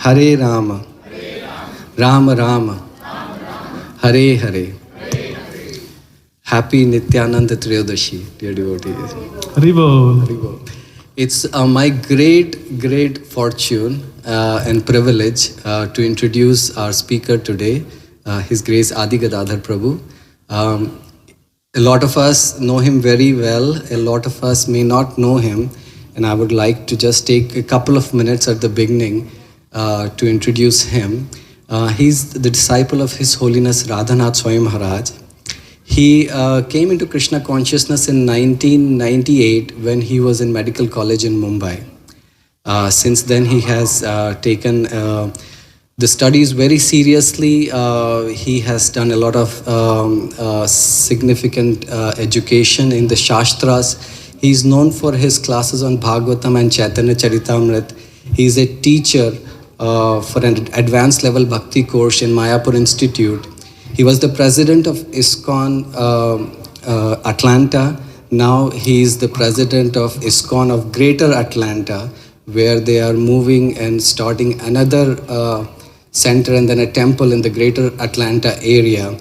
Hare Rama, Rama Rama, Hare Hare. Happy Nityananda Trayodashi, dear devotees. Haribol. Haribol. It's my great fortune and privilege to introduce our speaker today, His Grace Adi Gadadhar Prabhu. A lot of us know him very well, a lot of us may not know him, and I would like to just take a couple of minutes at the beginning to introduce him. He's the disciple of His Holiness Radhanath Swami Maharaj. He came into Krishna consciousness in 1998 when he was in medical college in Mumbai. Since then, he has taken the studies very seriously. He has done a lot of significant education in the Shastras. He is known for his classes on Bhagavatam and Chaitanya Charitamrita. He is a teacher for an advanced level bhakti course in Mayapur Institute. He was the president of ISKCON Atlanta. Now he is the president of ISKCON of Greater Atlanta, where they are moving and starting another center and then a temple in the Greater Atlanta area.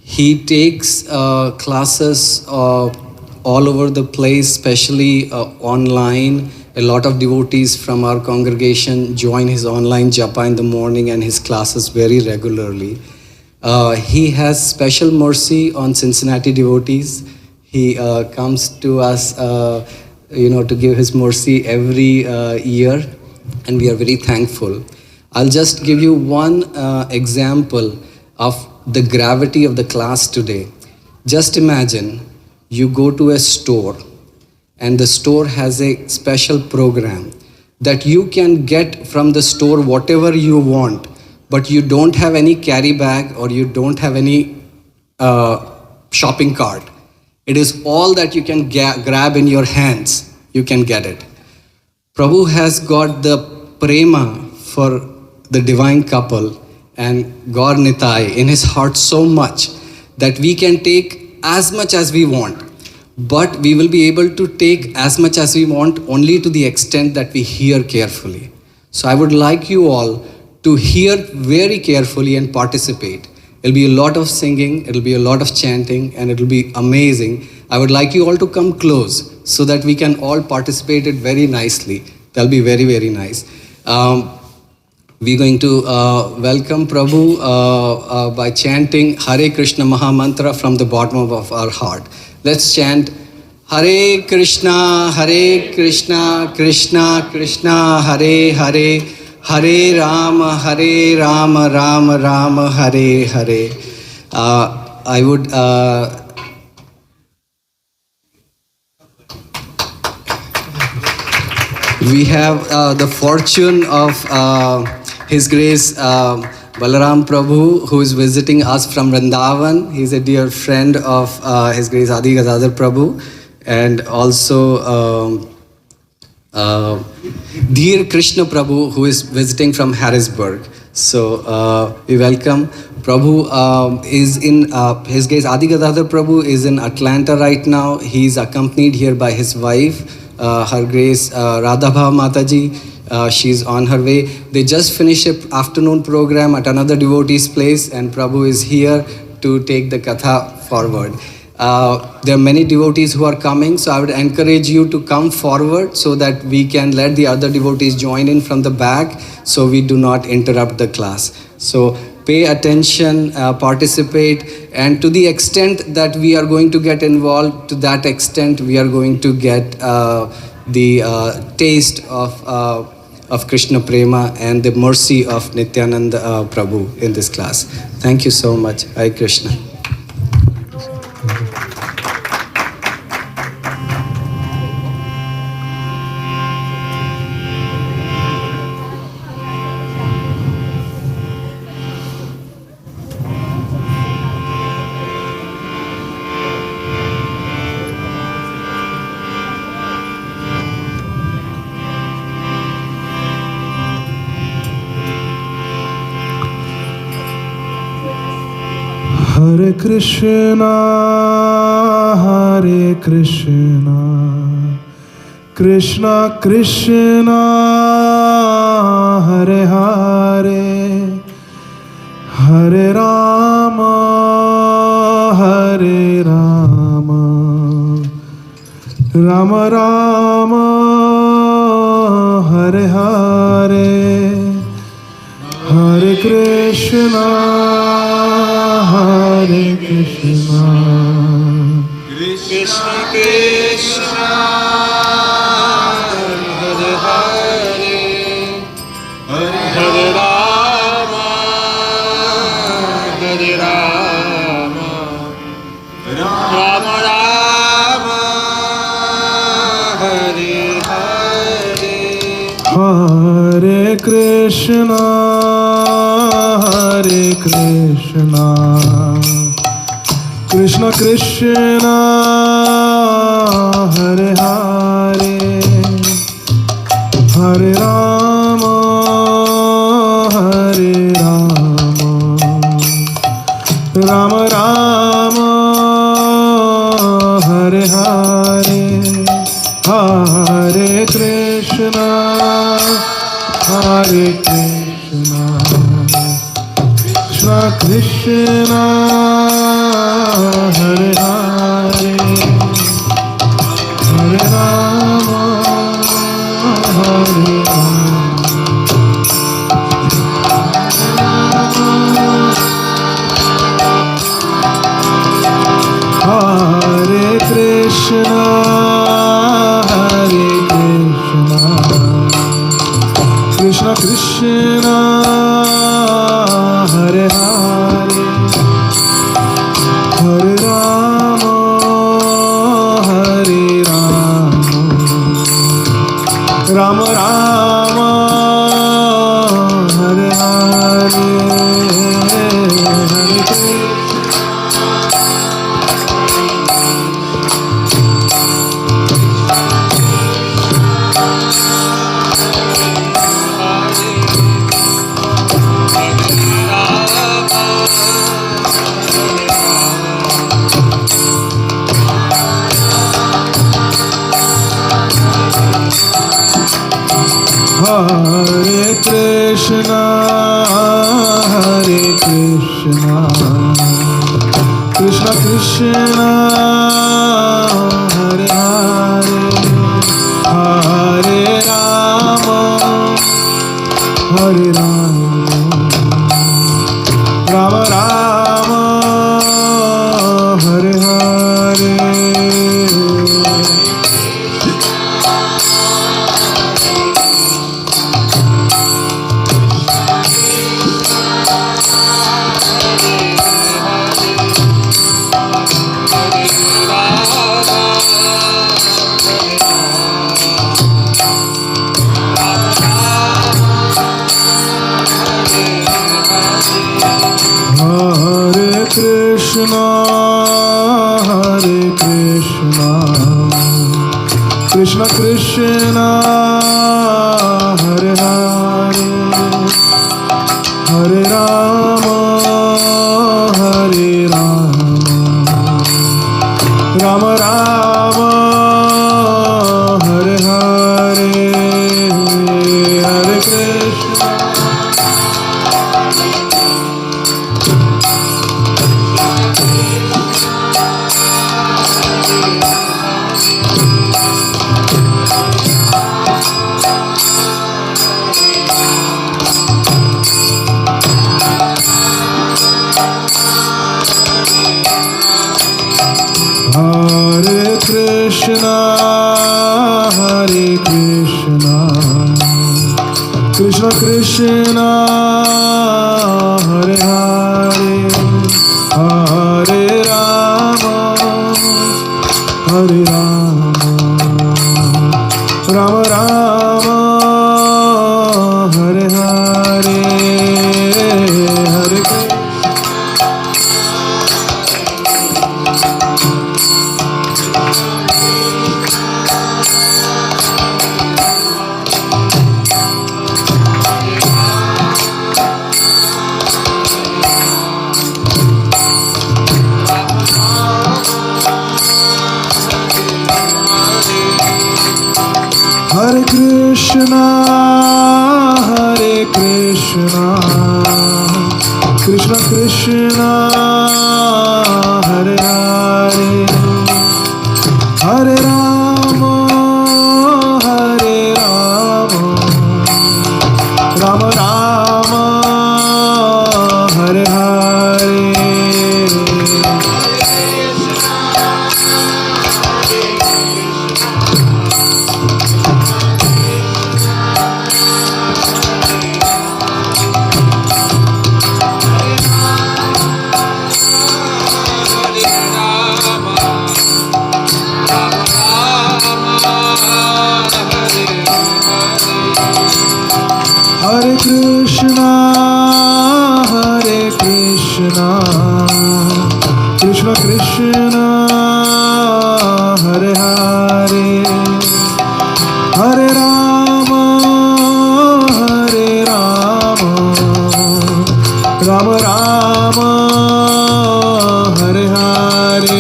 He takes classes all over the place, especially online. A lot of devotees from our congregation join his online japa in the morning and his classes very regularly. He has special mercy on Cincinnati devotees. He comes to us, to give his mercy every year, and we are very thankful. I'll just give you one example of the gravity of the class today. Just imagine you go to a store, and the store has a special program that you can get from the store whatever you want, but you don't have any carry bag or you don't have any shopping cart. It is all that you can grab in your hands. You can get it. Prabhu has got the prema for the divine couple and Gaur Nitai in his heart so much that we can take as much as we want. But we will be able to take as much as we want only to the extent that we hear carefully. So I would like you all to hear very carefully and participate. It'll be a lot of singing, it'll be a lot of chanting, and it'll be amazing. I would like you all to come close so that we can all participate it very nicely. That'll be very, very nice. We're going to welcome Prabhu by chanting Hare Krishna Maha Mantra from the bottom of our heart. Let's chant Hare Krishna, Krishna Krishna, Hare Hare, Hare Rama, Rama Rama, Hare Hare. I would we have the fortune of His Grace Balaram Prabhu, who is visiting us from Vrindavan. He's a dear friend of His Grace Adi Gadadhar Prabhu, and also dear Krishna Prabhu, who is visiting from Harrisburg. So we welcome Prabhu. Is in His Grace Adi Gadadhar Prabhu is in Atlanta right now. He is accompanied here by his wife, Her Grace Radhabha Mataji. She's on her way. They just finished an afternoon program at another devotee's place, and Prabhu is here to take the katha forward. There are many devotees who are coming, so I would encourage you to come forward so that we can let the other devotees join in from the back, so we do not interrupt the class. So pay attention, participate, and to the extent that we are going to get involved, to that extent we are going to get the taste of Krishna Prema and the mercy of Nityananda Prabhu in this class. Thank you so much. Hare Krishna. Hare Krishna, Krishna Krishna Hare Hare Hare Rama Hare Rama Rama Rama Hare Hare Hare Krishna Hare Krishna Krishna Krishna Hare Hare Hare Rama Hare Rama Rama Rama Hare Hare Hare Krishna Hare Krishna Krishna Krishna Hare Hare Hare Rama Hare Rama Rama Rama Hare Hare Hare Krishna Hare Krishna Krishna Krishna Hare Hare Hare Rama Hare Hare Krishna Hare Krishna Krishna Krishna Hare Hare Hare Rama Hare Rama Rama Rama Hare Hare Hare Krishna Hare Krishna Hare Krishna Krishna Krishna Hare Hare Hare Rama Hare Rama Rama Rama Hare Hare Hare Krishna Hare Krishna Krishna Krishna Hare Hare Hare Rama Hare Rama Rama Rama Hare Hare Hare Krishna Hare Krishna Hare Krishna Krishna Krishna Hare Hare Hare Rama Hare Rama Rama Rama Hare Hare Hare Krishna Krishna, Hare Krishna, Krishna Krishna, Hare Hare, Hare Rama, Hare Rama, Rama Rama, Hare Hare. Hare Krishna, Krishna Krishna, Hare Hare, Hare Rama, Rama Rama, Hare Hare.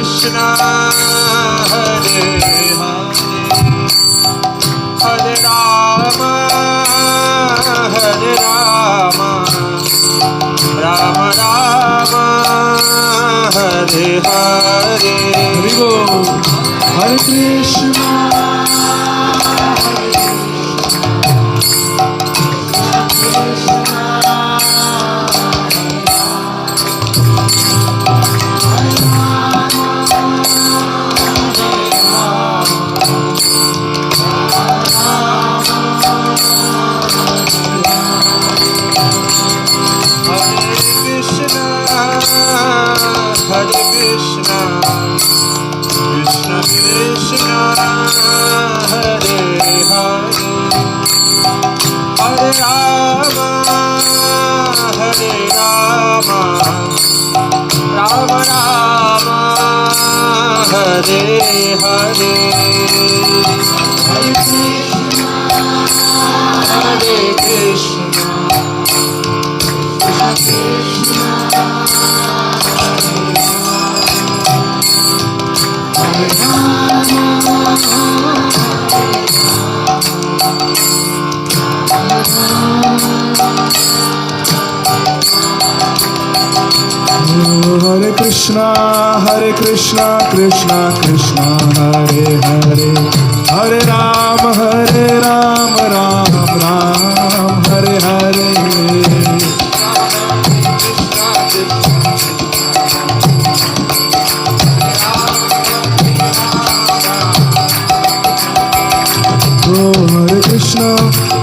Krishna, Hare Hare, Hare Rama, Rama Rama, Hare Hare. Hare Krishna. Hare Krishna, Krishna Krishna, Hare Hare, Hare Rama, Rama Rama, Hare Hare. Hare Krishna, Hare Krishna, Krishna Hare Krishna, Hare Krishna, Krishna Krishna, Hare Hare, Hare Rama, Ram Ram, Hare Hare.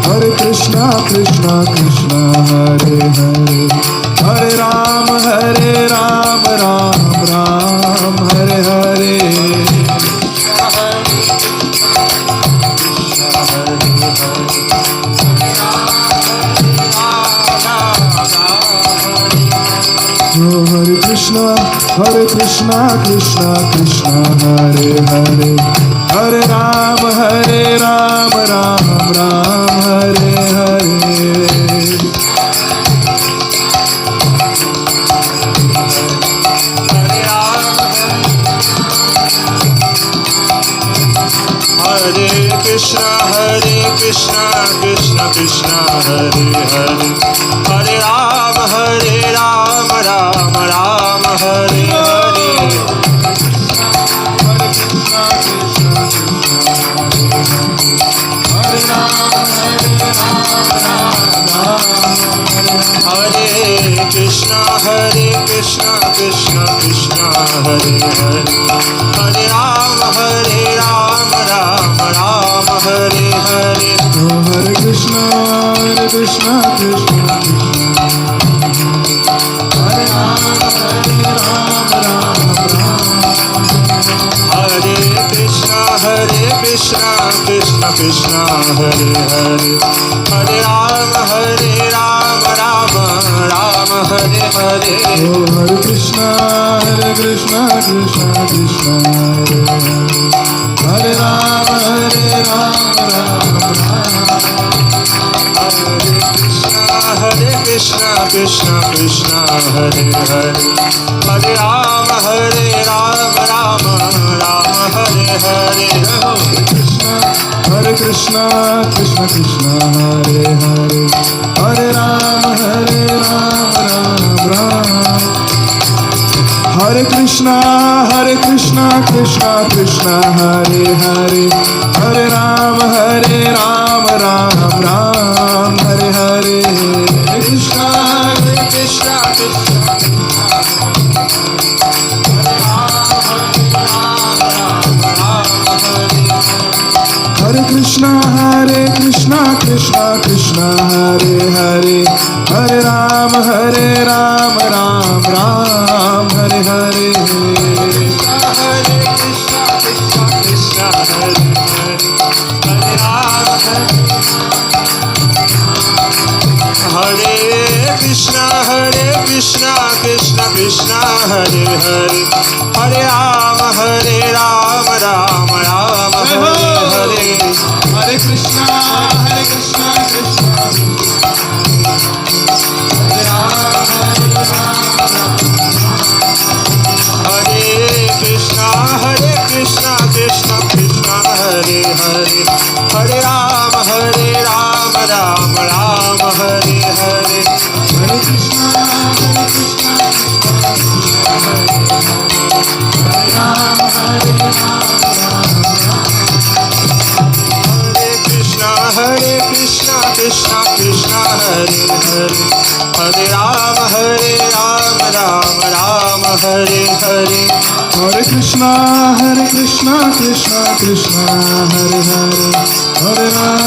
Hare Krishna, Krishna Krishna, Hare Hare, Hare Rama, Ram Ram, Hare Hare. Hare Krishna, Krishna Krishna, Hare Hare, Hare Rama, Ram Hare Hare. Krishna Krishna Krishna Hare Hare Hare Rama Rama Rama Hare Hare Hare Krishna Krishna Krishna Hare Hare Hare Rama Rama Rama Hare Hare Hare Krishna Krishna Krishna Hare Rama Hare Krishna Krishna Krishna Hare Hare Hare Rama Rama Rama Hare Hare Hare Krishna Krishna Krishna Hare Rama Hare Krishna Krishna Krishna Hare Hare Hare Rama Rama Rama Hare Hare Hare Krishna Krishna Krishna Hare Hare Hare Rama Rama Hare Krishna Krishna Krishna Hare Hare Hare Rama Rama Hare Hare Krishna Krishna Hare Krishna Krishna Krishna Hare Hare Hare Rama Rama Hare Hare Hare Krishna Krishna Krishna Hare Hare Hare Rama Rama Rama Hare Hare Hare Krishna Krishna Hare Krishna Krishna Krishna Hare Hare Hare Rama Rama Rama Hare Hare Hare Krishna Krishna Krishna Hare Hare Hare Rama Rama Rama Hare Hare Hare Krishna Krishna Krishna Hare Hare Hare Rama Rama Hare Krishna Krishna Krishna Hare Hare Hare Rama Rama Rama Hare Hare Hare Krishna Hare Krishna Krishna Krishna Hare Hare Hare Rama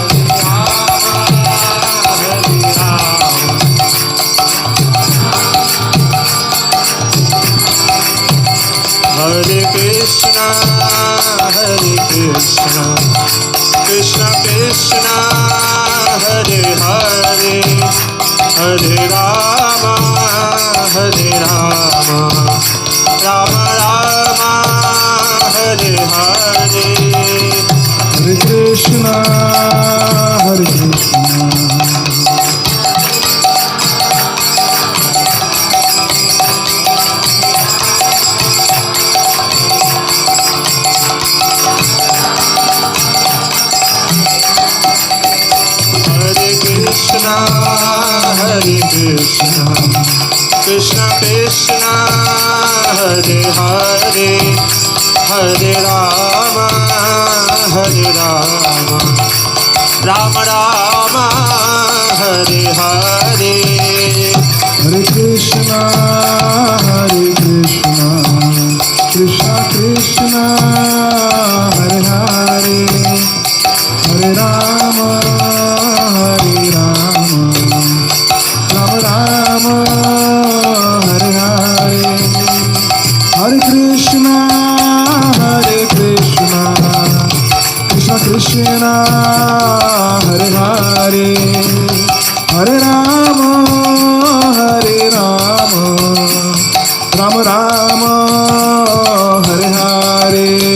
Rama Rama Hare Hare Hare Krishna Krishna Krishna Hare Hare Hare Rama Rama Rama Hare Hare Hare Krishna Krishna Krishna Hare Hare Hare Rama Rama Rama Hare Hare Hare Krishna Krishna Krishna, Hare Hare, Hare Rama, Hare Rama, Rama Rama, Hare Hare.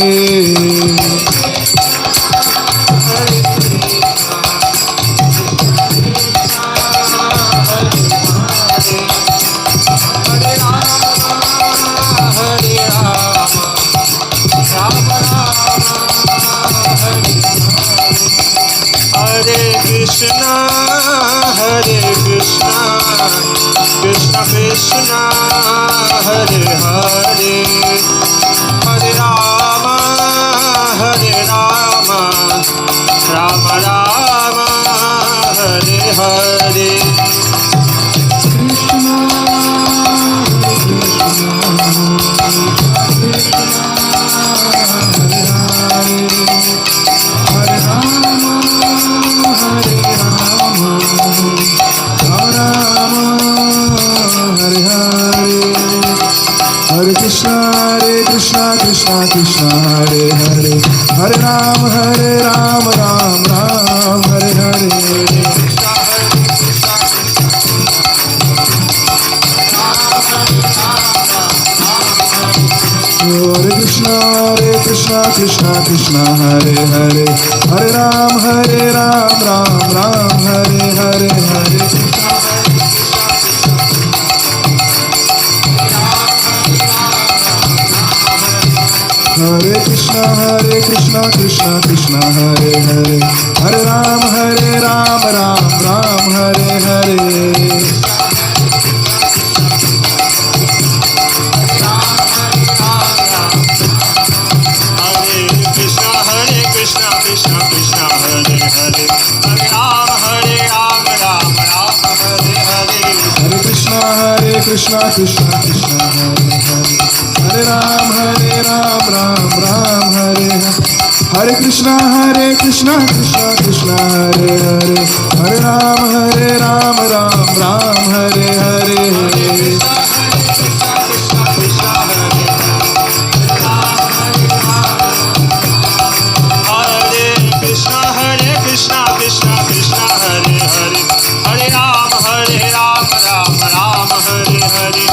Krishna, Hare Krishna, Krishna Krishna, Hare Hare, Hare Rama, Hare Rama, Rama Rama, Hare Hare. Krishna, Hare Rama, Hare Rama, Rama Hare Hare. Hare Krishna, Krishna Krishna, Hare Hare, Hare Rama, Ram Ram, Hare Hare. Hare Krishna, Krishna Krishna, Hare Hare, Hare Ram, Ram Ram, Hare Hare. Hare Krishna, Krishna Krishna, Hare Hare, Hare Ram, Ram Ram, Hare Hare. Krishna, Krishna Krishna, Hare Hare, Hare Ram, Ram Ram, Hare Hare. Hare Krishna, Krishna Krishna, Hare Hare, Hare Ram, Ram Ram, Hare Hare. Hare Krishna, Krishna Krishna, Hare Hare, Hare Ram, Ram Ram, Hare Hare.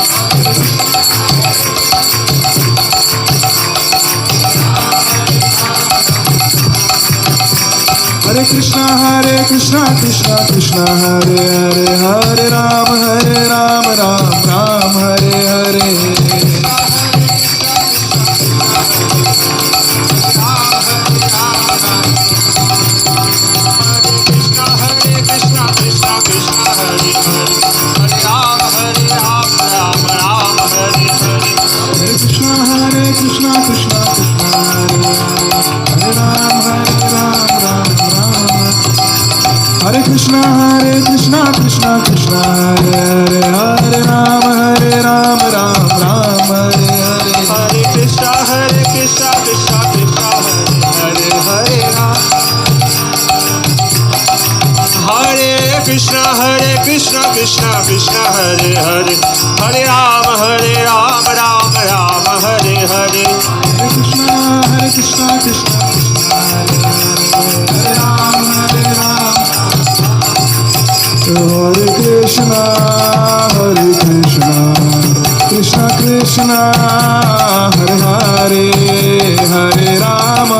Hare Krishna, Krishna Krishna, Hare Hare, Hare Ram, Ram Ram, Hare Hare. Hare Krishna, Krishna Krishna, Hare Hare Ram. Hare Krishna, Krishna Krishna, Hare Hare, Hare Ram, Ram Ram, Hare Hare. Hare Krishna, Krishna Krishna, Hare Ram, Ram. Hare Krishna, Krishna Krishna, Hare Hare, Hare Rama, Ram Ram, Hare Hare. Hare Krishna, Krishna Hare Hare, Hare Rama,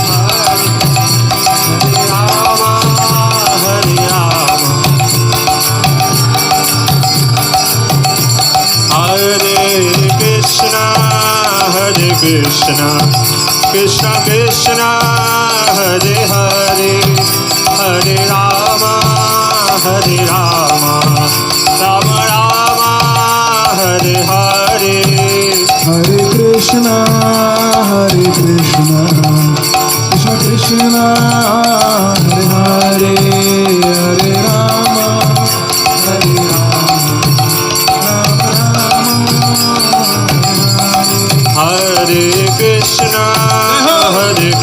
Hare Rama. Hare Krishna, Krishna Krishna, Hare Hare, Hare Rama, Rama Rama, Hare Hare. Hare Krishna, Krishna Krishna, Hare Hare, Hare Rama, Hare Krishna,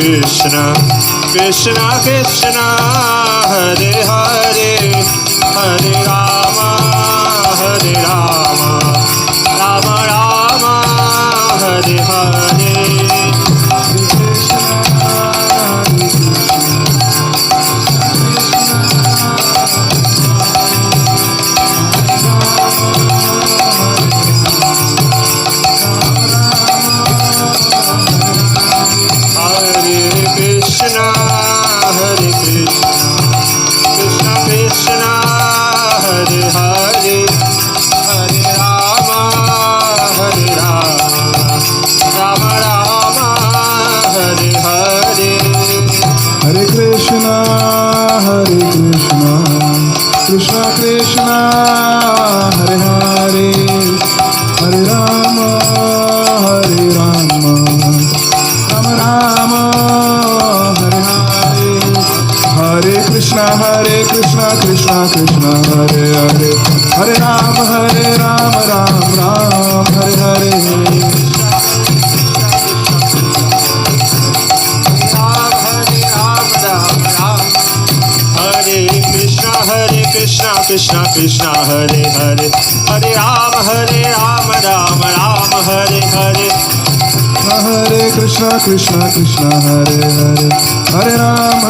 Krishna Krishna Krishna Hare Hare Hare Rama Hare Rama Rama Rama Hare Hare Krishna Hare Krishna Krishna Krishna Hare Hare Hare Rama Hare Rama Rama Rama Hare Hare Hare Krishna Krishna Krishna Hare Hare Hare Rama Hare Rama Rama Rama Hare Hare Hare Krishna Krishna Krishna Hare Hare Hare Rama Ram Ram Hare Hare Krishna Krishna Hare Hare Hare Ram Ram Hare Hare Hare Krishna Krishna Hare Hare Hare Ram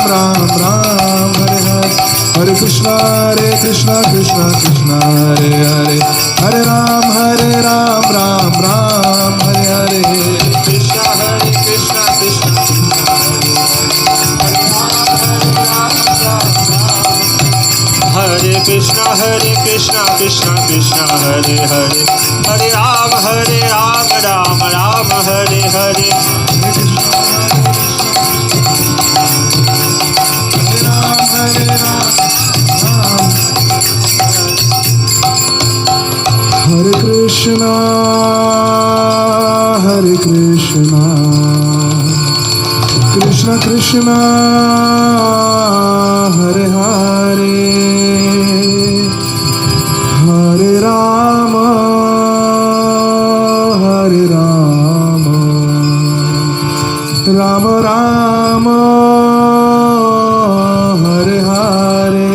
Ram Hare Hare Hare Krishna Krishna Hare Hare Hare Ram Ram Hare Hare Krishna Krishna Hare Krishna Krishna Hare Hare Hare Ram Ram Hare Hare Hare Krishna Krishna Krishna Hare Hare Hare Rama Rama Rama Hare Hare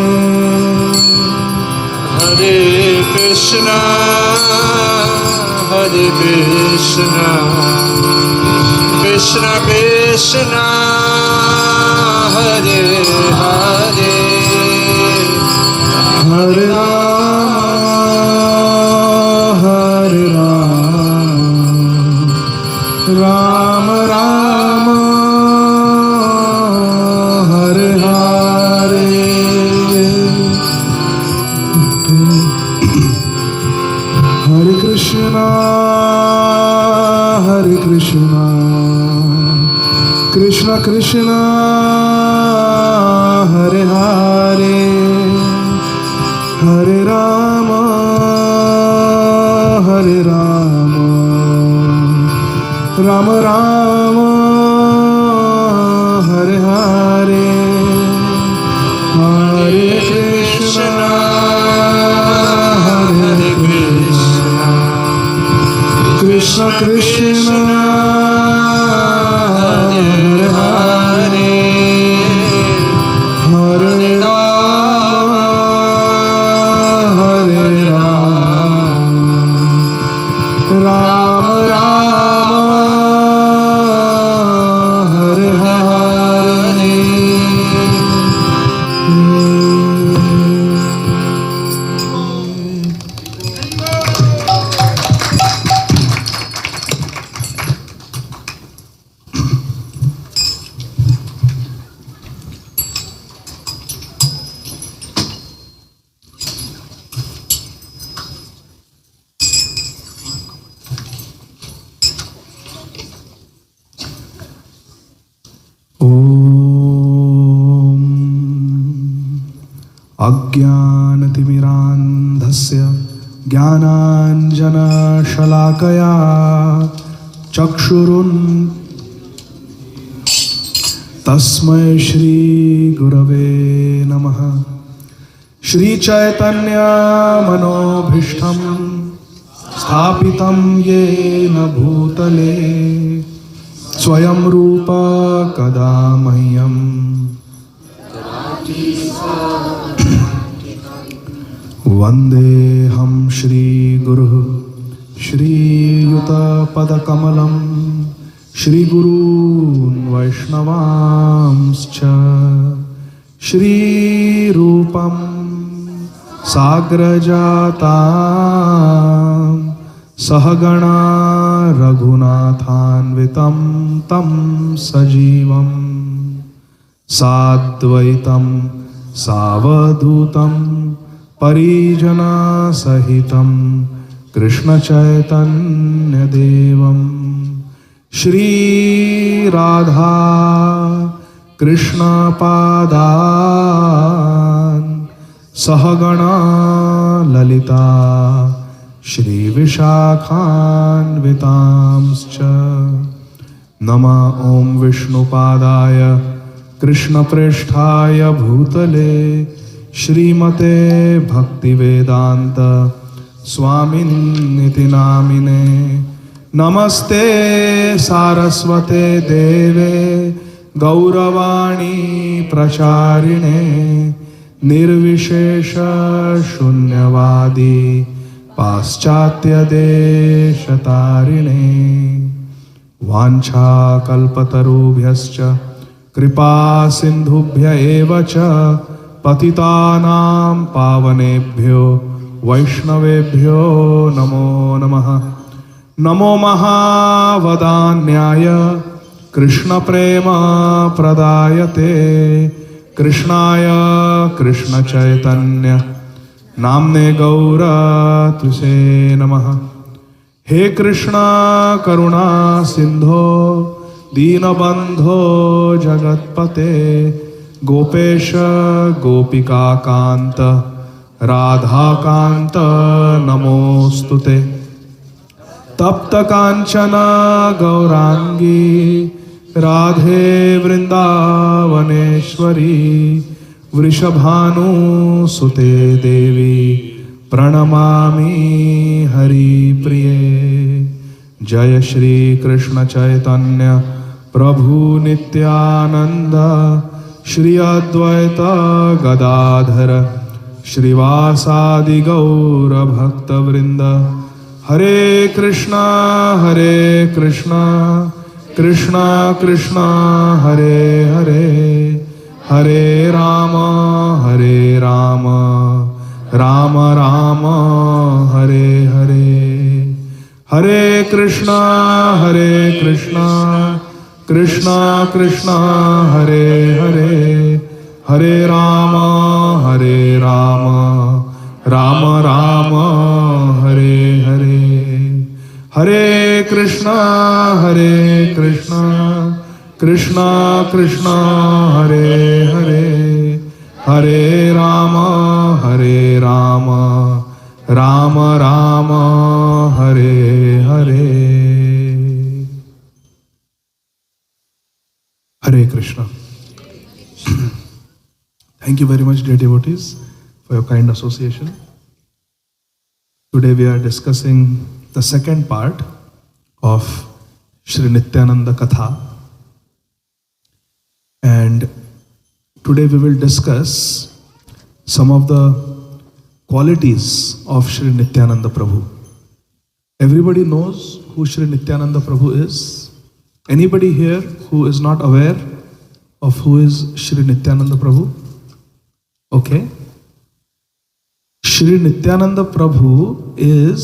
Hare Krishna Krishna Krishna Hare Hare Hare Rama Rama Hare Hare Hare Krishna Krishna Krishna Hare Hare Hare Rama Rama Rama Hare Hare Hare Krishna Krishna Krishna Hare Hare Hare Rama Rama Rama Hare Hare अज्ञानतिमिरान्धस्य ज्ञानाञ्जनशलाकया चक्षुरुन् तस्मै श्रीगुरवे नमः। श्रीचैतन्यमनोभीष्टं स्थापितं येन भूतले स्वयं रूप कदा मह्यम वन्देऽहं श्रीगुरुः श्रीयुतपदकमलं श्रीगुरून् वैष्णवांश्च श्रीरूपं साग्रजातां सहगणा रघुनाथान्वितं तं सजीवं साद्वैतं सावधूतं परिजनसहितं कृष्णचैतन्यदेवं श्रीराधा कृष्णपादान् सहगणा ललिता श्रीविशाखान्वितांश्च नमः ॐ विष्णुपादाय कृष्णप्रेष्ठाय भूतले श्रीमते भक्तिवेदांत स्वामिन्निति नामिने नमस्ते सारस्वते देवे गौरवाणी प्रचारिणे निर्विशेष शून्यवादी पाश्चात्य देशतारिणे वाञ्छाकल्पतरुभ्यश्च कृपा सिन्धुभ्य एव च पतितानां पावनेभ्यो वैष्णवेभ्यो नमो नमः। नमो महावदान्याय कृष्णप्रेम प्रदायते कृष्णाय कृष्णचैतन्य नाम्ने गौरत्से नमः। हे कृष्ण करुणा सिंधो दीनबंधो जगत्पते गोपेश गोपिकाकांत राधाकांत नमोस्तुते। तप्त कांचन गौरांगी राधे वृंदावनेश्वरी वृषभानुसुते देवी प्रणमामि हरिप्रिये। जय श्री कृष्ण चैतन्य प्रभु नित्यानंद श्री अद्वैत गदाधर श्रीवासादि गौर भक्तवृंद। हरे कृष्णा कृष्णा कृष्णा हरे हरे हरे राम राम राम हरे हरे। हरे कृष्णा कृष्णा कृष्णा हरे हरे हरे राम राम राम हरे हरे। हरे Krishna Krishna Krishna Hare Hare Hare Ram Ram Ram Hare Hare. Hare Krishna. Thank you very much, dear devotees, for your kind association. Today we are discussing the second part of Sri Nityananda Katha. And today we will discuss some of the qualities of Sri Nityananda Prabhu. Everybody knows who Sri Nityananda Prabhu is. Anybody here who is not aware of who is Sri Nityananda Prabhu? Okay. Sri Nityananda Prabhu is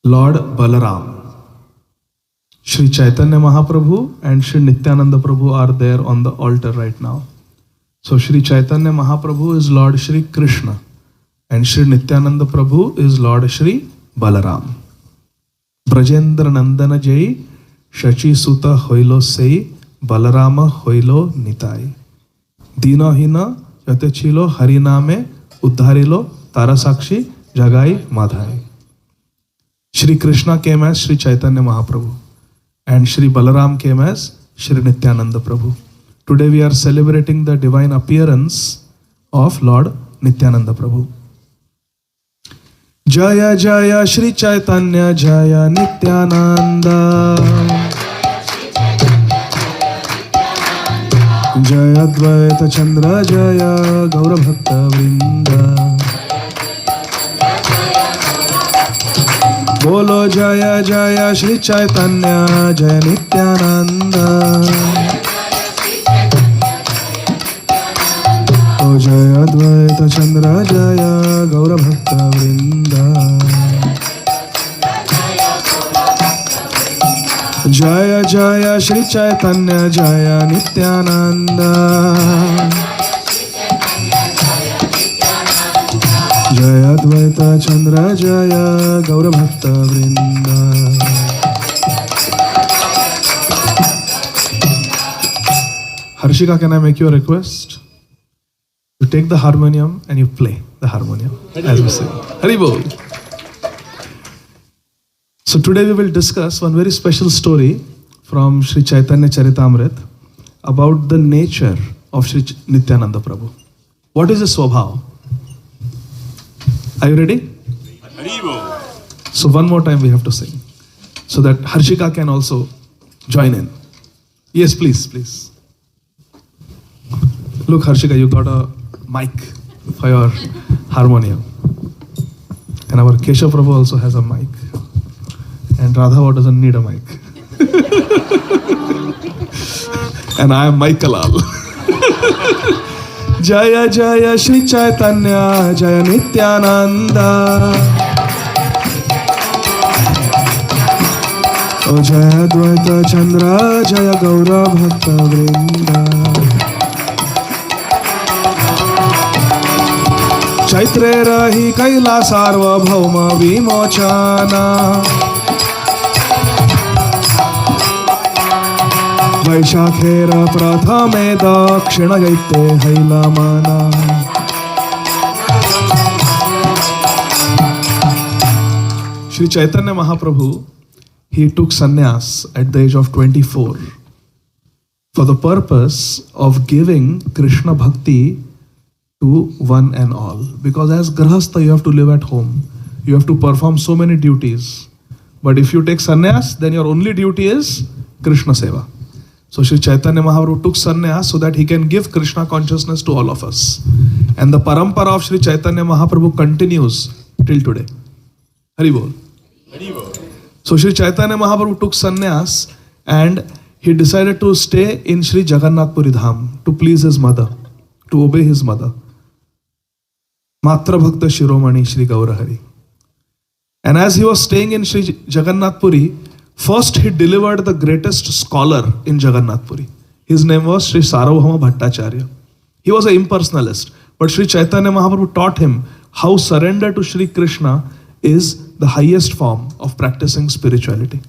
Lord Balaram. Sri Chaitanya Mahaprabhu and Sri Nityananda Prabhu are there on the altar right now. So Sri Chaitanya Mahaprabhu is Lord Sri Krishna and Sri Nityananda Prabhu is Lord Sri Balaram. Brajendra Nandana Jai Shachi Suta Hoilo Sei Balarama Hoilo Nitai. Dina Hina Yatechilo Hariname Uddharilo Tarasakshi Jagai Madhai. Shri Krishna came as Shri Chaitanya Mahaprabhu and Shri Balaram came as Shri Nityananda Prabhu. Today we are celebrating the divine appearance of Lord Nityananda Prabhu. Jaya Jaya Shri Chaitanya Jaya Nityananda. जय अद्वैत चंद्र जय गौर भक्त वृंद बोलो जय जय श्री चैतन्य जय नित्यानंद ओ जय अद्वैत चंद्र जय गौर भक्त वृंद जय जय श्री चैतन्य जय नित्यानंद जय अद्वैत चंद्र जय गौर भक्त वृंद Harshika, can I make you a request? You take the harmonium and you play the harmonium as we sing. Hari Bol. So today we will discuss one very special story from Sri Chaitanya Charitamrita about the nature of Sri Nityananda Prabhu. What is his swabhav? Are you ready? So one more time we have to sing so that Harshika can also join in. Yes, please, please. Look, Harshika, you got a mic for your harmonium. And our Keshav Prabhu also has a mic. And Radha doesn't need a mic. And I am Michaelal. Jaya Jaya Shri Chaitanya Jaya Nityananda O Jaya Advaita Chandra Jaya Gaura Bhakta Vrinda Chaitre Rahi Kaila Sarva Bhauma Vimochana वैशाखेर प्रथमे दक्षिण गैते हैलमना Sri Chaitanya Mahaprabhu, he took sannyas at the age of 24 for the purpose of giving Krishna bhakti to one and all. Because as grahastha you have to live at home, you have to perform so many duties. But if you take sannyas, then your only duty is Krishna seva. So Sri Chaitanya Mahaprabhu took sannyas so that he can give Krishna consciousness to all of us. And the parampara of Sri Chaitanya Mahaprabhu continues till today. Hari Bol. So Sri Chaitanya Mahaprabhu took sannyas and he decided to stay in Sri Jagannath Puri Dham to please his mother, to obey his mother. Matra Bhakta Shiromani Shri Gaurahari. And as he was staying in Sri Jagannath Puri, first he delivered the greatest scholar in Jagannath Puri. His name was Sri Sarvabhauma Bhattacharya. He was an impersonalist, but Sri Chaitanya Mahaprabhu taught him how surrender to Sri Krishna is the highest form of practicing spirituality.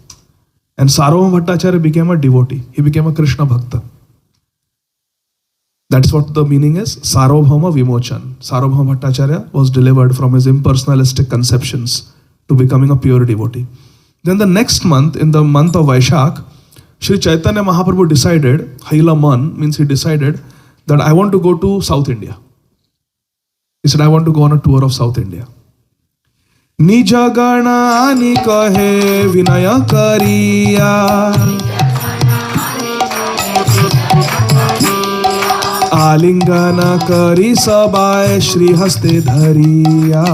And Sarvabhauma Bhattacharya became a devotee. He became a Krishna Bhakta. That's what the meaning is. Sarvabhauma Vimochan. Sarvabhauma Bhattacharya was delivered from his impersonalistic conceptions to becoming a pure devotee. Then the next month, in the month of Vaishak, Sri Chaitanya Mahaprabhu decided, Haila Man means he decided that I want to go to South India. He said, I want to go on a tour of South India. Nija gana ani kahe vinaya kariya Alingana kari sabai Shri haste dhariya.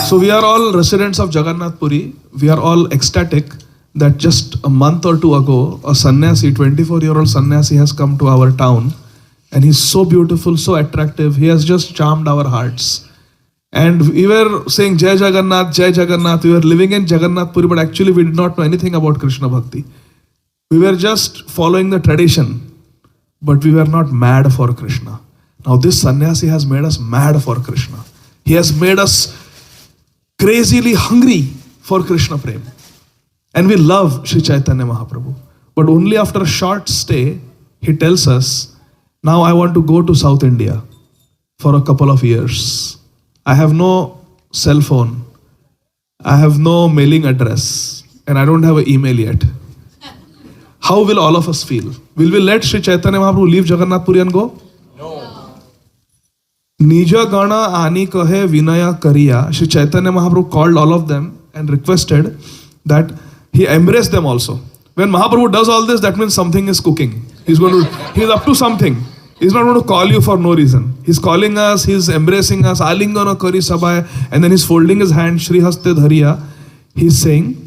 So we are all residents of Jagannath Puri. We are all ecstatic that just a month or two ago, a sannyasi, 24-year-old sannyasi has come to our town. And he's so beautiful, so attractive. He has just charmed our hearts. And we were saying Jai Jagannath, Jai Jagannath. We were living in Jagannath Puri, but actually we did not know anything about Krishna Bhakti. We were just following the tradition, but we were not mad for Krishna. Now this sannyasi has made us mad for Krishna. He has made us crazily hungry for Krishna Prem. And we love Sri Chaitanya Mahaprabhu. But only after a short stay, he tells us, now I want to go to South India for a couple of years. I have no cell phone. I have no mailing address. And I don't have an email yet. How will all of us feel? Will we let Sri Chaitanya Mahaprabhu leave Jagannath Puri and go? No. Nija Gana Ani Kahe Vinaya Kariya. Sri Chaitanya Mahaprabhu called all of them and requested that he embrace them also. When Mahaprabhu does all this, that means something is cooking. He's up to something. He's not going to call you for no reason. He's calling us, he's embracing us, Alingana Kari Sabhay, and then he's folding his hand, Shri Haste Dhariya. He's saying,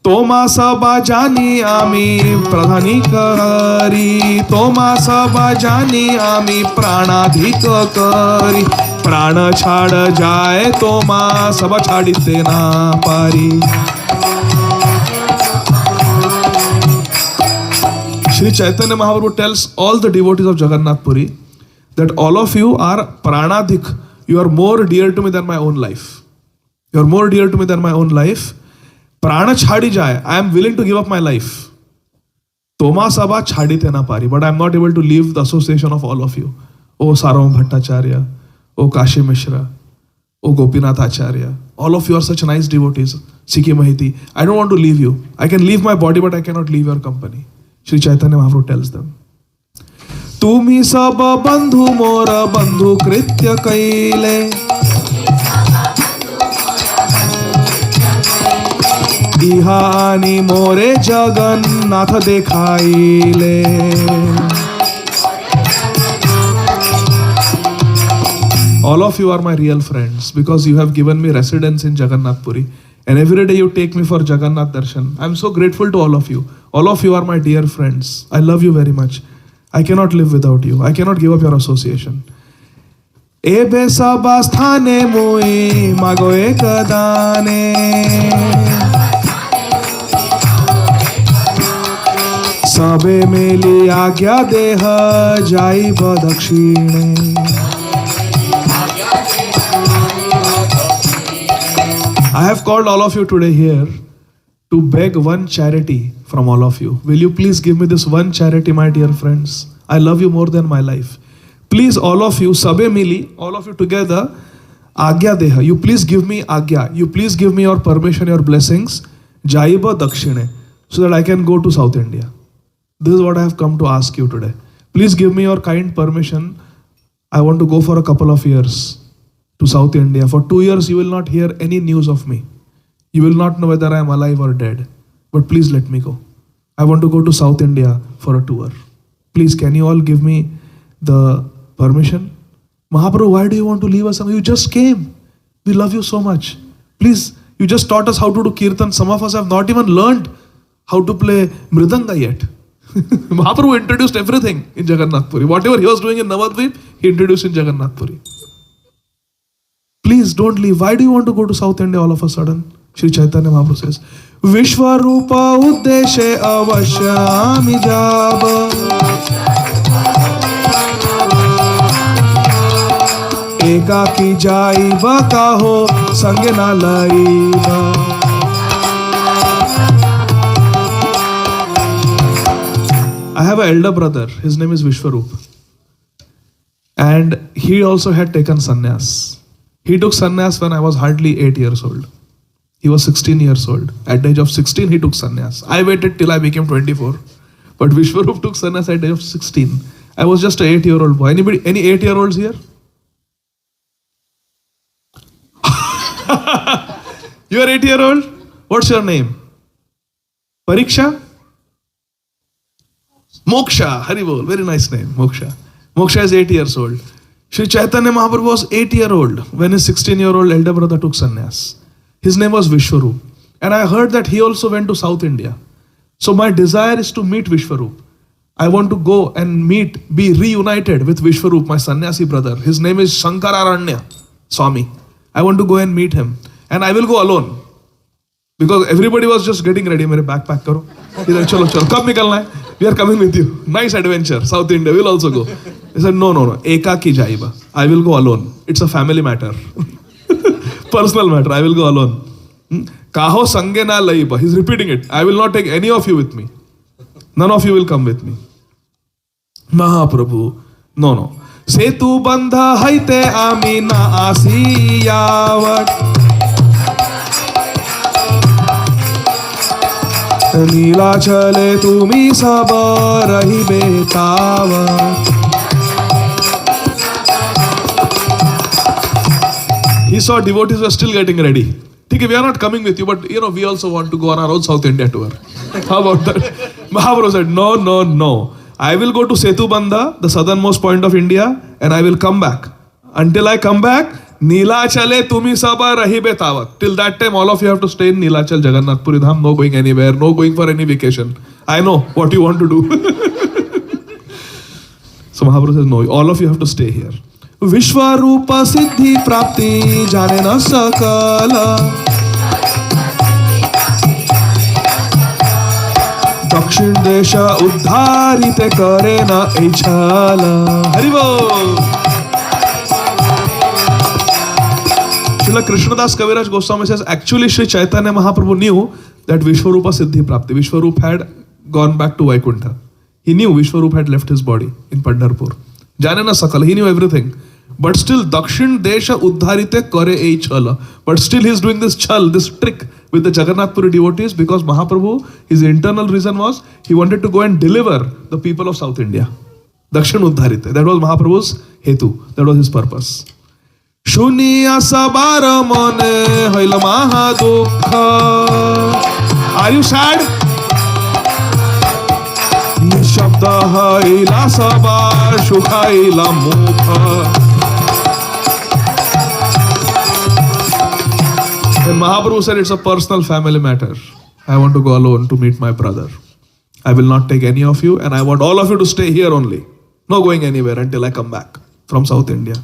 Toma Sabha Jani Ami Pradhani Kari, Toma Sabha Jani Ami Pranadhika Kari, Prana Chhad Jaye Toma Sabha Chhadite Na Pari. Shri Chaitanya Mahaprabhu tells all the devotees of Jagannath Puri that all of you are pranadhik. You are more dear to me than my own life. You are more dear to me than my own life. Prana chhadi jaye. I am willing to give up my life. Toma sabha chhadite na pari. But I am not able to leave the association of all of you. O Sarvam Bhattacharya, O Kashi Mishra, O Gopinath Acharya. All of you are such nice devotees. Sikhi Mahiti. I don't want to leave you. I can leave my body, but I cannot leave your company. Shri Chaitanya Mahaprabhu tells them, Tumi sab bandhu mora bandhu kritya kaile, Iha ani more Jagannath dekhaile. All of you are my real friends because you have given me residence in Jagannath Puri. And every day you take me for Jagannath Darshan. I am so grateful to all of you. All of you are my dear friends. I love you very much. I cannot live without you. I cannot give up your association. Ebe sabasthane mui mago ekadane, Sabe meli agya deha jaiva dakshine. I have called all of you today here to beg one charity from all of you. Will you please give me this one charity, my dear friends? I love you more than my life. Please, all of you, sabe mili, all of you together, agya deha. You please give me agya. You please give me your permission, your blessings, jaiba dakshine, so that I can go to South India. This is what I have come to ask you today. Please give me your kind permission. I want to go for a couple of years to South India. For 2 years, you will not hear any news of me. You will not know whether I am alive or dead. But please let me go. I want to go to South India for a tour. Please, can you all give me the permission? Mahaprabhu, why do you want to leave us? You just came. We love you so much. Please, you just taught us how to do kirtan. Some of us have not even learned how to play mridanga yet. Mahaprabhu introduced everything in Jagannath Puri. Whatever he was doing in Navadvip, he introduced in Jagannath Puri. Please don't leave. Why do you want to go to South India all of a sudden? Shri Chaitanya Mahaprabhu says, Vishwarupa uddeshe avashyami jaba, Ekaki jaiva kaho sange na laiva. I have an elder brother. His name is Vishwarup. And he also had taken sannyas. He took sannyas when I was hardly 8 years old. He was 16 years old. At the age of 16, he took sannyas. I waited till I became 24. But Vishwarup took sannyas at the age of 16. I was just an 8-year-old boy. Anybody, any 8-year-olds here? You are 8-year-old? What's your name? Pariksha? Moksha. Haribol. Very nice name. Moksha. Moksha is 8 years old. Shri Chaitanya Mahaprabhu was 8-year-old when his 16-year-old elder brother took sannyas. His name was Vishwarup. And I heard that he also went to South India. So my desire is to meet Vishwarup. I want to go and be reunited with Vishwarup, my sannyasi brother. His name is Shankararanya Swami. I want to go and meet him. And I will go alone. Because everybody was just getting ready. Mere backpack karo. He said, chalo, kab nikalna hai? We are coming with you. Nice adventure. South India, we'll also go. He said, no. Ekaki jaiba. I will go alone. It's a family matter. Personal matter. I will go alone. Kaho sange na laiba. He's repeating it. I will not take any of you with me. None of you will come with me. Mahaprabhu. No. Setu bandha haite amina asiyavat. नीला चले तुमी सब रही बेतावत. He saw devotees were still getting ready. Okay, we are not coming with you, but we also want to go on our own South India tour. How about that? Mahaprabhu said, no. I will go to Setubandha, the southernmost point of India, and I will come back. Until I come back, Nilachale tumi saba rahibe tavat. Till that time, all of you have to stay in Nilachal, Jagannath Puri Dham, no going anywhere, no going for any vacation. I know what you want to do. So Mahaprabhu says, no, all of you have to stay here. Vishwarupa Siddhi Prapti Jane na Sakala Dakshin Desha Uddharite Kare na Ichala. Haribol. Srila Krishnadas Kaviraj Goswami says, actually Sri Chaitanya Mahaprabhu knew that Vishwarupa Siddhi Prapti. Vishwarup had gone back to Vaikuntha. He knew Vishwarup had left his body in Pandharpur. Janana Sakala, he knew everything. But still, Dakshin Desha Uddharite Kare Ei Chala. But still, he is doing this chal, this trick with the Jagannath Puri devotees because Mahaprabhu, his internal reason was he wanted to go and deliver the people of South India. Dakshin Uddharite. That was Mahaprabhu's hetu. That was his purpose. Shuniya sabara mone hoila mahadukha. Are you sad? Nishabda haila sabar shukhaila mukha. When Mahaprabhu said it's a personal family matter, I want to go alone to meet my brother. I will not take any of you and I want all of you to stay here only. No going anywhere until I come back from South India.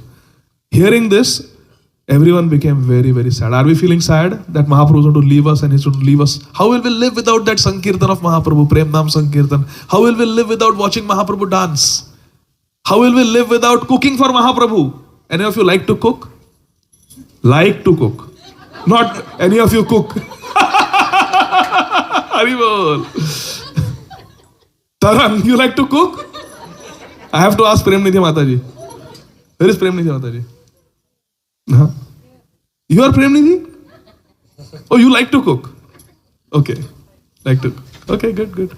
Hearing this, everyone became very, very sad. Are we feeling sad that Mahaprabhu is going to leave us and he's going to leave us? How will we live without that Sankirtan of Mahaprabhu, Prem Nam Sankirtan? How will we live without watching Mahaprabhu dance? How will we live without cooking for Mahaprabhu? Any of you like to cook? Like to cook. Not any of you cook. Haribol. Taran, you like to cook? I have to ask Premnidhi Mataji. Where is Premnidhi Mataji? Huh? You are Premnidhi? Oh, you like to cook? Okay. Like to cook. Okay, good.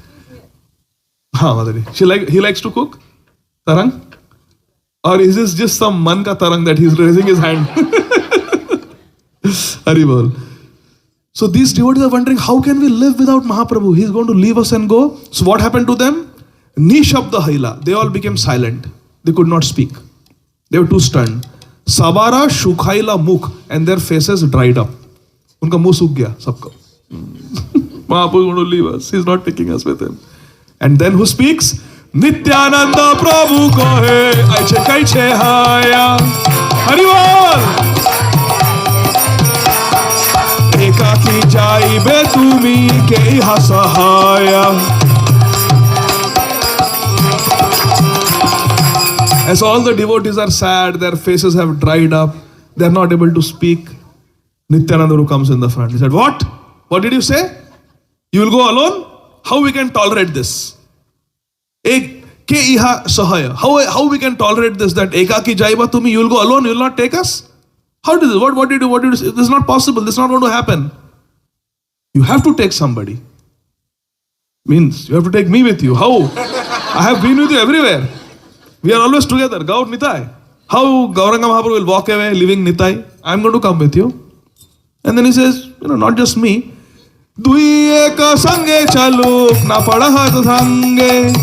Ha, Mataji. He likes to cook? Tarang? Or is this just some man ka tarang that he's raising his hand? Haribol. So these devotees are wondering, how can we live without Mahaprabhu? He's going to leave us and go. So what happened to them? Nishabda haila. They all became silent. They could not speak. They were too stunned. Sabara shukhaila mukh. And their faces dried up. Unka muh sukh gaya, sabka. Mahaprabhu is going to leave us. He's not taking us with him. And then who speaks? Nityananda Prabhu kohe. Aiche kaiche haya. Haribol. Ekaki jaibe tumi ke hasahaya. As all the devotees are sad, their faces have dried up, they are not able to speak. Nityananda who comes in the front. He said, what? What did you say? You will go alone? How we can tolerate this? How we can tolerate this? That ekaki jaiba tumi, you will go alone, you will not take us? How did this? What did you do? What did you say? This is not possible. This is not going to happen. You have to take somebody. Means you have to take me with you. How? I have been with you everywhere. We are always together. Gaur Nitai. How Gauranga Mahaprabhu will walk away leaving Nitai? I am going to come with you. And then he says, not just me. Dui eka sange chaluk na padahat sange.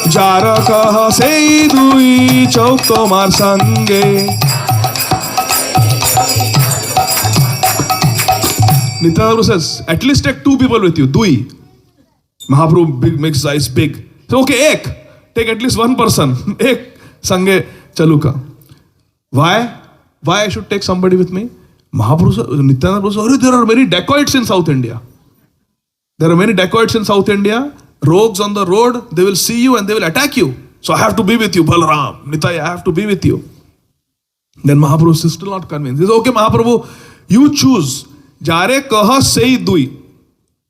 Jara kaha sei dui chauk tomar sange. Nityananda says, at least take two people with you. Dui. Mahaprabhu makes his eyes big. So, okay, ek. Take at least one person. Ek sange chaluka. Why? Why I should take somebody with me? Mahaprabhu, Nityananda says, there are many dacoits in South India. There are many dacoits in South India. Rogues on the road, they will see you and they will attack you. So I have to be with you, Balaram, Nitai, I have to be with you. Then Mahaprabhu is still not convinced. He says, okay, Mahaprabhu, you choose. Jare kaha sei dui.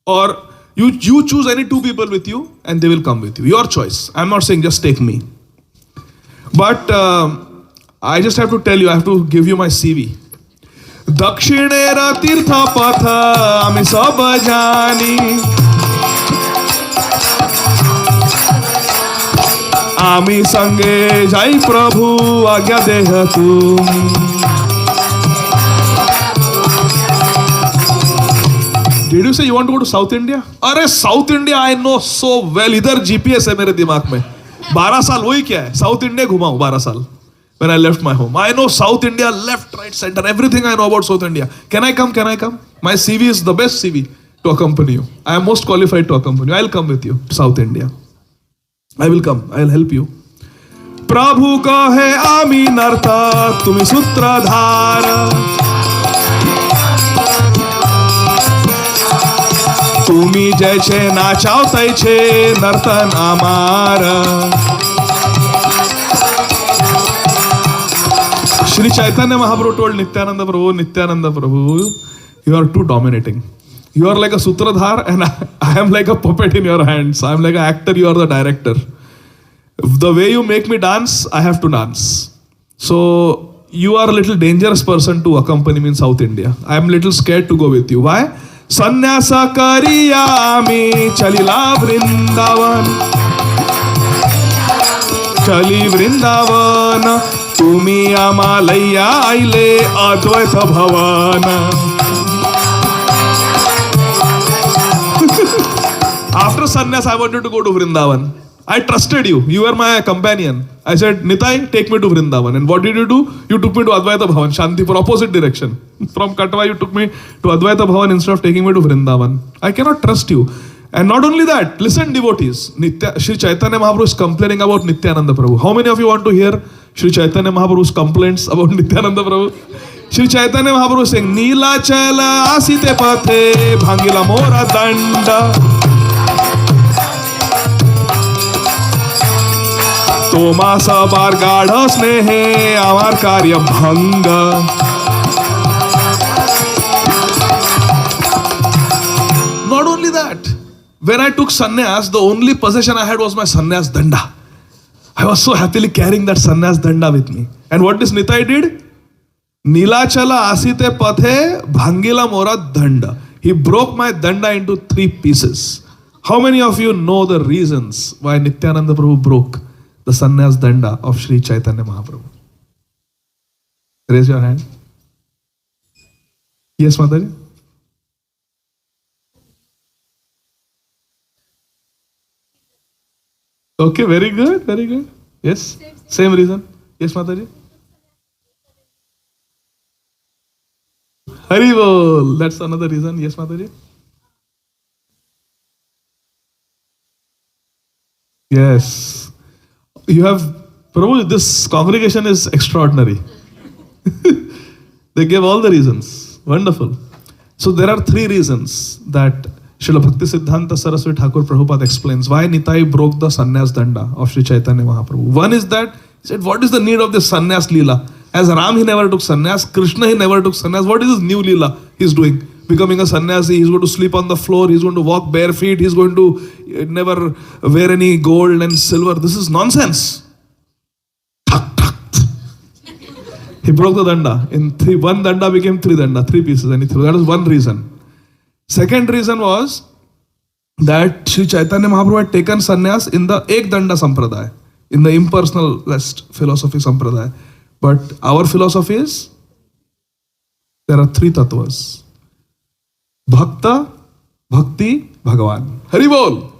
Or you choose any two people with you and they will come with you. Your choice. I'm not saying just take me. But I just have to tell you, I have to give you my CV. Dakshinera tirtha patha ami sab jani. आमी संगे जाई प्रभु आज्ञा देह तुम. Did you say you want to go to South India? अरे South India I know so well. इधर GPS है मेरे दिमाग में. 12 साल वही क्या है? South India घुमाऊं 12 साल. When I left my home, I know South India, left, right, center, everything I know about South India. Can I come? Can I come? My CV is the best CV to accompany you. I am most qualified to accompany you. I'll come with you to South India. I will come. I'll help you. प्रभु कहे आमी नर्तक तुम्ही सूत्रधार. तुम्ही जैसे नाचाव तैसे नर्तन आमार. Shri Chaitanya Mahaprabhu told Nityananda Prabhu, you are too dominating. You are like a sutradhar and I am like a puppet in your hands. I am like an actor, you are the director. The way you make me dance, I have to dance. So you are a little dangerous person to accompany me in South India. I am little scared to go with you. Why? Sannyasa kariya ami chalila vrindavan. Chali vrindavan. तुम्ही आम्हालया आईले अद्वैत भवन. After sannyas, I wanted to go to Vrindavan. I trusted you. You were my companion. I said, Nitai, take me to Vrindavan. And what did you do? You took me to Advaita Bhavan, Shantipur, opposite direction. From Katwa, you took me to Advaita Bhavan instead of taking me to Vrindavan. I cannot trust you. And not only that, listen devotees. Shri Chaitanya Mahaprabhu is complaining about Nityananda Prabhu. How many of you want to hear Shri Chaitanya Mahaprabhu's complaints about Nityananda Prabhu? Shri Chaitanya Mahaprabhu is saying, Neela chala asite pathe bhangila mora danda. Toma sabar gadha snehe amar karya bhanga. Not only that, when I took sannyas, the only possession I had was my sannyas danda. I was so happily carrying that sannyas danda with me. And what this Nitai did? Nilachala asite pathe bhangila mora danda. He broke my danda into 3 pieces. How many of you know the reasons why Nityananda Prabhu broke the sannyas danda of Shri Chaitanya Mahaprabhu? Raise your hand. Yes, Mataji? Okay, very good, very good. Yes, same reason. Yes, Mataji? Hari Bol, that's another reason. Yes, Mataji? Yes. You have, Prabhu, this congregation is extraordinary. They gave all the reasons. Wonderful. So there are 3 reasons that Srila Bhakti Siddhanta Saraswati Thakur Prabhupada explains why Nitai broke the sannyas danda of Sri Chaitanya Mahaprabhu. One is that, he said, what is the need of this sannyas leela? As Ram, he never took sannyas. Krishna, he never took sannyas. What is this new leela he's doing? Becoming a sannyasi, he's going to sleep on the floor, he's going to walk bare feet, he's going to never wear any gold and silver. This is nonsense. He broke the danda. In 1 danda became 3 danda, 3 pieces. And that was one reason. Second reason was that Sri Chaitanya Mahaprabhu had taken sannyas in the Ek Danda Sampradaya, in the impersonalist philosophy Sampradaya. But our philosophy is, there are 3 tattvas. Bhakta, Bhakti, Bhagavan. Hari Bol!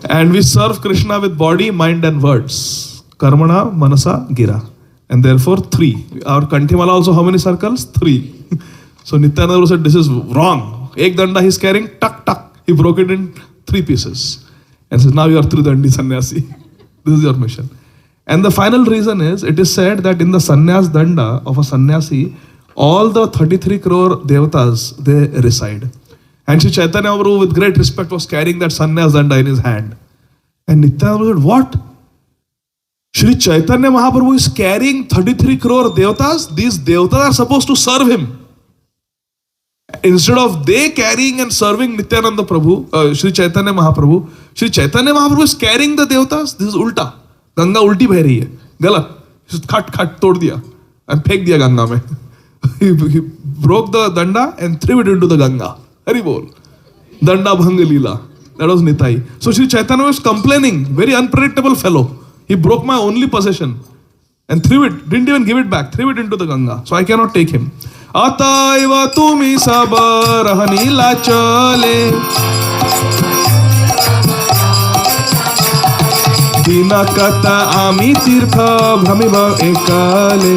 And we serve Krishna with body, mind and words. Karmana, Manasa, Gira. And therefore 3. Our Kanthimala also how many circles? 3. So Nityananda said, this is wrong. Ek danda he's carrying, tuck, tuck. He broke it in 3 pieces. And says, now you are Tridandi sannyasi. This is your mission. And the final reason is, it is said that in the sannyas danda of a sannyasi, all the 33 crore devatas, they reside. And Sri Chaitanya Mahaprabhu with great respect was carrying that sannyas danda in his hand. And Nityananda said, what? Sri Chaitanya Mahaprabhu is carrying 33 crore devatas. These devatas are supposed to serve him. Instead of they carrying and serving Nityananda Prabhu, Shri Chaitanya Mahaprabhu is carrying the devatas. This is ulta. Ganga ulti beh rahi hai. Galat. Khat tod diya. And phek diya Ganga mein. He broke the danda and threw it into the Ganga. Hari Bol. Danda Bhang Leela. That was Nitai. So Shri Chaitanya was complaining. Very unpredictable fellow. He broke my only possession and threw it, didn't even give it back, threw it into the Ganga. So I cannot take him. Ataiva tumi sabar hanila chale Dina kata ami tirtha bhamiba ekale.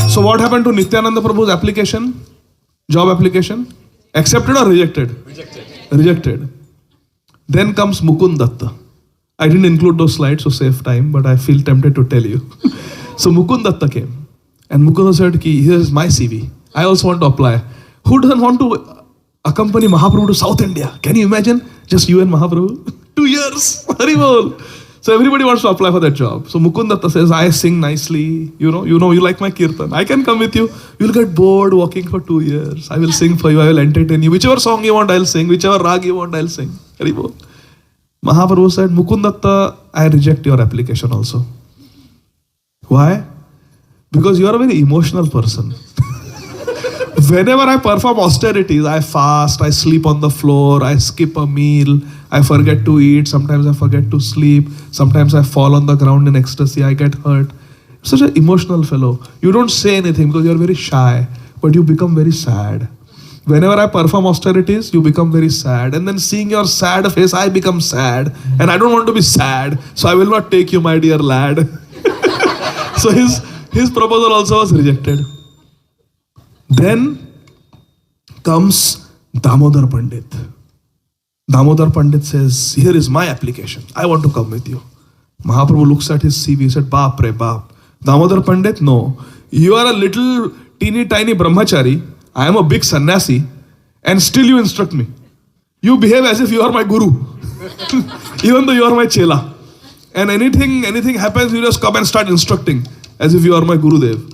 So what happened to Nityananda Prabhu's application? Job application? Accepted or rejected? Rejected. Then comes Mukund Datta. I didn't include those slides to save time, but I feel tempted to tell you. So Mukund Datta came. And Mukunda said, here's my CV. I also want to apply. Who doesn't want to accompany Mahaprabhu to South India? Can you imagine? Just you and Mahaprabhu? 2 years. Haribol. So everybody wants to apply for that job. So Mukund Datta says, I sing nicely. You like my kirtan. I can come with you. You'll get bored walking for 2 years. I will sing for you. I will entertain you. Whichever song you want, I'll sing. Whichever rag you want, I'll sing. Haribol. Mahaprabhu said, Mukund Datta, I reject your application also. Why? Because you are a very emotional person. Whenever I perform austerities, I fast, I sleep on the floor, I skip a meal, I forget to eat, sometimes I forget to sleep, sometimes I fall on the ground in ecstasy, I get hurt. Such an emotional fellow. You don't say anything because you're very shy, but you become very sad. Whenever I perform austerities, you become very sad. And then seeing your sad face, I become sad. And I don't want to be sad, so I will not take you, my dear lad. So his proposal also was rejected. Then comes Damodar Pandit. Damodar Pandit says, here is my application. I want to come with you. Mahaprabhu looks at his CV, he said, Baap re baap. Damodar Pandit, no. You are a little teeny tiny brahmachari. I am a big sannyasi. And still you instruct me. You behave as if you are my guru. Even though you are my chela. And anything happens, you just come and start instructing. As if you are my Gurudev.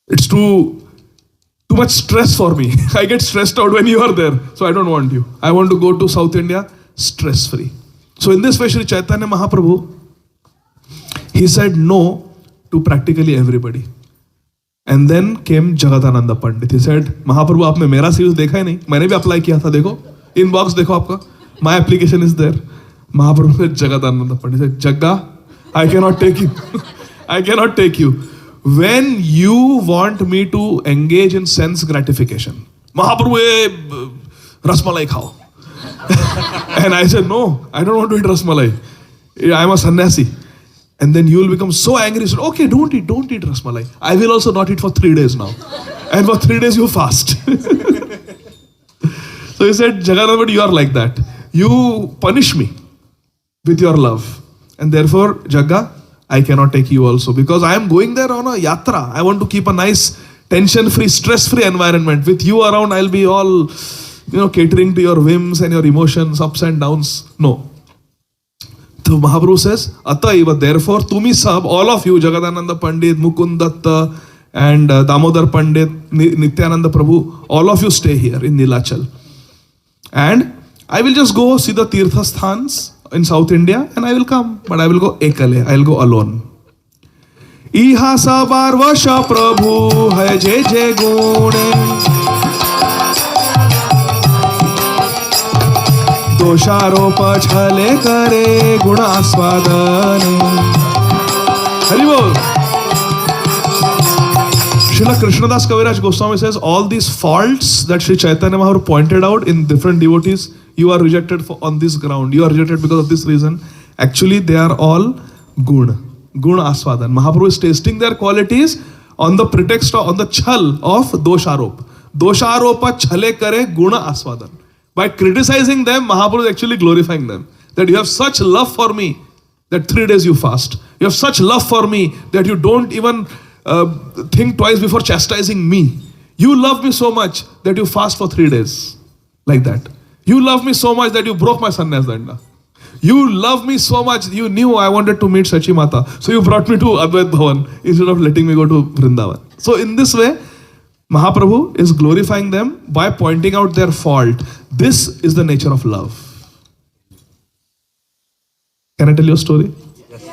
It's too much stress for me. I get stressed out when you are there. So I don't want you. I want to go to South India stress-free. So in this way, Sri Chaitanya Mahaprabhu, he said no to practically everybody. And then came Jagadananda Pandit. He said, Mahaprabhu, आपने मेरा series देखा ही नहीं. मैंने भी apply किया था, देखो. Inbox देखो आपका. My application is there. Mahaprabhu said, Jagadananda Pandit said, Jagga, I cannot take you. I cannot take you. When you want me to engage in sense gratification, Mahaprabhu, rasmalai khao. And I said, no, I don't want to eat rasmalai. I'm a sannyasi. And then you will become so angry. He said, okay, don't eat rasmalai. I will also not eat for 3 days now. And for 3 days you fast. So he said, Jagannath, you are like that. You punish me with your love. And therefore, Jagga, I cannot take you also. Because I am going there on a yatra. I want to keep a nice, tension-free, stress-free environment. With you around, I'll be all, catering to your whims and your emotions, ups and downs. No. So Mahaprabhu says, Ataiva, therefore, tumi sab, all of you, Jagadananda Pandit, Mukund Datta, and Damodar Pandit, Nityananda Prabhu, all of you stay here in Nilachal. And I will just go see the Tirtha Sthans in South India and I will come. But I will go ekale, I will go alone. Iha sabar vasha Prabhu hai je je gune. Dosharopa chhale kare guna aswadane. Haribol. Srila Krishnadas Kaviraj Goswami says all these faults that Sri Chaitanya Mahaprabhu pointed out in different devotees, you are rejected on this ground, you are rejected because of this reason. Actually, they are all guna aswadan. Mahaprabhu is tasting their qualities on the pretext of, on the chhal of dosharop. Dosharopa chhale kare guna aswadan. By criticizing them, Mahaprabhu is actually glorifying them. That you have such love for me that 3 days you fast. You have such love for me that you don't even think twice before chastising me. You love me so much that you fast for 3 days. Like that. You love me so much that you broke my sannyas danda. You love me so much, you knew I wanted to meet Sachi Mata. So you brought me to Advait Bhavan instead of letting me go to Vrindavan. So in this way, Mahaprabhu is glorifying them by pointing out their fault. This is the nature of love. Can I tell you a story? Yes.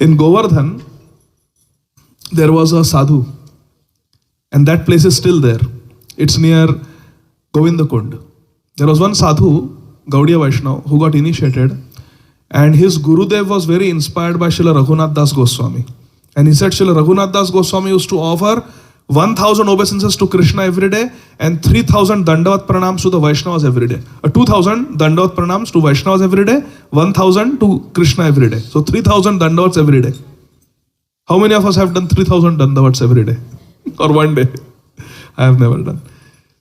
In Govardhan, there was a sadhu. And that place is still there. It's near Govindakund. There was one sadhu, Gaudiya Vaishnava, who got initiated, and his Gurudev was very inspired by Srila Raghunath Das Goswami. And he said Srila Raghunath Das Goswami used to offer 1000 obeisances to Krishna every day and 3000 Dandavat Pranams to the Vaishnavas every day. 2000 Dandavat Pranams to Vaishnavas every day, 1000 to Krishna every day. So 3000 Dandavats every day. How many of us have done 3000 Dandavats every day? Or one day? I have never done.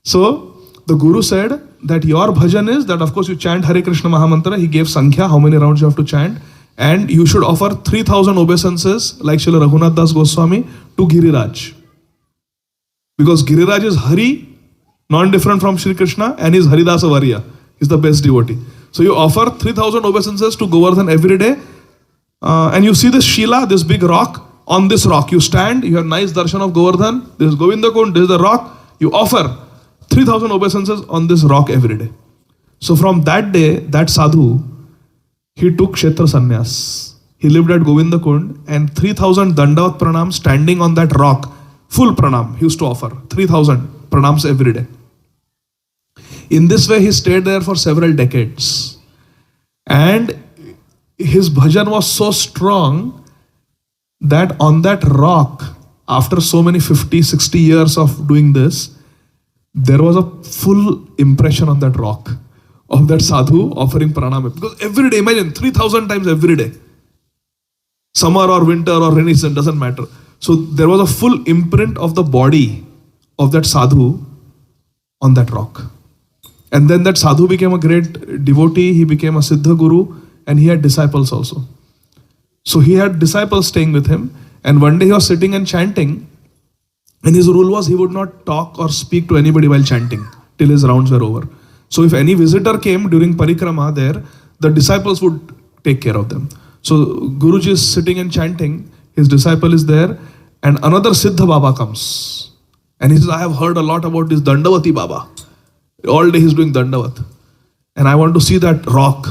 So the Guru said that your bhajan is that of course you chant Hare Krishna Mahamantra. He gave Sankhya, how many rounds you have to chant. And you should offer 3000 obeisances like Srila Raghunath Das Goswami to Giriraj. Because Giriraj is Hari, non-different from Shri Krishna, and is Haridasa Varya. He's the best devotee. So you offer 3000 obeisances to Govardhan every day. And you see this Shila, this big rock. On this rock you stand, you have nice darshan of Govardhan. This is Govinda Kund, this is the rock. You offer 3000 obeisances on this rock every day. So from that day, that sadhu, he took Kshetra Sannyas. He lived at Govinda Kund and 3000 Dandavat Pranams standing on that rock. Full pranam he used to offer. 3000 pranams every day. In this way he stayed there for several decades. And his bhajan was so strong that on that rock, after so many 50, 60 years of doing this, there was a full impression on that rock of that sadhu offering pranam. Because every day, imagine 3000 times every day. Summer or winter or rainy season, doesn't matter. So there was a full imprint of the body of that sadhu on that rock. And then that sadhu became a great devotee, he became a Siddha Guru, and he had disciples also. So he had disciples staying with him, and one day he was sitting and chanting, and his rule was he would not talk or speak to anybody while chanting till his rounds were over. So if any visitor came during parikrama there, the disciples would take care of them. So Guruji is sitting and chanting, his disciple is there, and another Siddha Baba comes. And he says, I have heard a lot about this Dandavati Baba. All day he's doing Dandavat. And I want to see that rock.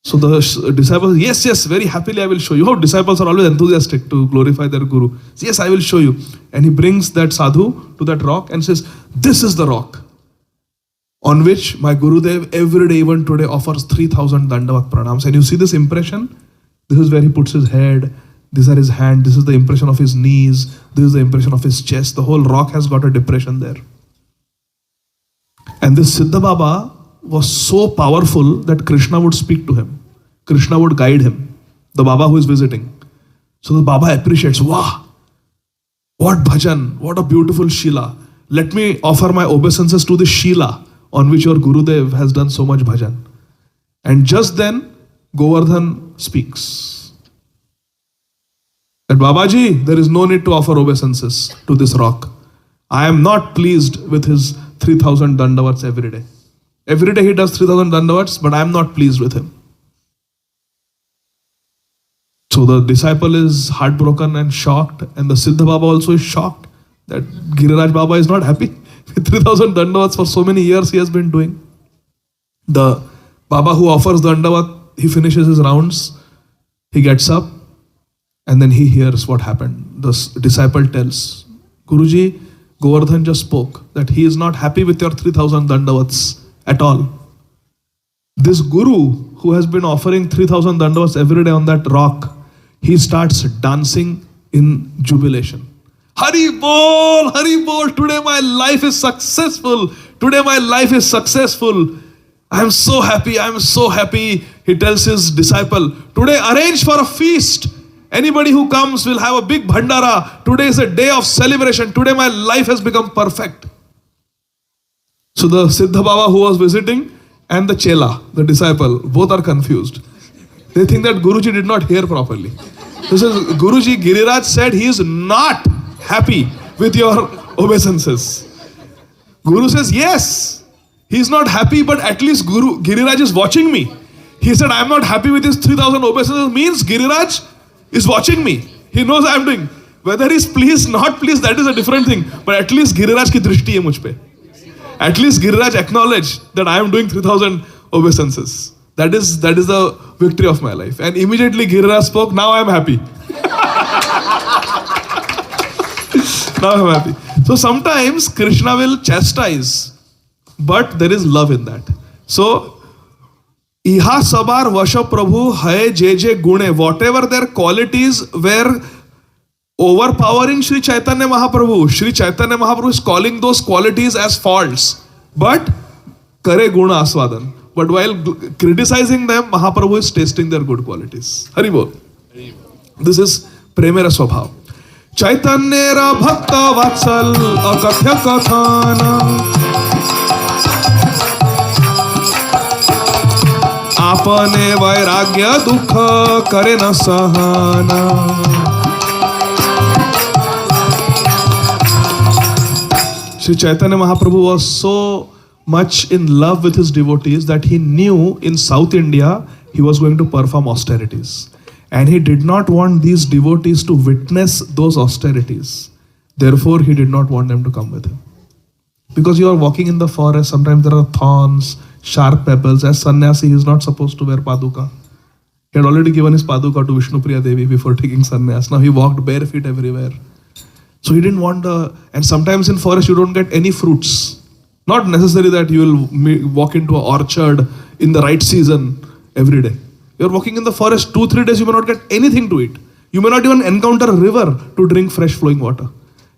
So the disciples, yes, very happily I will show you. How disciples are always enthusiastic to glorify their Guru. Yes, I will show you. And he brings that sadhu to that rock and says, this is the rock on which my Gurudev every day, even today, offers 3000 Dandavat Pranams. And you see this impression? This is where he puts his head. These are his hands. This is the impression of his knees. This is the impression of his chest. The whole rock has got a depression there. And this Siddha Baba was so powerful that Krishna would speak to him. Krishna would guide him. The Baba who is visiting. So the Baba appreciates, wow, what bhajan, what a beautiful Shila. Let me offer my obeisances to the Shila on which your Gurudev has done so much bhajan. And just then, Govardhan speaks. That Babaji, there is no need to offer obeisances to this rock. I am not pleased with his 3000 Dandavats every day. Every day he does 3000 Dandavats, but I am not pleased with him. So the disciple is heartbroken and shocked, and the Siddha Baba also is shocked that Giriraj Baba is not happy with 3000 Dandavats for so many years he has been doing. The Baba who offers the Dandavat, he finishes his rounds, he gets up, and then he hears what happened. The disciple tells, Guruji, Govardhan just spoke that he is not happy with your 3000 Dandavats at all. This Guru who has been offering 3000 Dandavats every day on that rock, he starts dancing in jubilation. Hari Bol, today my life is successful. Today my life is successful. I am so happy. He tells his disciple, today arrange for a feast. Anybody who comes will have a big bhandara. Today is a day of celebration. Today my life has become perfect. So the Siddha Baba who was visiting and the Chela, the disciple, both are confused. They think that Guruji did not hear properly. He says, Guruji, Giriraj said he is not happy with your obeisances. Guru says, yes, he is not happy, but at least Giriraj is watching me. He said, I am not happy with his 3000 obeisances means Giriraj is watching me. He knows I am doing. Whether he is pleased, not pleased, that is a different thing. But at least Giriraj ki drishti hai mujh pe. At least Giriraj acknowledged that I am doing 3000 obeisances. That is the victory of my life. And immediately Giriraj spoke, now I am happy. Now I am happy. So sometimes Krishna will chastise but there is love in that. So, Iha sabar vasha prabhu hai je gune, whatever their qualities were overpowering Sri Chaitanya Mahaprabhu. Sri Chaitanya Mahaprabhu is calling those qualities as faults, but kare guna aswadan. But while criticizing them, Mahaprabhu is tasting their good qualities. Hari bol. This is Premera Swabhav. Chaitanyera Bhakta Vatsal Akathya Kathana Apane Vairagya Dukha Kare na Sahana. Sri Chaitanya Mahaprabhu was so much in love with his devotees that he knew in South India he was going to perform austerities. And he did not want these devotees to witness those austerities. Therefore, he did not want them to come with him. Because you are walking in the forest, sometimes there are thorns, sharp pebbles. As sannyasi, he is not supposed to wear paduka. He had already given his paduka to Vishnupriya Devi before taking sannyas. Now he walked bare feet everywhere. So he didn't want and sometimes in forest you don't get any fruits. Not necessary that you will walk into an orchard in the right season every day. You're walking in the forest 2-3 days, you may not get anything to eat. You may not even encounter a river to drink fresh flowing water.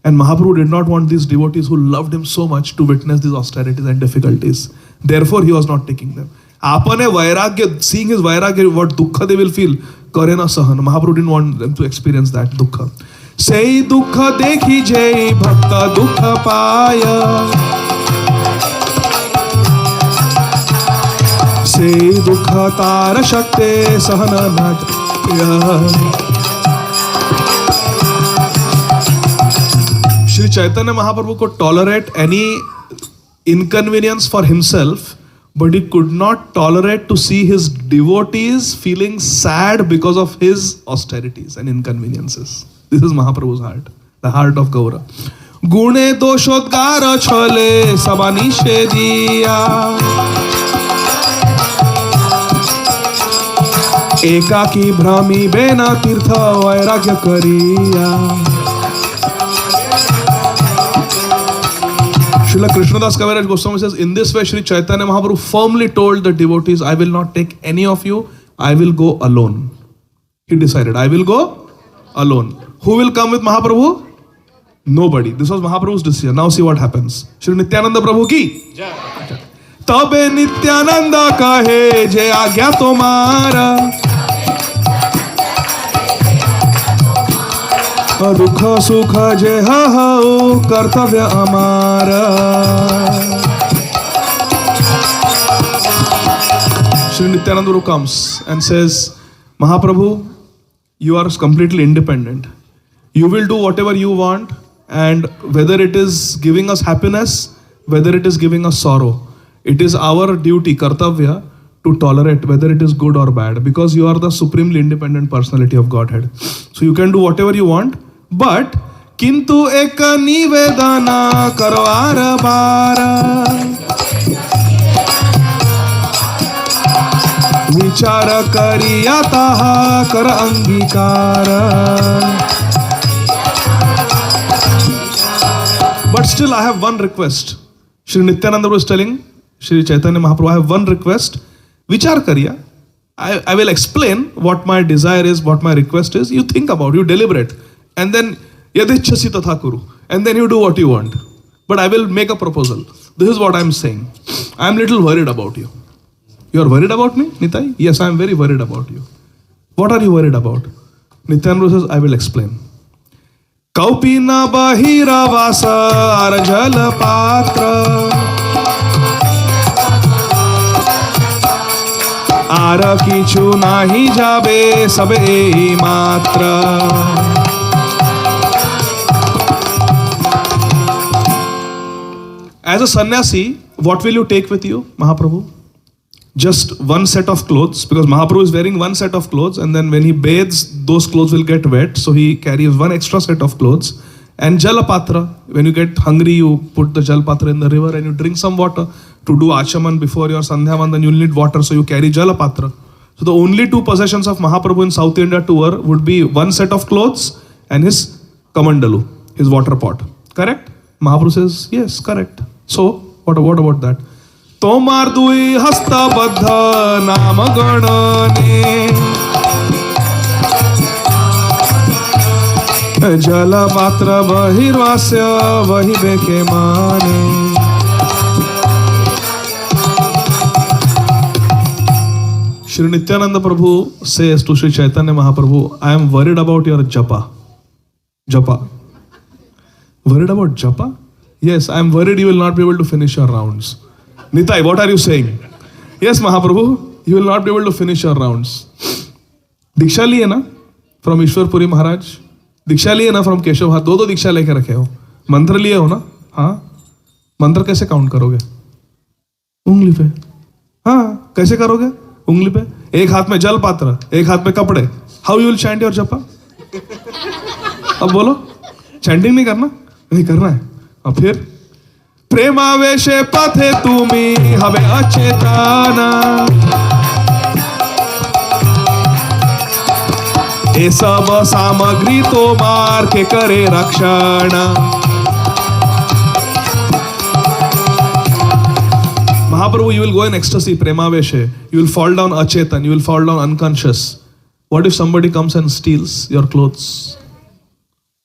And Mahaprabhu did not want these devotees who loved him so much to witness these austerities and difficulties. Therefore, he was not taking them. Apane vairagya, seeing his vairagya, what dukkha they will feel, karena sahana. Mahaprabhu didn't want them to experience that dukkha. Sei dukkha dekhi jai bhakta dukkha paya. से दुख तार शक्ते सहना Shri Chaitanya Mahaprabhu could tolerate any inconvenience for himself, but he could not tolerate to see his devotees feeling sad because of his austerities and inconveniences. This is Mahaprabhu's heart, the heart of Gaura. Gune doshodgara chole sabani shediya एकाकी भ्रामी बेना तीर्थ वैराग्य करिया. Srila Krishnadas Kaviraj Goswami says, in this way Sri Chaitanya Mahaprabhu firmly told the devotees, I will not take any of you, I will go alone. He decided, I will go alone. Who will come with Mahaprabhu? Nobody. This was Mahaprabhu's decision. Now see what happens. Sri Nityananda Prabhu ki तबे नित्यानंद कहे जे आज्ञा तुम्हारा दुख सुख जे हो कर्तव्य हमारा. Shri Nityananda Prabhu comes and says, Mahaprabhu, you are completely independent. You will do whatever you want, and whether it is giving us happiness, whether it is giving us sorrow, it is our duty, kartavya, to tolerate whether it is good or bad, because you are the supremely independent personality of Godhead. So you can do whatever you want, but kintu eka nivedana karvar bara vichara kariya taha kar angikara. But still I have one request. Shri Nityananda was telling Shri Chaitanya Mahaprabhu, I have one request. Vichar kariya. I will explain what my desire is, what my request is. You think about it, you deliberate. And then, yadicchasi tatha kuru. And then you do what you want. But I will make a proposal. This is what I am saying. I am little worried about you. You are worried about me, Nitai? Yes, I am very worried about you. What are you worried about? Nityananda says, I will explain. Kaupina bahira vasa arjala patra Ara kichu nahi jabe sab ei matra. As a sannyasi, what will you take with you, Mahaprabhu? Just one set of clothes, because Mahaprabhu is wearing one set of clothes, and then when he bathes, those clothes will get wet, so he carries one extra set of clothes. And jalapatra, when you get hungry, you put the jalapatra in the river and you drink some water. To do achaman before your sandhyavandan, you will need water, so you carry jalapatra. So the only two possessions of Mahaprabhu in South India tour would be one set of clothes and his kamandalu, his water pot. Correct? Mahaprabhu says, yes, correct. So, what about that? তোমার দুই হস্তবদ্ধ নাম গণনে জল মাত্র বহির্বাস্য বহিবে কে মানে। Shri Nityananda Prabhu says to Shri Chaitanya Mahaprabhu, I am worried about your japa. Japa. Worried about japa? Yes, I am worried you will not be able to finish your rounds. Nitai, what are you saying? Yes, Mahaprabhu, you will not be able to finish your rounds. दीक्षा लिए ना from Ishwarpuri महाराज, दीक्षा लिए ना from Keshav हाथ, दो दीक्षा लेके रखे हो, मंत्र लिए हो ना? हाँ, मंत्र कैसे काउंट करोगे? उंगली पे। हाँ, कैसे करोगे? उंगली पे। एक हाथ में जल पात्र, एक हाथ में कपड़े। How you will chant your जपा? अब बोलो, चैंटिंग नहीं करना? नहीं करना है। अब फिर प्रेमावेशे पथे तुमी हवे अचेतना ये सब सामग्री तो मार के करे रक्षण। Mahaprabhu, you will go in ecstasy, premaveshe. You will fall down achetan. You will fall down unconscious. What if somebody comes and steals your clothes?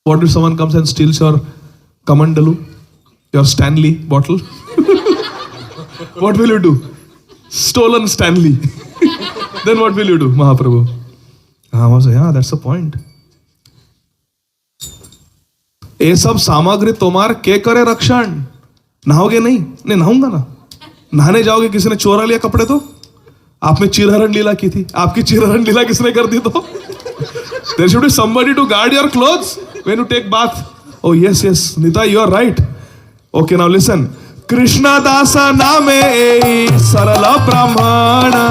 What if someone comes and steals your kamandalu, your Stanley bottle? What will you do? Stolen Stanley. Then what will you do, Mahaprabhu? I was like, yeah, that's the point. ये सब सामग्री तुम्हार के करे रक्षण? नहाओगे नहीं? नहीं नहाऊंगा ना। नहाने जाओगे, किसी ने चोरा लिया कपड़े तो आपने चिरहरण लीला की थी, आपकी चिरहरण लीला किसने कर दी? तो there should be somebody to guard your clothes when you take bath. Oh yes, Nita, you are right. Okay, now listen. Krishna dasa name sarala brahmana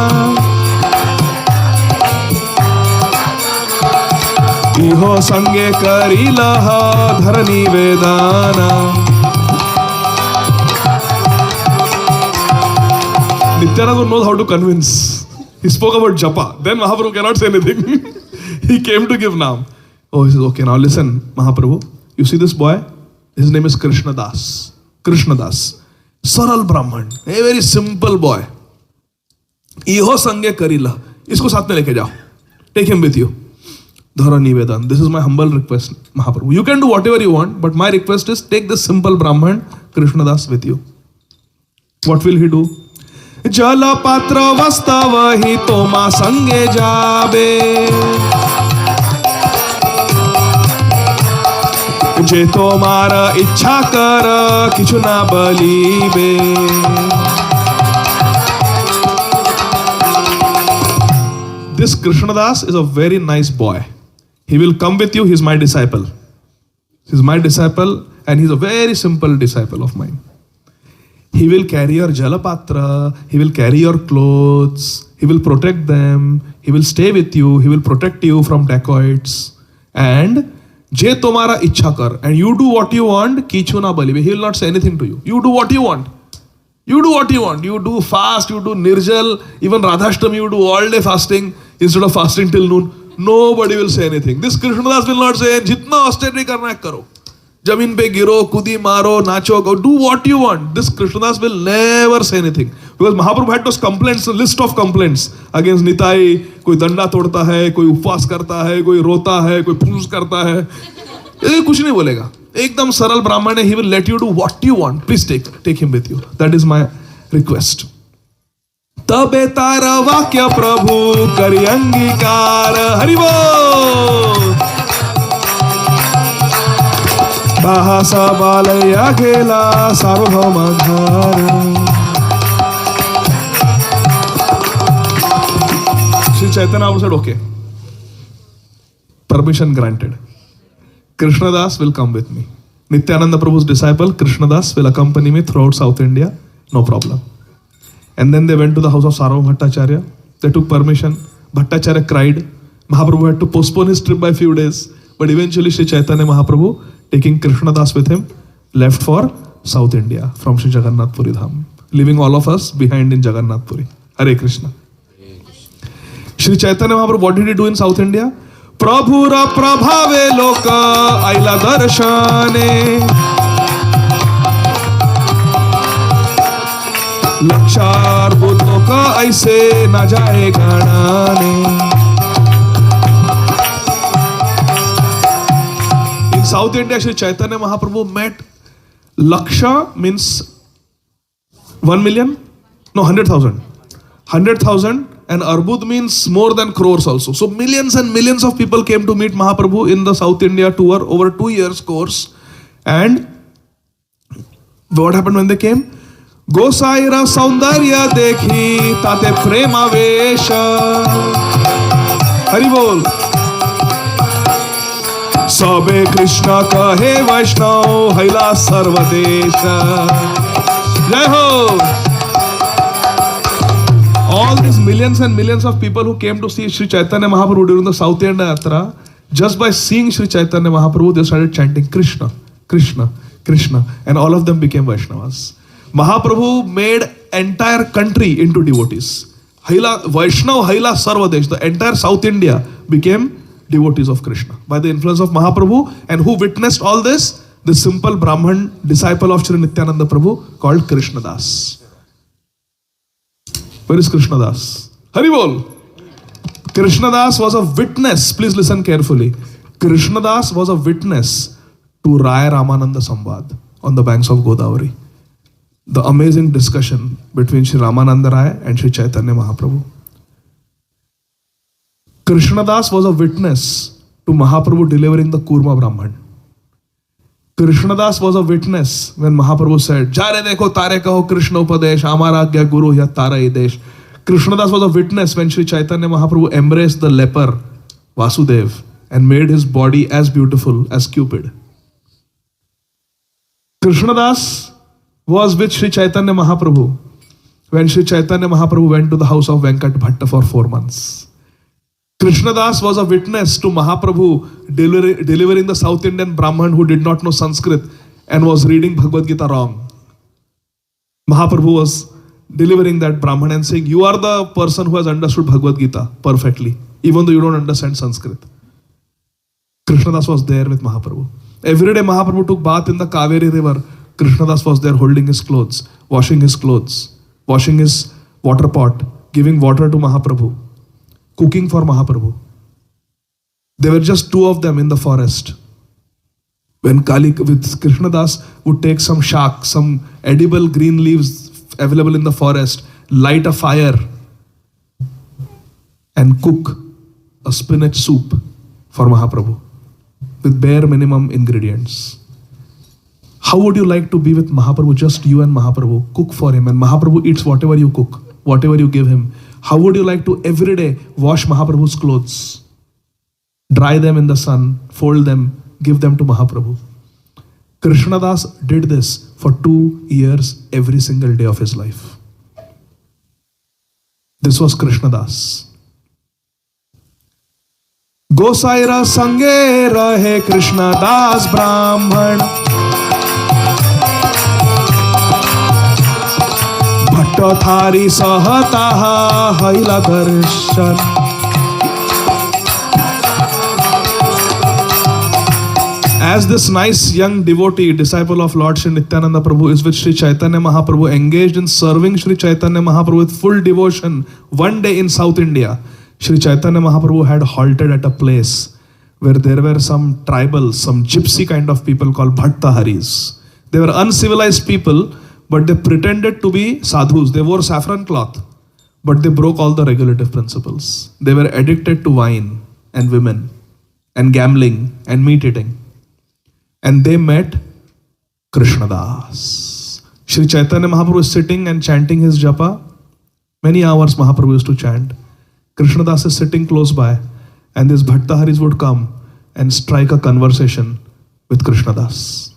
iho sange karilaha dharani vedana. Nityananda knows how to convince. He spoke about japa. Then Mahaprabhu cannot say anything. He came to give naam. Oh, he says, okay, now listen, Mahaprabhu. You see this boy? His name is Krishna Das. Krishna Das. Saral Brahman. A very simple boy. Iho sange karila. Isko saath mein leke jao. Take him with you. Dhara nivedan. This is my humble request, Mahaprabhu. You can do whatever you want, but my request is take this simple Brahman, Krishna Das, with you. What will he do? जल पात्र वास्तव ही तोमा संगे जाबे जे तोमार इच्छा कर किछु ना बलिबे। This Krishnadas is a very nice boy. He will come with you. He is my disciple. He is my disciple and he is a very simple disciple of mine. He will carry your jalapatra, he will carry your clothes, he will protect them, he will stay with you, he will protect you from dacoits. And je tomara ichha kar, and you do what you want, kichu na balibe. He will not say anything to you. You do what you want. You do what you want. You do fast, you do nirjal, even Radhashtami, you do all day fasting instead of fasting till noon. Nobody will say anything. This Krishnadas will not say, jitna austerity karna hai karo. Jamin pe giro, kudi maro, nacho, go. Do what you want. This Krishnadas will never say anything. Because Mahaprabhu had those complaints, a list of complaints against Nitai. कोई दंडा तोड़ता है, कोई उपवास करता है, कोई रोता है, कोई फूस करता है. ये कुछ नहीं बोलेगा. एकदम सरल ब्राह्मण है. He will let you do what you want. Please take him with you. That is my request. तबे तारा वाक्य प्रभु करि अंगीकार. हरि बोल. भाषा बालया गेला सार्वभौम धार. Sri Chaitanya also said, okay. Permission granted. Krishnadas will come with me. Nityananda Prabhu's disciple, Krishnadas, will accompany me throughout South India. No problem. And then they went to the house of Sarvam Bhattacharya. They took permission. Bhattacharya cried. Mahaprabhu had to postpone his trip by a few days. But eventually Sri Chaitanya Mahaprabhu, taking Krishnadas with him, left for South India from Sri Jagannath Puri Dham, leaving all of us behind in Jagannath Puri. Hare Krishna. Sri Chaitanya Mahaprabhu, what did he do in South India? Prabhura prabhave loka aila darshane लक्षार्बुदों का ऐसे न जाए गणाने. In South India, Sri Chaitanya Mahaprabhu met Laksha means 1 million? No, 100,000. 100,000, and Arbud means more than crores also. So millions and millions of people came to meet Mahaprabhu in the South India tour over 2 years course. And what happened when they came? Gosaira Saundarya dekhi tate prema vesha. Hari bol. Sabe Krishna kahe Vaishnav haila sarvadesha. Jai ho. All these millions and millions of people who came to see Sri Chaitanya Mahaprabhu during the South India Yatra, just by seeing Sri Chaitanya Mahaprabhu, they started chanting Krishna, Krishna, Krishna, and all of them became Vaishnavas. Mahaprabhu made entire country into devotees. Vaishnav Haila Sarvadesh, the entire South India became devotees of Krishna by the influence of Mahaprabhu. And who witnessed all this? The simple Brahman disciple of Sri Nityananda Prabhu called Krishna Das. Where is Krishna Das? Hari bol. Krishna Das was a witness. Please listen carefully. Krishna Das was a witness to Raya Ramananda Samvad on the banks of Godavari. The amazing discussion between Sri Ramananda Raya and Sri Chaitanya Mahaprabhu. Krishna Das was a witness to Mahaprabhu delivering the Kurma Brahman. Krishna Das was a witness when Mahaprabhu said, Jare dekho tare kaho Krishna upadesh, amara agya guru ya tara idesh. Krishna Das was a witness when Sri Chaitanya Mahaprabhu embraced the leper Vasudev and made his body as beautiful as Cupid. Krishna Das was with Sri Chaitanya Mahaprabhu when Sri Chaitanya Mahaprabhu went to the house of Venkat Bhatta for 4 months. Krishna Das was a witness to Mahaprabhu delivering the South Indian Brahman who did not know Sanskrit and was reading Bhagavad Gita wrong. Mahaprabhu was delivering that Brahman and saying, you are the person who has understood Bhagavad Gita perfectly, even though you don't understand Sanskrit. Krishna Das was there with Mahaprabhu. Every day Mahaprabhu took bath in the Kaveri river. Krishna Das was there holding his clothes, washing his water pot, giving water to Mahaprabhu, cooking for Mahaprabhu. There were just 2 of them in the forest. When with Krishna Das would take some shak, some edible green leaves available in the forest, light a fire and cook a spinach soup for Mahaprabhu with bare minimum ingredients. How would you like to be with Mahaprabhu, just you and Mahaprabhu? Cook for him and Mahaprabhu eats whatever you cook, whatever you give him. How would you like to every day wash Mahaprabhu's clothes, dry them in the sun, fold them, give them to Mahaprabhu? Krishna Das did this for 2 years every single day of his life. This was Krishna Das. Gosaira sange rahe Krishna Das Brahman. Bhatta thari sahataha haila darshan. As this nice young devotee, disciple of Lord Sri Nityananda Prabhu is with Sri Chaitanya Mahaprabhu, engaged in serving Sri Chaitanya Mahaprabhu with full devotion, one day in South India, Sri Chaitanya Mahaprabhu had halted at a place where there were some tribal, some gypsy kind of people called Bhattaharis. They were uncivilized people, but they pretended to be sadhus. They wore saffron cloth, but they broke all the regulative principles. They were addicted to wine and women and gambling and meat eating. And they met Krishna Das. Sri Chaitanya Mahaprabhu is sitting and chanting his japa. Many hours Mahaprabhu used to chant. Krishna Das is sitting close by, and these Bhattaharis would come and strike a conversation with Krishna Das.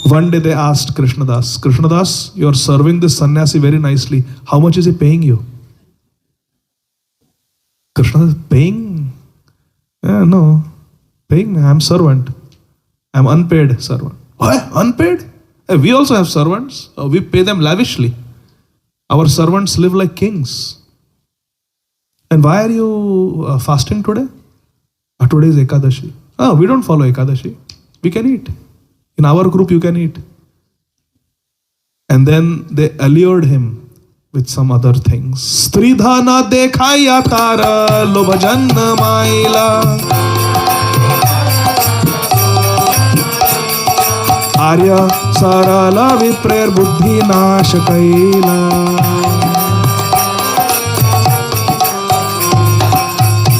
One day they asked Krishna Das, you are serving this sannyasi very nicely. How much is he paying you? Krishna Das, paying? No, paying, I am servant. I am unpaid servant. Why? Unpaid? We also have servants. We pay them lavishly. Our servants live like kings. And why are you fasting today? Today is Ekadashi. We don't follow Ekadashi. We can eat. In our group, you can eat. And then they allured him with some other things. Stridhana dekhaya tara lobhajan maila. Arya sarala viprer buddhi nash kaila.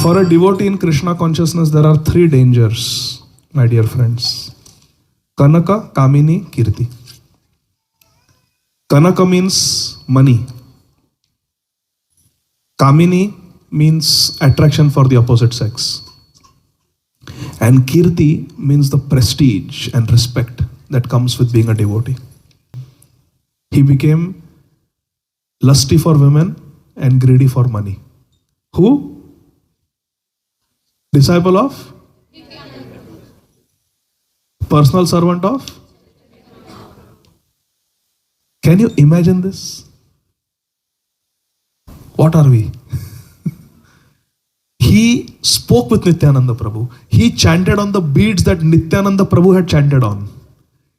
For a devotee in Krishna consciousness, there are three dangers, my dear friends. Kanaka, Kamini, Kirti. Kanaka means money. Kamini means attraction for the opposite sex. And Kirti means the prestige and respect that comes with being a devotee. He became lusty for women and greedy for money. Who? Disciple of? Personal servant of? Can you imagine this? What are we? He spoke with Nityananda Prabhu. He chanted on the beads that Nityananda Prabhu had chanted on.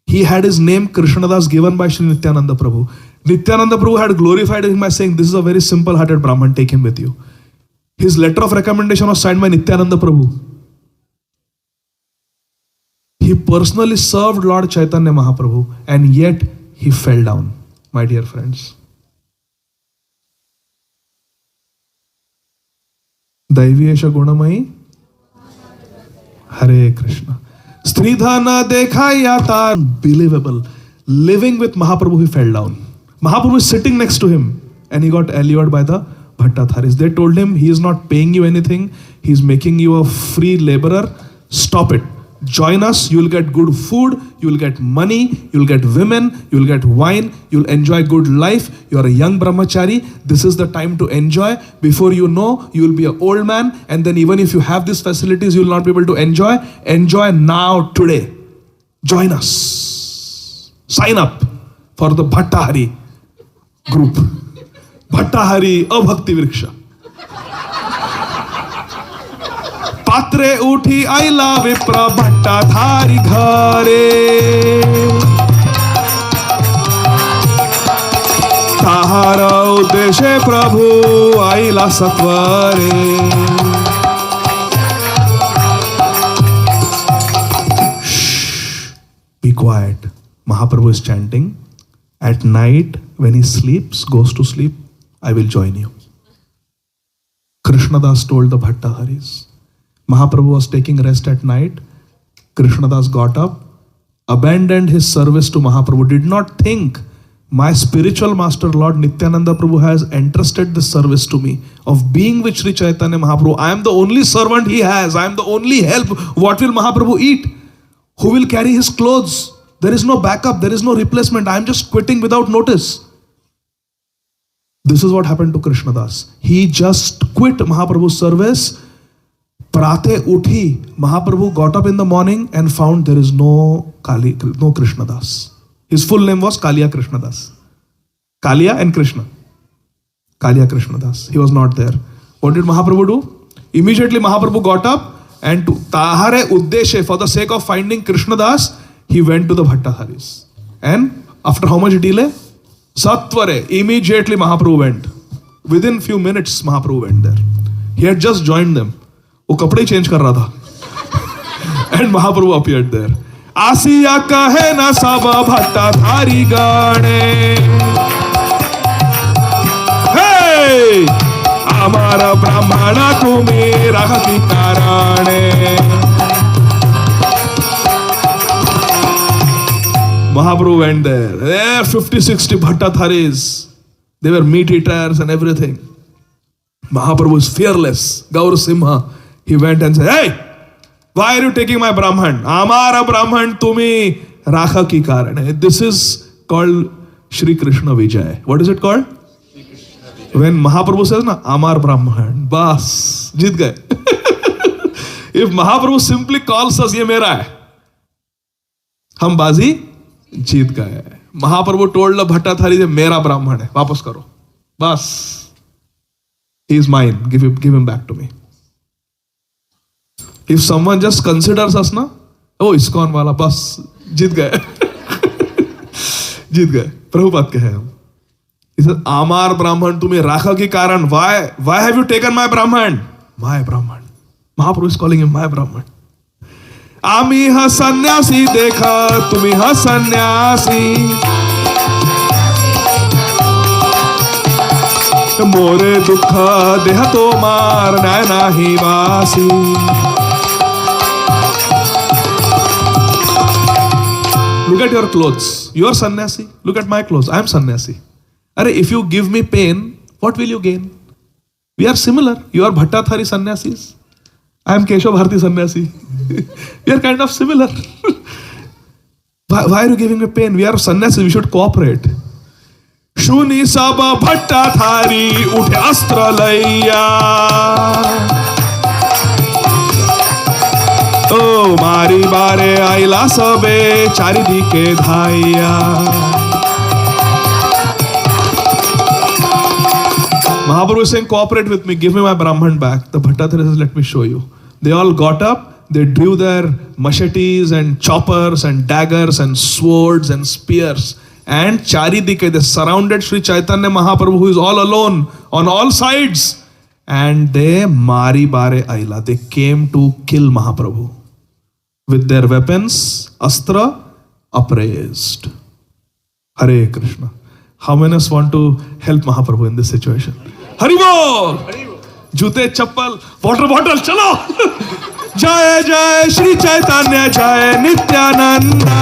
He had his name Krishnadas given by Sri Nityananda Prabhu. Nityananda Prabhu had glorified him by saying, "This is a very simple-hearted Brahman, take him with you." His letter of recommendation was signed by Nityananda Prabhu. He personally served Lord Chaitanya Mahaprabhu, and yet he fell down, my dear friends. Daiviyesha Gunamai Hare Krishna. Stridhana dekhayata. Unbelievable. Living with Mahaprabhu, he fell down. Mahaprabhu is sitting next to him and he got allured by the Bhattatharis. They told him, he is not paying you anything. He is making you a free laborer. Stop it. Join us. You will get good food. You will get money. You will get women. You will get wine. You will enjoy good life. You are a young brahmachari. This is the time to enjoy. Before you know, you will be an old man. And then even if you have these facilities, you will not be able to enjoy. Enjoy now, today. Join us. Sign up for the Bhattahari group. Bhattahari Abhakti Vriksha. Patre uthi aila vipra Bhattadhari ghare. Tahara uddeshe Prabhu aila satvare. Shh. Be quiet. Mahaprabhu is chanting. At night, when he sleeps, goes to sleep, I will join you. Krishnadas told the Bhattaharis. Mahaprabhu was taking rest at night. Krishnadas got up, abandoned his service to Mahaprabhu, did not think, my spiritual master Lord Nityananda Prabhu has entrusted this service to me of being with Sri Chaitanya Mahaprabhu. I am the only servant he has. I am the only help. What will Mahaprabhu eat? Who will carry his clothes? There is no backup. There is no replacement. I am just quitting without notice. This is what happened to Krishnadas. He just quit Mahaprabhu's service. Prate uthi, Mahaprabhu got up in the morning and found there is no Krishnadas. His full name was Kaliya Krishnadas. Kaliya and Krishna. Kaliya Krishnadas. He was not there. What did Mahaprabhu do? Immediately Mahaprabhu got up and to Tahare Uddeshe, for the sake of finding Krishnadas, he went to the Bhattadharis. And after how much delay? Satvare. Immediately Mahaprabhu went. Within few minutes Mahaprabhu went there. He had just joined them. वो कपड़े change कर रहा था and Mahaprabhu appeared there. आसिया कहे ना सब भट्टाधारी गाने, हे हमारा ब्राह्मणा तुम्हें रहती ताराने. Mahaprabhu went there. There 50-60 Bhattatharis. They were meat eaters and everything. Mahaprabhu is fearless. Gaur Simha. He went and said, hey, why are you taking my Brahman? Amara Brahman tumi rakha ki karane. This is called Shri Krishna Vijay. What is it called? When Mahaprabhu says, na, Amar Brahman, bas, jeet gaye. If Mahaprabhu simply calls us, ye mera hai, hum bazi, jeet gaye. Mahaprabhu told the Bhattadhari, ye mera Brahman hai, wapas karo. Bas, he is mine, give him back to me. If someone just considers us, na, oh, ISKCON wala, bas, jeet gaye. Jeet gaye. Prabhupada कहे हम. He said, Amar Brahman tumhe rakha ki karan. Why have you taken my Brahman? My Brahman. Mahaprabhu is calling him my Brahman. Ami ha sannyasi dekha, tumi ha sannyasi. More dukha deha tomar nahi vasi. Look at your clothes. You are sannyasi. Look at my clothes. I am sannyasi. If you give me pain, what will you gain? We are similar. You are Bhattathari sannyasis. I am Keshav Bharati sannyasi. We are kind of similar. Why are you giving me pain? We are sannyasis. We should cooperate. Shuni Saba Bhattathari Uthe Astra Laiya. Oh, Mari Bare Aila Sabe Charidike Dhaiya. Mahaprabhu is saying, cooperate with me, give me my Brahman back. The Bhattathari says, let me show you. They all got up, they drew their machetes and choppers and daggers and swords and spears. And Charidike, they surrounded Sri Chaitanya Mahaprabhu, who is all alone on all sides. And they Mari Bare Aila, they came to kill Mahaprabhu. With their weapons, Astra, upraised. Hare Krishna. How many of us want to help Mahaprabhu in this situation? Haribol! Jute, chappal, water bottle, chalo! Jai Jai Shri Chaitanya Jai Nityananda.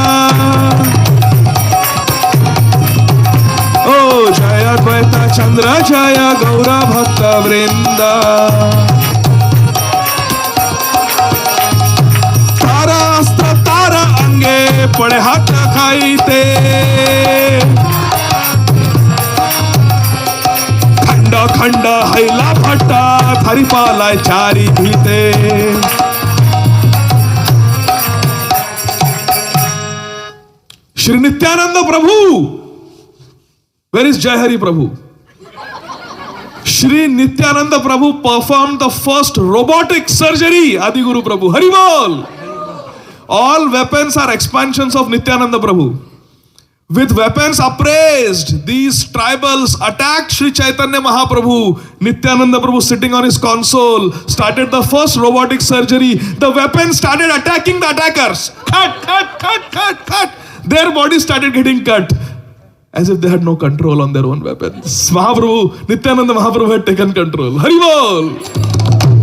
Oh, Jaya Advaita Chandra Jaya Gaura Bhakta Vrinda. Tara Astra Tara Ange Pade Hatha Khaite. खंड हैला भट्टा थारी पालाय चारी भीते. Shri Nityananda Prabhu. Where is Jai Hari Prabhu? Shri Nityananda Prabhu performed the first robotic surgery. Adi Guru Prabhu. Haribol. All weapons are expansions of Nityananda Prabhu. With weapons upraised, these tribals attacked Sri Chaitanya Mahaprabhu. Nityananda Prabhu, sitting on his console, started the first robotic surgery. The weapons started attacking the attackers. Cut. Their bodies started getting cut. As if they had no control on their own weapons. Mahaprabhu, Nityananda Mahaprabhu had taken control. Haribol!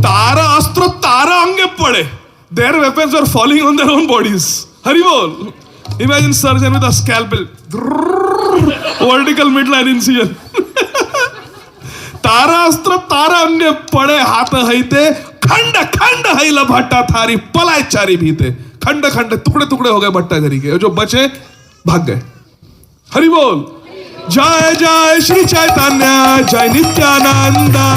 Tara Astra Tara Ange Pade. Their weapons were falling on their own bodies. Haribol! Imagine surgeon with a scalpel. Vertical midline incision. Tara Astra Tara Ange Pade Hatha Haite. Khanda Haila Bhattathari Palay Chari Bhite. Khanda Tukde ho gaye Bhattathari ke. Jo bache bhag gaye. Haribol. Jai Jai Shri Chaitanya Jai Nityananda.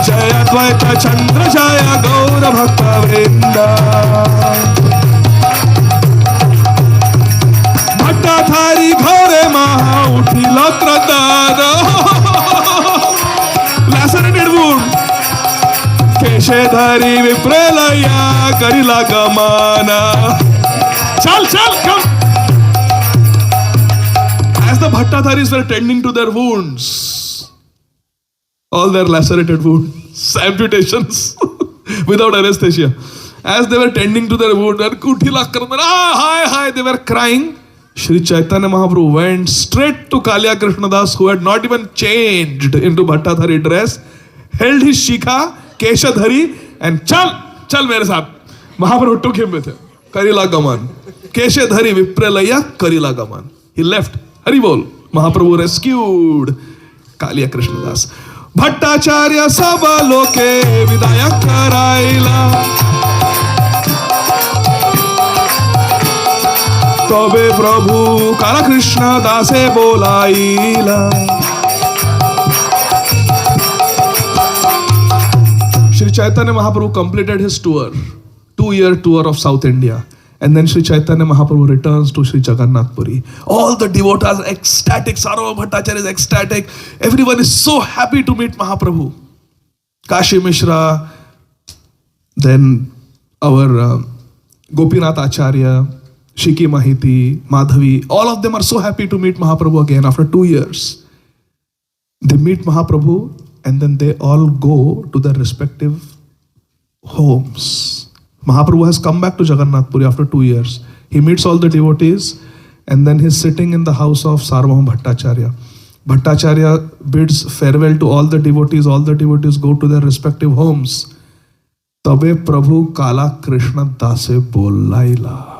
Jai Advaita Chandra Jaya Gaura Bhakta Vrinda. Bhattathari Ghore Maha Uthila Tradada. Lacerated wound. Keshe Dhari Vipralaya Karila Gamana. Chal, come. As the Bhattatharis were tending to their wounds, all their lacerated wounds, amputations, without anesthesia. As they were tending to their wound, hi, they were crying. Sri Chaitanya Mahaprabhu went straight to Kaliya Krishnadas, who had not even changed into Bhattathari dress, held his shikha, Kesha Dhari, and chal mere saath. Mahaprabhu took him with him. Karila Gaman. Kesha Dhari Vipralaya Karila Gaman. He left. Haribol. Mahaprabhu rescued Kaliya Krishnadas. Bhattacharya Sabha Loke Vidaya Karaila. Tobe Prabhu Kala Krishna Dase Bolaila. Sri Chaitanya Mahaprabhu completed his tour, 2-year tour of South India. And then Sri Chaitanya Mahaprabhu returns to Sri Jagannath Puri. All the devotees are ecstatic. Sarva Bhattacharya is ecstatic. Everyone is so happy to meet Mahaprabhu. Kashi Mishra, then our Gopinath Acharya, Shiki Mahiti, Madhavi, all of them are so happy to meet Mahaprabhu again after 2 years. They meet Mahaprabhu and then they all go to their respective homes. Mahaprabhu has come back to Jagannath Puri after 2 years. He meets all the devotees and then he's sitting in the house of Sarvabhauma Bhattacharya. Bhattacharya bids farewell to all the devotees go to their respective homes. Tabe Prabhu Kala Krishna Dase Bolaila.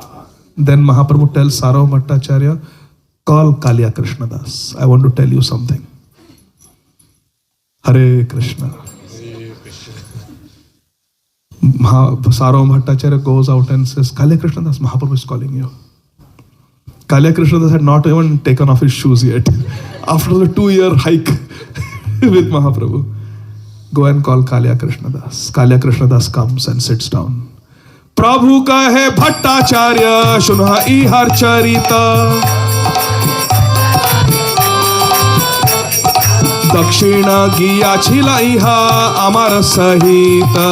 Then Mahaprabhu tells Sarvabhauma Bhattacharya, call Kaliya Krishna Das. I want to tell you something. Hare Krishna. Sarvabhauma Bhattacharya goes out and says, Kaliya Krishna Das, Mahaprabhu is calling you. Kaliya Krishna Das had not even taken off his shoes yet. After the 2-year hike with Mahaprabhu, go and call Kaliya Krishna Das. Kaliya Krishna Das comes and sits down. Prabhu kahe Bhattacharya, shunha ihar charita. Dakshina giya chila iha amar sahita.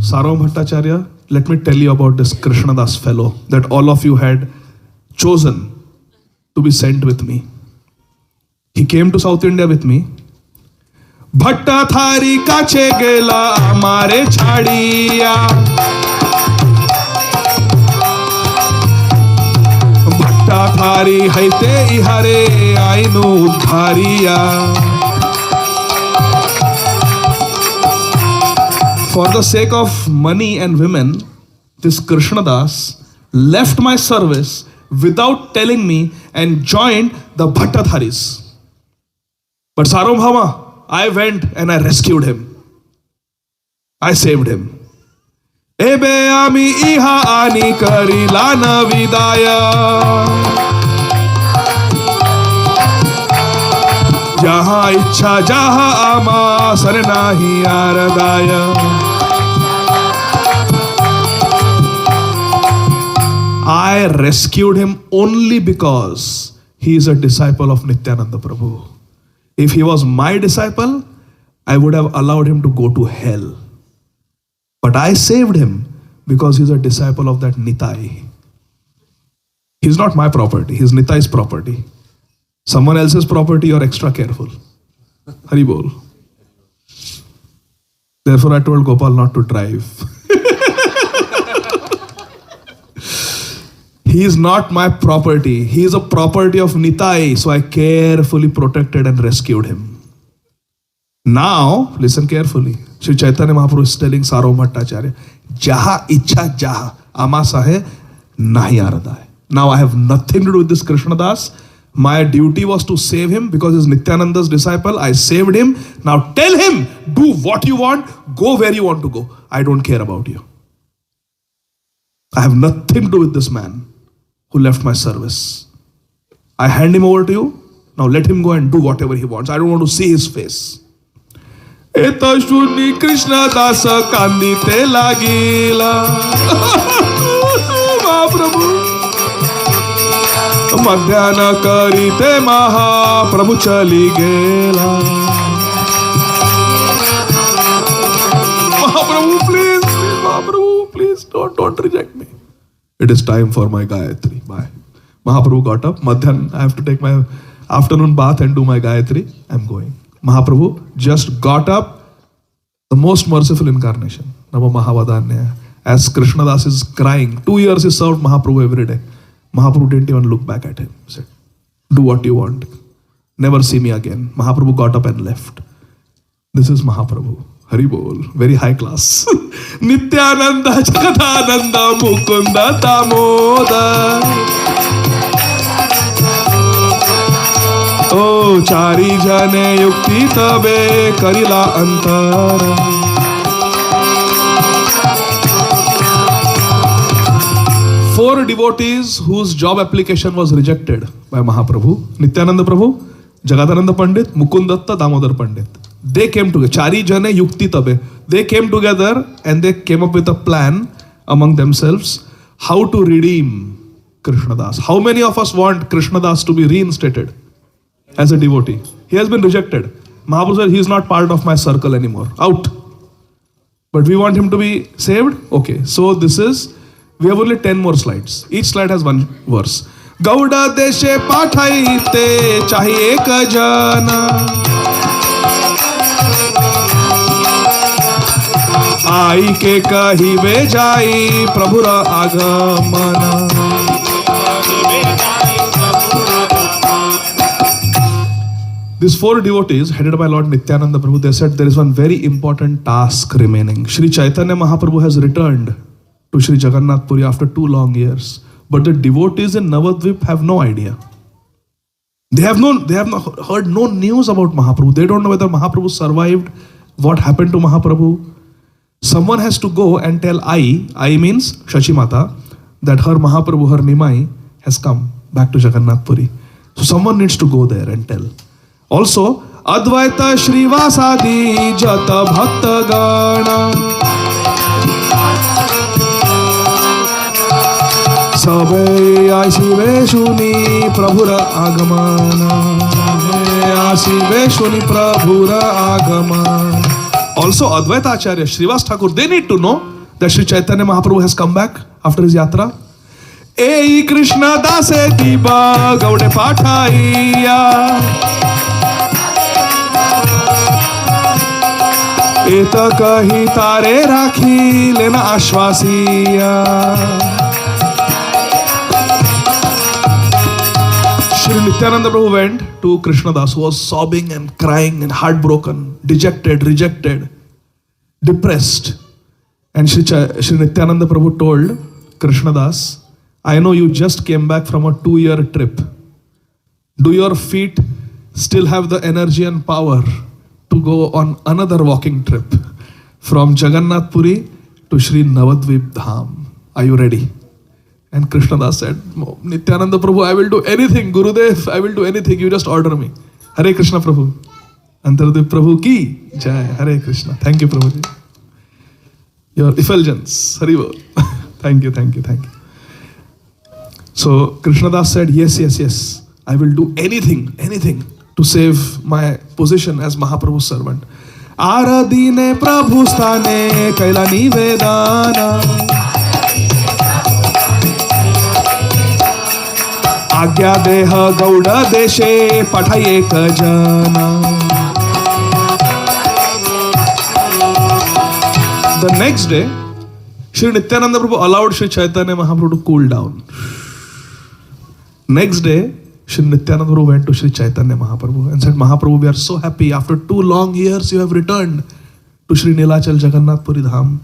Sarvabhauma Bhattacharya, let me tell you about this Krishnadas fellow that all of you had chosen to be sent with me. He came to South India with me. Bhatta thari kache gela amare chadiya. Bhatta thari haite ihare ainu udhariya. For the sake of money and women, this Krishnadas left my service without telling me and joined the Bhattatharis. But Sarvabhauma, I went and I rescued him. I saved him. Ebe ami iha ani kari lana vidaya. Jaha ichha jaha ama sarnahi aradaya. I rescued him only because he is a disciple of Nityananda Prabhu. If he was my disciple, I would have allowed him to go to hell. But I saved him because he's a disciple of that Nitai. He's not my property, he's Nitai's property. Someone else's property, you're extra careful. Hari bol. Therefore I told Gopal not to drive. He is not my property. He is a property of Nitai. So I carefully protected and rescued him. Now, listen carefully. Sri Chaitanya Mahaprabhu is telling Sarvabhauma Bhattacharya, Jaha ichha jaha, ama sahe nahi aradai. Now I have nothing to do with this Krishnadas. My duty was to save him because he's Nityananda's disciple. I saved him. Now tell him, do what you want, go where you want to go. I don't care about you. I have nothing to do with this man who left my service. I hand him over to you. Now let him go and do whatever he wants. I don't want to see his face. Eta shuni Krishna dasa kandite lagila. Mahaprabhu. Madhyana karite Mahaprabhu chali gela. Mahaprabhu, please don't reject me. It is time for my Gayatri. Bye. Mahaprabhu got up. Madhyan, I have to take my afternoon bath and do my Gayatri. I'm going. Mahaprabhu just got up. The most merciful incarnation. Namo Mahavadanya. As Krishnadas is crying. 2 years he served Mahaprabhu every day. Mahaprabhu didn't even look back at him. He said, do what you want. Never see me again. Mahaprabhu got up and left. This is Mahaprabhu. Hari bol. Very high class. Nityananda, Gadadhar, Mukunda, Damoda. Oh, chari jane yukti tabe karila antara. Four devotees whose job application was rejected by Mahaprabhu. Nityananda Prabhu, Jagadananda Pandit, Mukundatta, Damodar Pandit. They came together. Chari jane yukti tabe. They came together and they came up with a plan among themselves how to redeem Krishnadas. How many of us want Krishnadas to be reinstated as a devotee? He has been rejected. Mahaprabhu said, he is not part of my circle anymore. Out. But we want him to be saved? Okay, so we have only 10 more slides. Each slide has one verse. Gauda deshe pathaite chahiye ek jana आई के कहिवे जाई प्रभुरा आगमन. These 4 devotees headed by Lord Nityananda Prabhu, they said there is one very important task remaining. Shri Chaitanya Mahaprabhu has returned to Shri Jagannath Puri after 2 long years, but the devotees in Navadvip have no idea. They have heard no news about Mahaprabhu. They don't know whether Mahaprabhu survived, what happened to Mahaprabhu. Someone has to go and tell I means Shachi Mata, that her Mahaprabhu, her Nimai, has come back to Jagannath Puri. So someone needs to go there and tell. Also, Advaita Shrivasadi Jata Bhakta Gana Sabe Asive Shuni Prabhura Agamana Asive Shuni Prabhura Agamana. Also, Advaita Acharya, Srivas Thakur, they need to know that Sri Chaitanya Mahaprabhu has come back after his yatra. Ei Krishna Dase Diba Gaude Pathaiya Eta Kahi Tare Rakhi Lena Ashwasiya. Shri Nityananda Prabhu went to Krishna Das, who was sobbing and crying and heartbroken, dejected, rejected, depressed. And Shri Nityananda Prabhu told Krishna Das, I know you just came back from a 2-year trip. Do your feet still have the energy and power to go on another walking trip from Jagannath Puri to Shri Navadvip Dham? Are you ready? And Krishna Das said, Nityananda Prabhu, I will do anything. Gurudev, I will do anything. You just order me. Hare Krishna Prabhu. Antardev Prabhu ki jai. Hare Krishna. Thank you, Prabhuji. Your effulgence. Hari Bol. Thank you. So Krishna Das said, yes. I will do anything to save my position as Mahaprabhu's servant. Aradine Prabhu Sthane Kaila Nivedana Agya Deha Gauda Deshe Pathaye Kajana. The next day, Shri Nityananda Prabhu allowed Shri Chaitanya Mahaprabhu to cool down. Next day, Shri Nityananda Prabhu went to Shri Chaitanya Mahaprabhu and said, Mahaprabhu, we are so happy. After 2 long years, you have returned to Shri Nilachal Jagannath Puri Dham.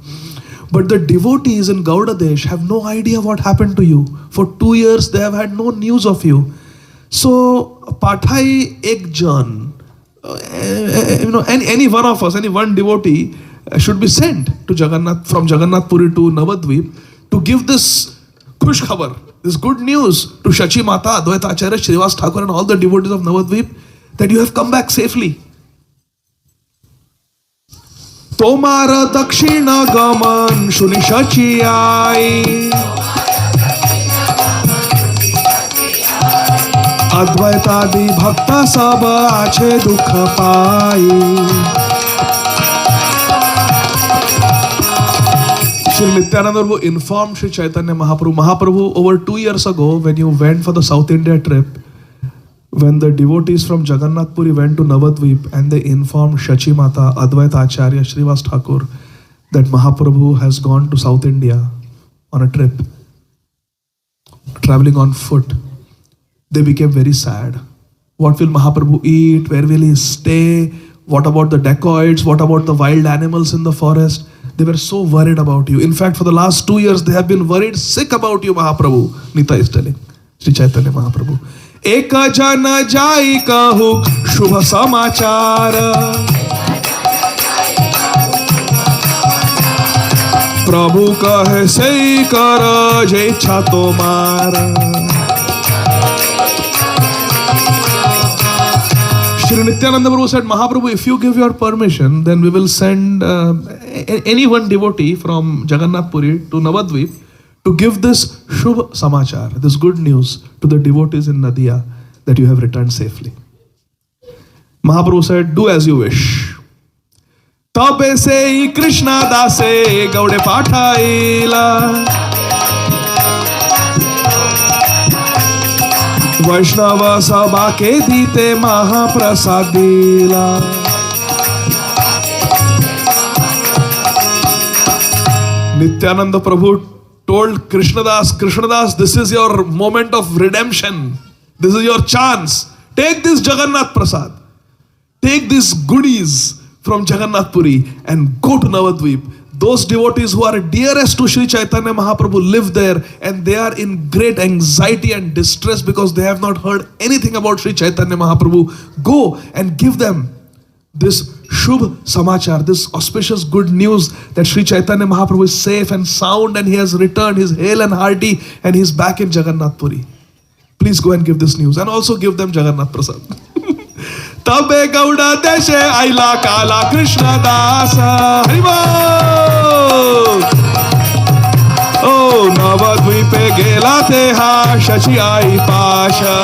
But the devotees in Gauda Desh have no idea what happened to you. For 2 years, they have had no news of you. So, Pathai Ek Jan, any one of us, any one devotee should be sent to from Jagannath Puri to Navadvip to give this Khush Khabar, this good news to Shachi Mata, Advaita Acharya, Srivas Thakur and all the devotees of Navadvip that you have come back safely. Tomara Dakshina Gaman Shuni Shachi Ai Advaita Di Bhakta Saba Ache Dukha Pai. Shri Nityananda Prabhu informed Shri Chaitanya Mahaprabhu. Mahaprabhu, over 2 years ago, when you went for the South India trip, when the devotees from Jagannath Puri went to Navadvip and they informed Shachi Mata, Advaita Acharya, Srivas Thakur that Mahaprabhu has gone to South India on a trip, traveling on foot, they became very sad. What will Mahaprabhu eat? Where will he stay? What about the dacoits? What about the wild animals in the forest? They were so worried about you. In fact, for the last 2 years, they have been worried sick about you, Mahaprabhu. Nita is telling Sri Chaitanya Mahaprabhu. Eka jana jai kahu shubha samachara Prabhu kahe sei kara jai cha tomara. Shri Nityananda Prabhu said, Mahaprabhu, if you give your permission, then we will send any one devotee from Jagannath Puri to Navadvip to give this Shubh Samachar, this good news to the devotees in Nadia that you have returned safely. Mahaprabhu said, do as you wish. तबे से कृष्ण दासे गौडे पाठाईला वैष्णव सभा के दीते महाप्रसाद दिला. Nityananda Prabhu told Krishnadas, this is your moment of redemption. This is your chance. Take this Jagannath Prasad. Take these goodies from Jagannath Puri and go to Navadvip. Those devotees who are dearest to Sri Chaitanya Mahaprabhu live there, and they are in great anxiety and distress because they have not heard anything about Sri Chaitanya Mahaprabhu. Go and give them this Shubh Samachar, this auspicious good news that Sri Chaitanya Mahaprabhu is safe and sound and he has returned, he's hale and hearty and he's back in Jagannath Puri. Please go and give this news and also give them Jagannath Prasad. Tabe Gauda Deshe Aila Kala Krishna Dasa Haribol. Oh Navadvipe Gela Teha Shachi Ai Pasha.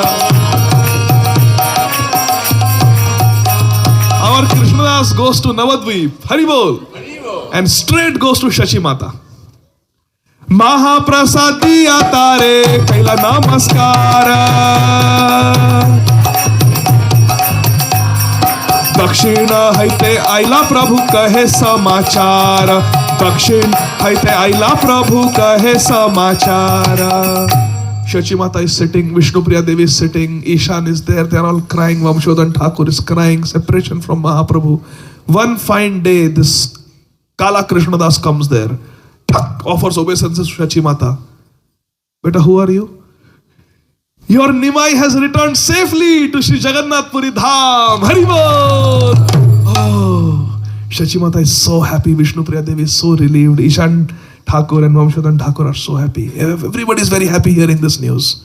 Our Krishnadas goes to Navadvip, Haribol, and straight goes to Shachi Mata. Mahaprasadi Atare Kaila Namaskara. Dakshina Haite Aila Prabhu Kahe Samachara. Dakshin Haite Aila Prabhu Kahe Samachara. Shachi Mata is sitting, Vishnupriya Devi is sitting, Ishan is there, they are all crying, Vamshodhan Thakur is crying, separation from Mahaprabhu. One fine day, this Kala Krishnadas comes there, offers obeisances to Shachi Mata. Beta, who are you? Your Nimai has returned safely to Sri Jagannath Puri Dham. Haribol! Oh, Shachi Mata is so happy, Vishnupriya Devi is so relieved, Ishan Thakur and Vamshodhan Thakur are so happy. Everybody is very happy hearing this news.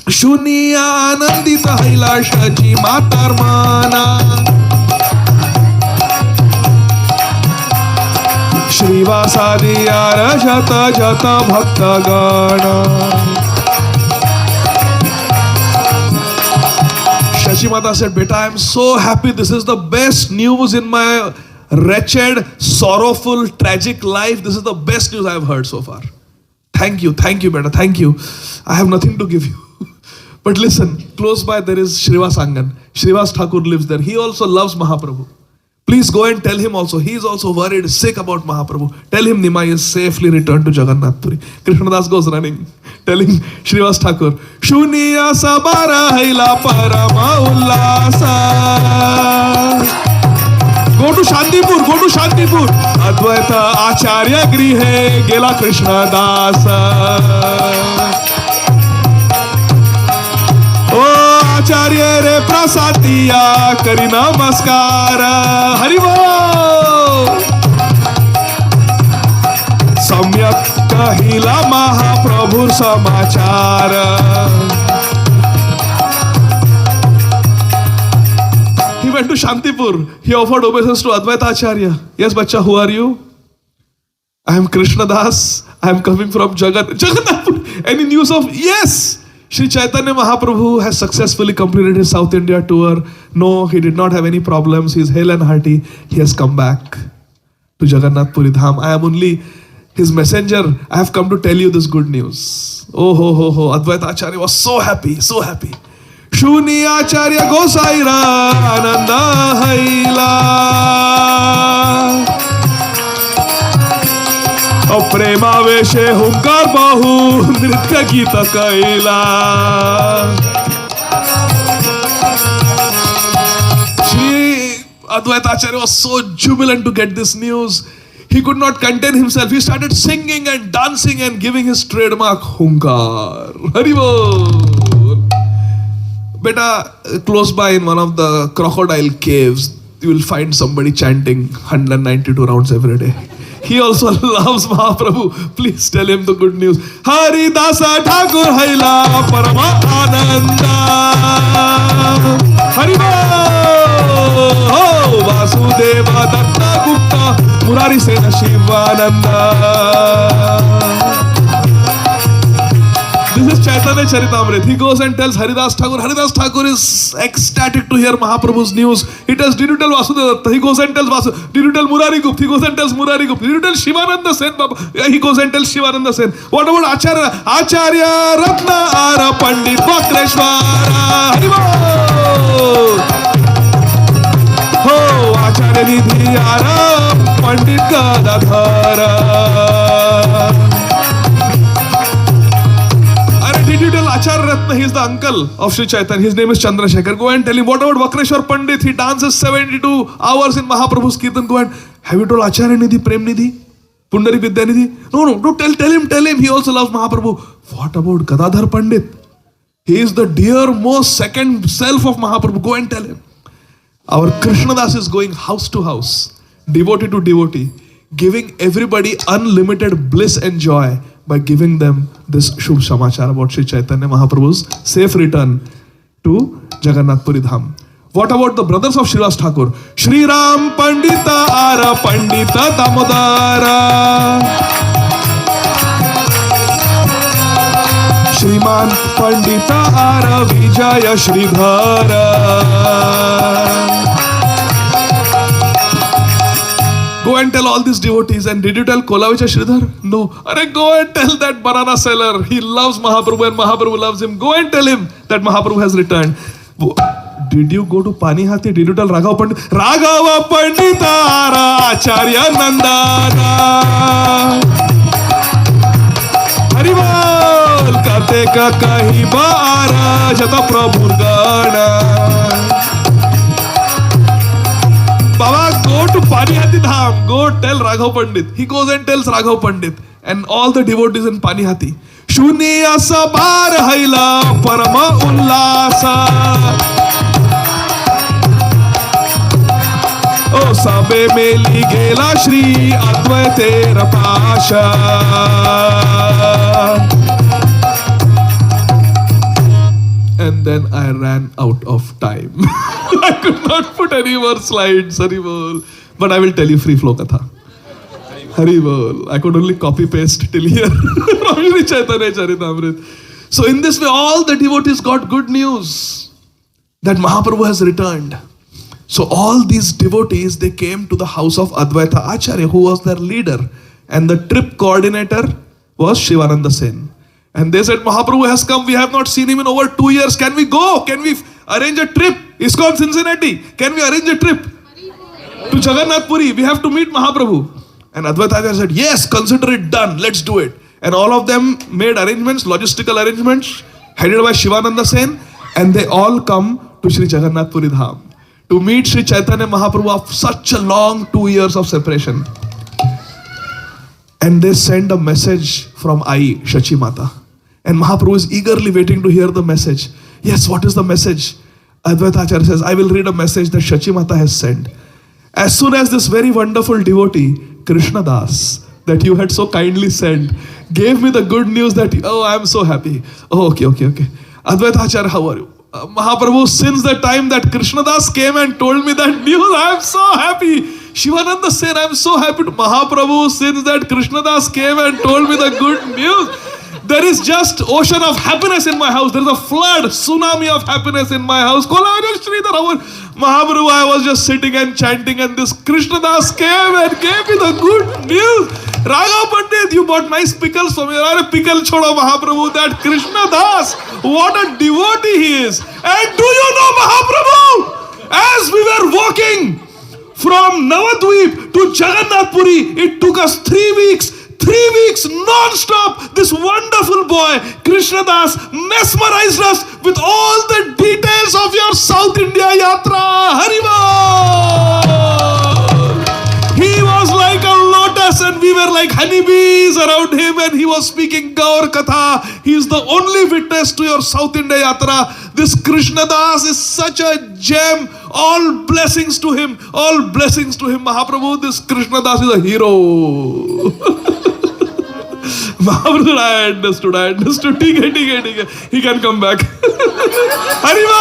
Shuniya Anandita Haila Shachi Matar Mana. Shrivasadi Ara Jata Jata Bhakta Gana. Shachi Mata said, Beta, I am so happy. This is the best news in my wretched, sorrowful, tragic life. This is the best news I have heard so far. Thank you, beta, thank you. I have nothing to give you. But listen, close by there is Shrivas Angan. Shrivas Thakur lives there. He also loves Mahaprabhu. Please go and tell him also. He is also worried, sick about Mahaprabhu. Tell him Nimai is safely returned to Jagannath Puri. Krishnadas goes running, telling Shrivas Thakur, Shuniya Sabara Haila Parama Ullasa. Go to Shantipur. Advaita Acharya Grihe Gela Krishna Dasa. Oh Acharya Re Prasadiya Kari Namaskara. Haribol. Samyak Kahila Mahaprabhu Samachara. He went to Shantipur. He offered obeisance to Advaita Acharya. Yes, bacha, who are you? I am Krishna Das. I am coming from Jagannath. Any news of? Yes! Sri Chaitanya Mahaprabhu has successfully completed his South India tour. No, he did not have any problems. He is hale and hearty. He has come back to Jagannath Puri Dham. I am only his messenger. I have come to tell you this good news. Oh, ho, ho, ho. Advaita Acharya was so happy, so happy. Shuni Acharya Gosaira Ananda Haila. Prema Veshe Hunkar Bahu Nritya Gita Kaila. Shri Advaita Acharya was so jubilant to get this news. He could not contain himself. He started singing and dancing and giving his trademark Hunkar. Haribol. Beta, close by in one of the crocodile caves, you will find somebody chanting 192 rounds every day. He also loves Mahaprabhu. Please tell him the good news. Hari Dasa Thakur Haila Parama Ananda. Haribol. Oh, Vasudeva Datta Gupta Murari Sena Shivananda. This is Chaitanya Charitamrita. He goes and tells Haridas Thakur. Haridas Thakur is ecstatic to hear Mahaprabhu's news. He tells, did you tell Vasudeva? He goes and tells Vasudeva. Did you tell Murari Gupta? He goes and tells Murari Gupta. Did you tell Shivananda Sen? Baba? He goes and tells Shivananda Sen. What about Acharya? Acharya Ratna Ara Pandit Vakreshwara. Haribol! Oh, Acharya Nidhi Ara Pandit Gadadhara. Did you tell Acharya Ratna? He is the uncle of Sri Chaitanya. His name is Chandrasekhar. Go and tell him. What about Vakreshwar Pandit? He dances 72 hours in Mahaprabhu's Kirtan. Go and have you told Acharya Nidhi, Prem Nidhi, Pundari Vidyanidhi? No, tell him. He also loves Mahaprabhu. What about Gadadhar Pandit? He is the dear most second self of Mahaprabhu. Go and tell him. Our Krishnadas is going house to house, devotee to devotee, giving everybody unlimited bliss and joy by giving them this Shubh Samachar about Sri Chaitanya Mahaprabhu's safe return to Jagannath Puri Dham. What about the brothers of Srivas Thakur? Shri Ram Pandita Ara Pandita Damodara, Shriman Pandita Ara Vijaya Sridhara. Go and tell all these devotees. And did you tell Kolavicha Sridhar? No. Go and tell that banana seller. He loves Mahaprabhu and Mahaprabhu loves him. Go and tell him that Mahaprabhu has returned. Did you go to Panihati? Did you tell Raghava Pandit? Raghava Panditara Acharya Nandana. Haribol Kate ka kahi baara jata prabhur gana. Baba, go to Panihati Dham. Go tell Raghav Pandit. He goes and tells Raghav Pandit and all the devotees in Panihati. Shuniya sabar haila parama ullasa. Oh, sabe meli gela Shri Advaitera Pasha. And then I ran out of time. I could not put any more slides, Haribol. But I will tell you free flow katha. Haribol. I could only copy paste till here from Sri Chaitanya Charitamrita. So in this way, all the devotees got good news that Mahaprabhu has returned. So all these devotees, they came to the house of Advaita Acharya, who was their leader. And the trip coordinator was Shivananda Sen. And they said, Mahaprabhu has come. We have not seen him in over 2 years. Can we go? Can we arrange a trip? ISKCON Cincinnati. Can we arrange a trip to Jagannath Puri? We have to meet Mahaprabhu. And Advaita Acharya said, yes, consider it done. Let's do it. And all of them made arrangements, logistical arrangements, headed by Shivananda Sen. And they all come to Sri Jagannath Puri Dham to meet Sri Chaitanya Mahaprabhu after such a long 2 years of separation. And they send a message from Ai, Shachi Mata. And Mahaprabhu is eagerly waiting to hear the message. Yes, what is the message? Advaita Acharya says, I will read a message that Shachi Mata has sent. As soon as this very wonderful devotee, Krishna Das, that you had so kindly sent, gave me the good news that, oh, I am so happy. Oh, okay. Advaita Acharya, how are you? Mahaprabhu, since the time that Krishna Das came and told me that news, I am so happy. Shivananda Sen, I am so happy. Mahaprabhu, since that Krishna Das came and told me the good news, there is just ocean of happiness in my house. There is a flood, tsunami of happiness in my house. Mahaprabhu, I was just sitting and chanting, and this Krishna Das came and gave me the good news. Raghav Pandit, you bought nice pickles for me. Pickle choda Mahaprabhu, that Krishna Das, what a devotee he is. And do you know Mahaprabhu? As we were walking from Navadvip to Jagannath Puri, it took us 3 weeks. 3 weeks non-stop. This wonderful boy, Krishna Das, mesmerized us with all the details of your South India Yatra. Haribol! He was like a lotus and we were like honeybees around him, and he was speaking Gaur Katha. He is the only witness to your South India Yatra. This Krishna Das is such a gem. All blessings to him. All blessings to him. Mahaprabhu, this Krishna Das is a hero. Mahaprabhu, I understood. ठीक है. He can come back. Haribol!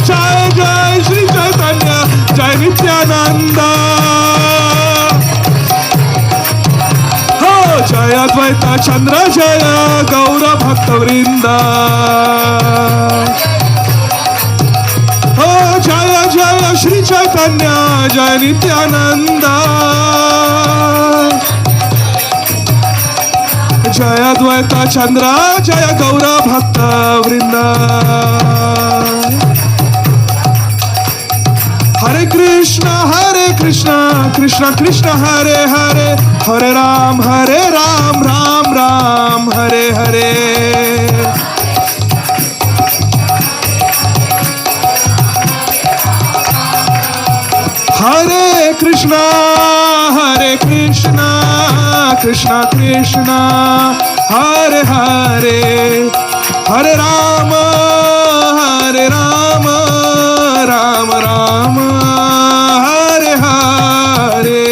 Jai Jai Shri Chaitanya, Jai Nityananda. जय अद्वैत चंद्र जय गौर भक्त वृंदा जय जय श्री चैतन्य जय नित्यानंदा जय अद्वैत चंद्र जय गौर भक्त वृंदा हरे कृष्णा कृष्णा कृष्णा हरे हरे हरे राम राम राम हरे हरे हरे कृष्णा कृष्णा कृष्णा हरे हरे हरे राम राम राम हरे हरे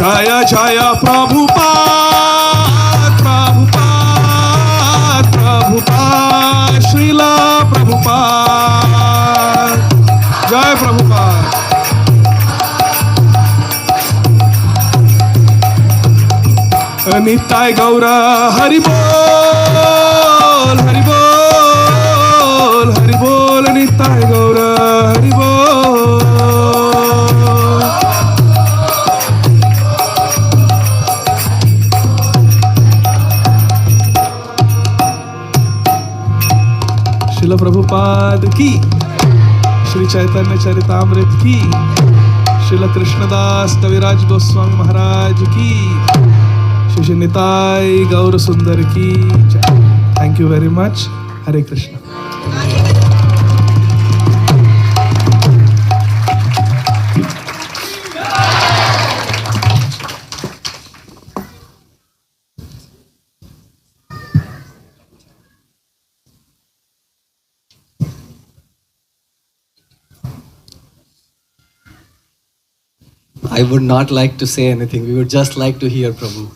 जय जय प्रभुपाद प्रभुपाद प्रभुपाद श्रीला प्रभुपाद जय प्रभुपाद निताय गौर हरि बोल हरि बोल हरि बोल निताय गौर हरि बोल श्रील प्रभुपाद की श्री चैतन्य चरितामृत की श्रील कृष्णदास कविराज गोस्वामी महाराज की श्री निताय गौर सुंदर की जय। Thank you very much. Hare Krishna. I would not like to say anything. We would just like to hear Prabhu.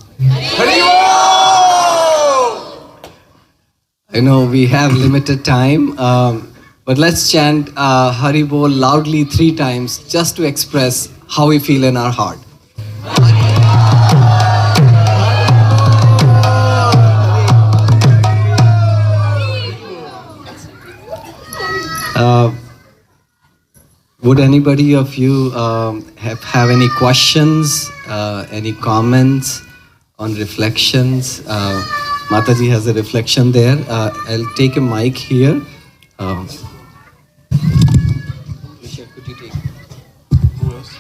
I know we have limited time, but let's chant Hari Bol loudly 3 times just to express how we feel in our heart. Would anybody of you have any questions, any comments on reflections? Mataji has a reflection there. I'll take a mic here. Risha, could you take? Who else?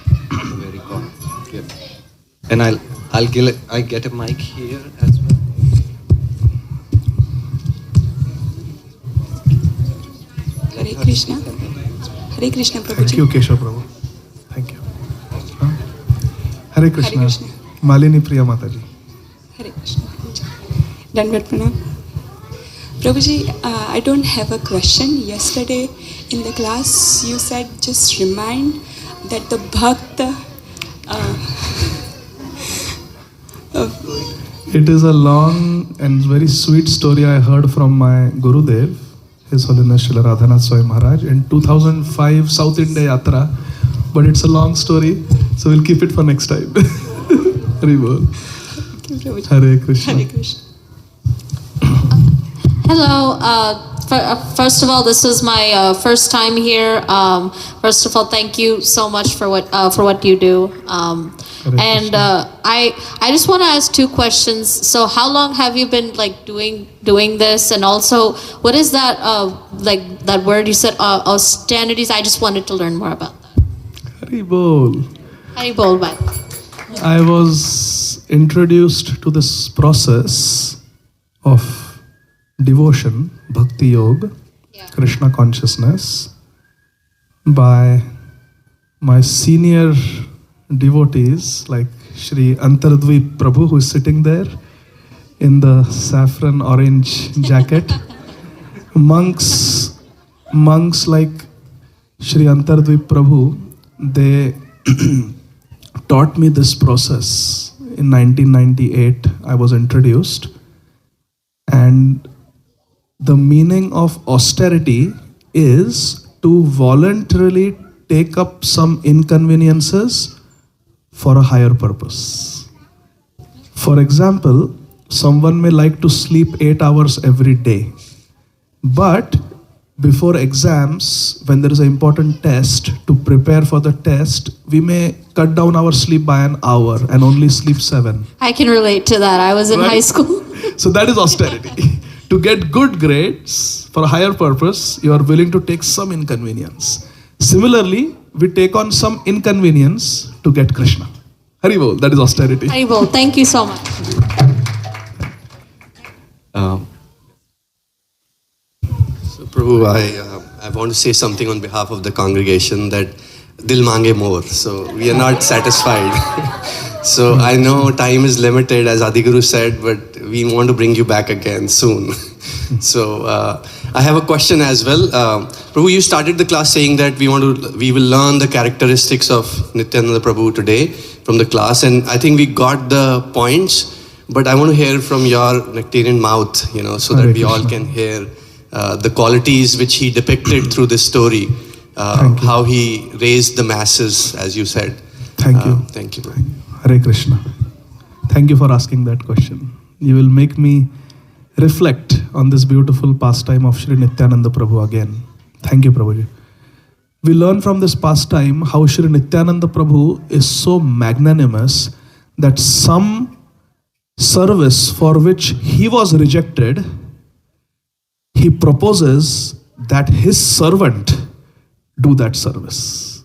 Very cool. Yeah. And I'll get a mic here as well. Hare Krishna. Hare Krishna, Prabhuji. Thank you, Keshav Prabhu. Thank you. Hare Krishna. Hare Krishna. Malini Priya Mataji. Hare Krishna, Prabhuji. Dandavat Pranam. Prabhuji, I don't have a question. Yesterday in the class, you said just remind that the bhakta. It is a long and very sweet story I heard from my Gurudev, His Holiness Srila Radhanath Swami Maharaj, in 2005 South India Yatra. But it's a long story, so we'll keep it for next time. Hari Bol. Thank you, Prabhuji. Hare Krishna. Hare Krishna. Hello. First of all, this is my first time here. First of all, thank you so much for what you do. And I just want to ask 2 questions. So, how long have you been doing this? And also, what is that that word you said, austerities? I just wanted to learn more about that. Hari Bol. Hari Bol Bhai. I was introduced to this process of devotion, bhakti yoga, Yeah. Krishna consciousness, by my senior devotees like Shri Antardvip Prabhu, who is sitting there in the saffron orange jacket. Monks like Shri Antardvip Prabhu, they taught me this process in 1998, I was introduced. And the meaning of austerity is to voluntarily take up some inconveniences for a higher purpose. For example, someone may like to sleep 8 hours every day, but before exams, when there is an important test, to prepare for the test, we may cut down our sleep by an hour and only sleep 7. I can relate to that. I was in Right. high school. So that is austerity. To get good grades for a higher purpose, you are willing to take some inconvenience. Similarly, we take on some inconvenience to get Krishna. Hari Bol, that is austerity. Haribol, thank you so much. So, Prabhu, I want to say something on behalf of the congregation that Dil mange more. So we are not satisfied. So I know time is limited, as Adiguru said, but we want to bring you back again soon. So I have a question as well. Prabhu, you started the class saying that we will learn the characteristics of Nityananda Prabhu today from the class, and I think we got the points. But I want to hear from your nectarian mouth, so that Hare we all Krishna. can hear the qualities which he depicted through this story, Thank you. how he raised the masses, as you said. Thank you. Thank you. Hare Krishna. Thank you for asking that question. You will make me reflect on this beautiful pastime of Sri Nityananda Prabhu again. Thank you, Prabhuji. We learn from this pastime how Sri Nityananda Prabhu is so magnanimous that some service for which he was rejected, he proposes that his servant do that service.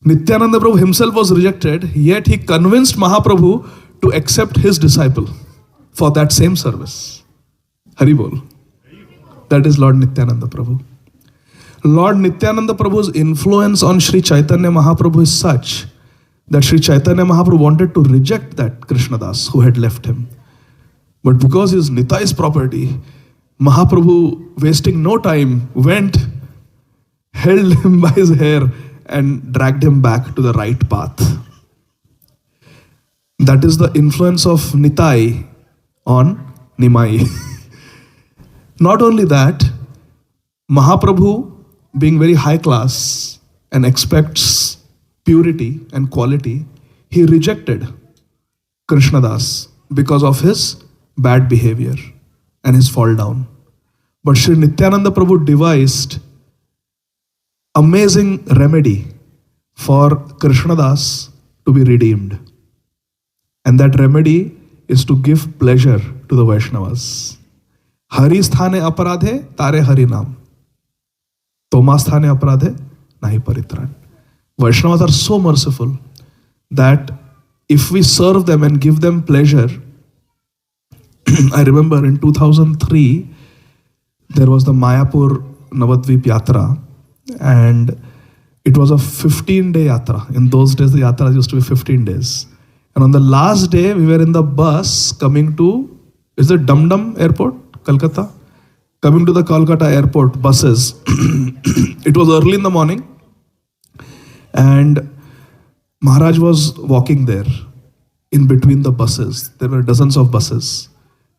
Nityananda Prabhu himself was rejected, yet he convinced Mahaprabhu to accept his disciple for that same service. Hari Bol. That is Lord Nityananda Prabhu. Lord Nityananda Prabhu's influence on Sri Chaitanya Mahaprabhu is such that Sri Chaitanya Mahaprabhu wanted to reject that Krishnadas who had left him. But because he is Nitai's property, Mahaprabhu, wasting no time, went, held him by his hair and dragged him back to the right path. That is the influence of Nitai on Nimai. Not only that, Mahaprabhu, being very high class and expects purity and quality, he rejected Krishnadas because of his bad behavior and his fall down. But Sri Nityananda Prabhu devised amazing remedy for Krishnadas to be redeemed. And that remedy is to give pleasure to the Vaishnavas. Hari sthane aparadhe, tare hari nam. Toma sthane aparadhe, nahi paritran. Vaishnavas are so merciful that if we serve them and give them pleasure, I remember in 2003, there was the Mayapur Navadvip Yatra, and it was a 15-day yatra. In those days, the yatra used to be 15 days. And on the last day, we were in the bus coming to, is it Dum Dum Airport, Kolkata? Coming to the Kolkata airport, buses. It was early in the morning, and Maharaj was walking there in between the buses. There were dozens of buses.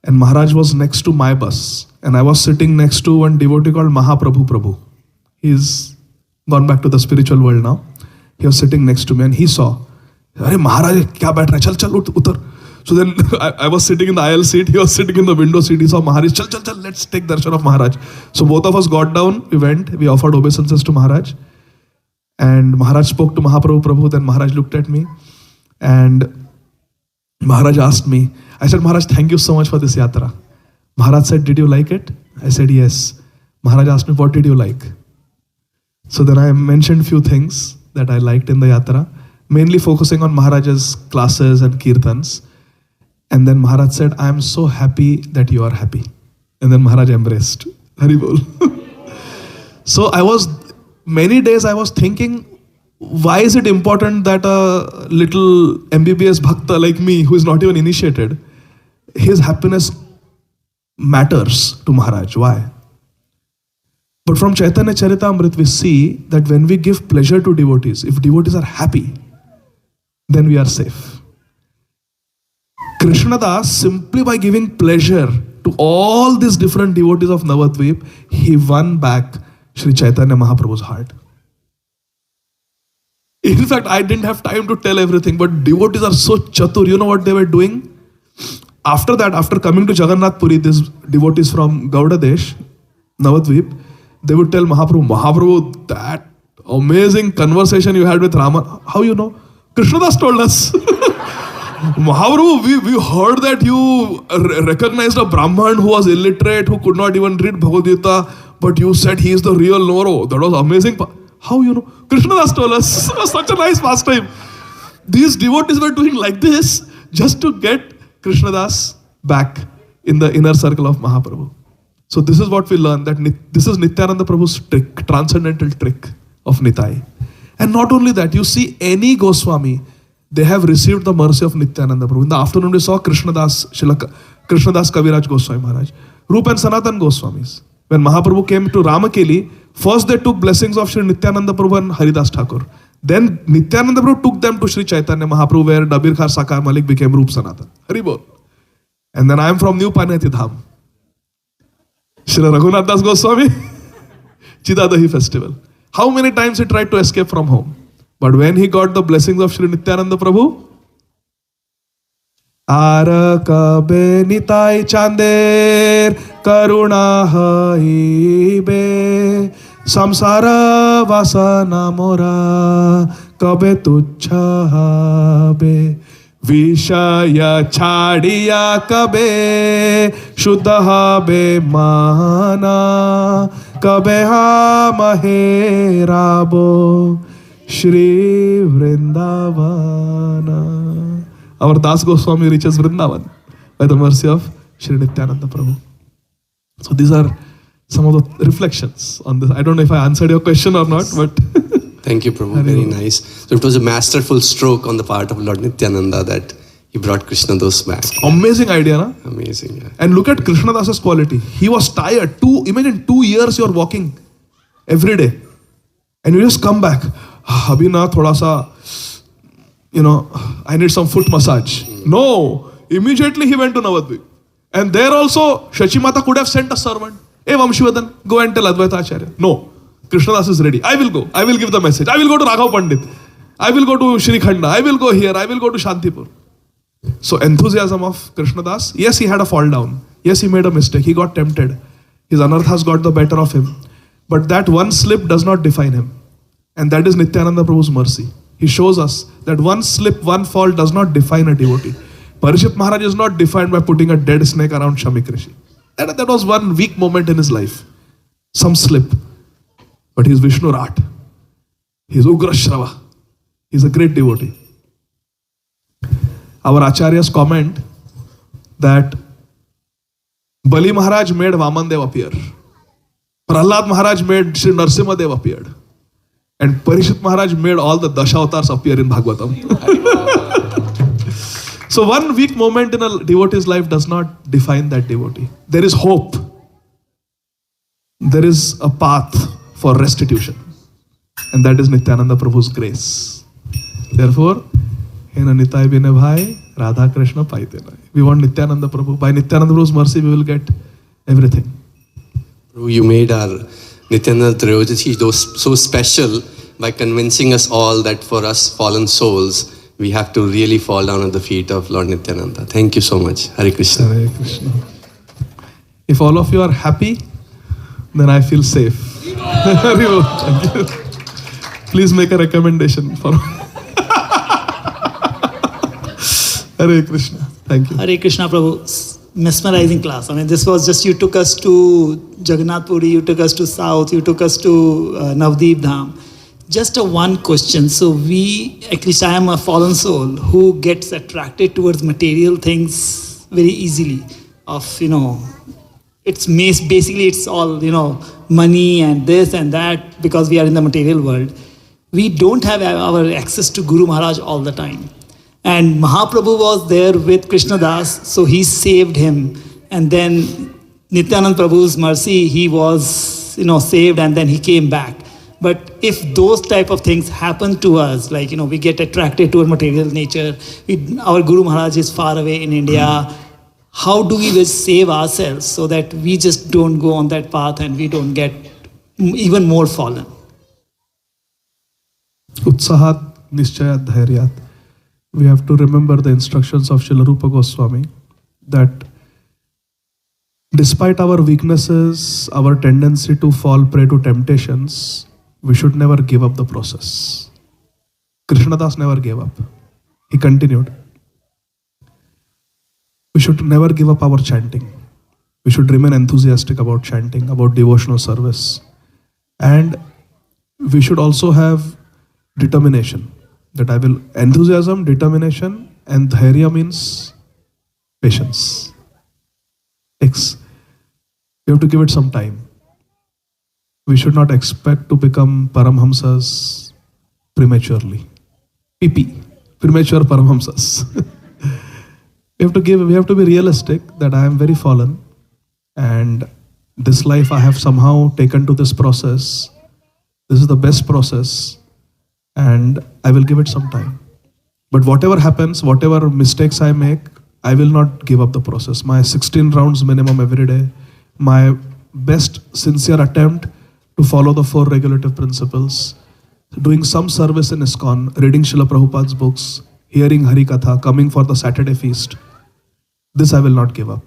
And Maharaj was next to my bus. And I was sitting next to one devotee called Mahaprabhu Prabhu. He's gone back to the spiritual world now. He was sitting next to me and he saw, "Arey Maharaj, kya baith raha hai? Chal, utar." So then I was sitting in the aisle seat, he was sitting in the window seat. He saw Maharaj, chal, let's take darshan of Maharaj. So both of us got down, we went, we offered obeisances to Maharaj. And Maharaj spoke to Mahaprabhu Prabhu, then Maharaj looked at me. And Maharaj asked me, I said, Maharaj, thank you so much for this yatra. Maharaj said, did you like it? I said, yes. Maharaj asked me, what did you like? So then I mentioned few things that I liked in the yatra, mainly focusing on Maharaj's classes and kirtans. And then Maharaj said, I am so happy that you are happy. And then Maharaj embraced. Hari Bol. So many days I was thinking, why is it important that a little MBBS bhakta like me, who is not even initiated, his happiness matters to Maharaj? Why? But from Chaitanya Charitamrita, we see that when we give pleasure to devotees, if devotees are happy, then we are safe. Krishnadas, simply by giving pleasure to all these different devotees of Navadvip, he won back Sri Chaitanya Mahaprabhu's heart. In fact, I didn't have time to tell everything, but devotees are so chatur. You know what they were doing? After that, after coming to Jagannath Puri, these devotees from Gauda Desh, Navadvip, they would tell Mahaprabhu, Mahaprabhu, that amazing conversation you had with Rama. How you know? Krishnadas told us. Mahaprabhu, we heard that you recognized a Brahman who was illiterate, who could not even read Bhagavad Gita, but you said he is the real Noro. That was amazing. How you know? Krishnadas told us. It was such a nice pastime. These devotees were doing like this just to get Krishnadas back in the inner circle of Mahaprabhu. So this is what we learn, that this is Nityananda Prabhu's trick, transcendental trick of Nitai. And not only that, you see any Goswami, they have received the mercy of Nityananda Prabhu. In the afternoon we saw Krishnadas Kaviraj Goswami Maharaj, Rup and Sanatan Goswamis. When Mahaprabhu came to Ramakeli, first they took blessings of Sri Nityananda Prabhu and Haridas Thakur. Then Nityananda Prabhu took them to Sri Chaitanya Mahaprabhu, where Dabir Khar Sakar Malik became Rup Sanatan. Haribol. And then I am from New Panati Dham. Sri Raghunath Das Goswami, Chidadahi festival. How many times he tried to escape from home? But when he got the blessings of Sri Nityananda Prabhu, Ara kabe nitai chander karuna haibe samsara vasana mora kabe tuchha habe vishaya chadiya kabe shuddha habe mana kabe ha mahe rabo Shri Vrindavana. Our Das Goswami reaches Vrindavan by the mercy of Shri Nityananda Prabhu. So these are some of the reflections on this. I don't know if I answered your question or not, but thank you, Prabhu. Very nice. So it was a masterful stroke on the part of Lord Nityananda that he brought Krishnadas back. Amazing idea, na? Amazing, yeah. And look at Krishnadas's quality. He was tired. Imagine 2 years you are walking every day, and you just come back. Abhi na thoda sa, I need some foot massage. No, immediately he went to Navadvip. And there also, Shachimata could have sent a servant. Hey Vamshivadan, go and tell Advaita Acharya. No, Krishnadas is ready. I will go. I will give the message. I will go to Raghav Pandit. I will go to Shri Khanda. I will go here. I will go to Shantipur. So enthusiasm of Krishnadas. Yes, he had a fall down. Yes, he made a mistake. He got tempted. His anarthas got the better of him. But that one slip does not define him. And that is Nityananda Prabhu's mercy. He shows us that one slip, one fall does not define a devotee. Parishit Maharaj is not defined by putting a dead snake around Shamik Rishi. That was one weak moment in his life. Some slip. But he is Vishnu Rat. He is Ugra Shrava. He is a great devotee. Our Acharyas comment that Bali Maharaj made Vaman Dev appear. Prahlad Maharaj made Sri Narsimha Dev appeared. And Parishit Maharaj made all the Dashavatars appear in Bhagavatam. So one weak moment in a devotee's life does not define that devotee. There is hope. There is a path for restitution. And that is Nityananda Prabhu's grace. Therefore, Hena Nitai Bine Bhai, Radha Krishna Paite Nai. We want Nityananda Prabhu. By Nityananda Prabhu's mercy, we will get everything. You made our Nityananda Trayodashi so special by convincing us all that for us fallen souls, we have to really fall down at the feet of Lord Nityananda. Thank you so much. Hare Krishna. Hare Krishna. If all of you are happy, then I feel safe. Thank you. Please make a recommendation for Hare Krishna. Thank you. Hare Krishna Prabhu. Mesmerizing class. I mean, this was just, you took us to Jagannath Puri, you took us to South, you took us to Navdeep Dham. Just a one question. So at least I am a fallen soul who gets attracted towards material things very easily. Basically it's all, money and this and that, because we are in the material world. We don't have our access to Guru Maharaj all the time. And Mahaprabhu was there with Krishnadas, so he saved him. And then Nityananda Prabhu's mercy, he was, saved, and then he came back. But if those type of things happen to us, like, we get attracted to our material nature, our Guru Maharaj is far away in India, how do we save ourselves so that we just don't go on that path and we don't get even more fallen? Utsahat Nishchayat Dhairyat. We have to remember the instructions of Srila Rupa Goswami that despite our weaknesses, our tendency to fall prey to temptations, we should never give up the process. Krishnadas never gave up. He continued. We should never give up our chanting. We should remain enthusiastic about chanting, about devotional service. And we should also have determination. That I will, enthusiasm, determination, and dhairya means patience. X. You have to give it some time. We should not expect to become Paramhamsas prematurely. PP, premature Paramhamsas. We have to be realistic that I am very fallen, and this life I have somehow taken to this process. This is the best process, and I will give it some time. But whatever happens, whatever mistakes I make, I will not give up the process. My 16 rounds minimum every day, my best sincere attempt to follow the 4 regulative principles, doing some service in ISKCON, reading Srila Prabhupada's books, hearing Hari Katha, coming for the Saturday feast. This I will not give up.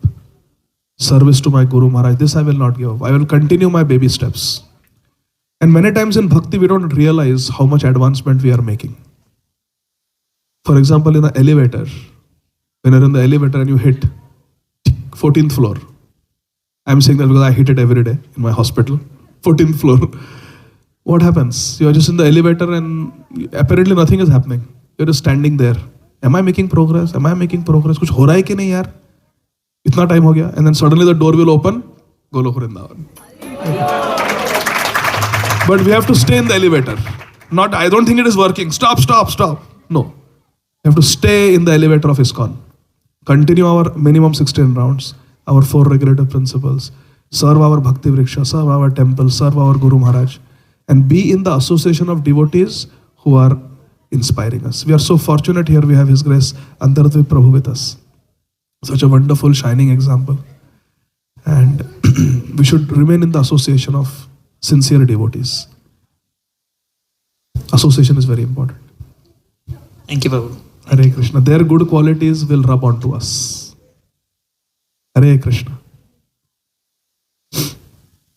Service to my Guru Maharaj, this I will not give up. I will continue my baby steps. And many times in Bhakti, we don't realize how much advancement we are making. For example, in the elevator, when you're in the elevator and you hit 14th floor, I'm saying that because I hit it every day in my hospital, 14th floor. What happens? You're just in the elevator and apparently nothing is happening. You're just standing there. Am I making progress? Am I making progress? कुछ हो रहा है कि नहीं यार? इतना time हो गया. And then suddenly the door will open. Golok Vrindavan. But we have to stay in the elevator. Not, I don't think it is working. Stop. No. We have to stay in the elevator of ISKCON. Continue our minimum 16 rounds, our 4 regulative principles, serve our Bhakti Vriksha, serve our temple, serve our Guru Maharaj, and be in the association of devotees who are inspiring us. We are so fortunate here, we have His Grace Antardvip Prabhu with us. Such a wonderful, shining example. And we should remain in the association of sincere devotees. Association is very important. Thank you, Prabhu. Hare Krishna. Their good qualities will rub onto us. Hare Krishna.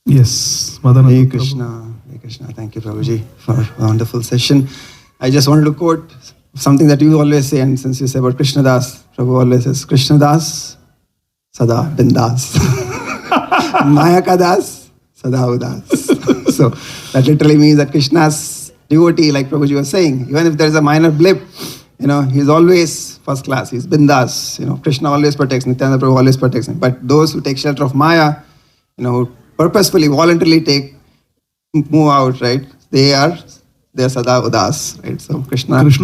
Yes, Madananda. Hare Krishna. Hare Krishna. Thank you, Prabhuji, for a wonderful session. I just wanted to quote something that you always say, and since you say about Krishnadas, Prabhu always says, Krishnadas, Sada Bindas. Maya Kadas, Sada Udas. So that literally means that Krishna's devotee, like Prabhuji was saying, even if there is a minor blip, he's always first class. He's bindas. Krishna always protects. Nityananda Prabhu always protects him. But those who take shelter of Maya, who purposefully, voluntarily move out, right? They are Sada Udas, right? So Krishnadas,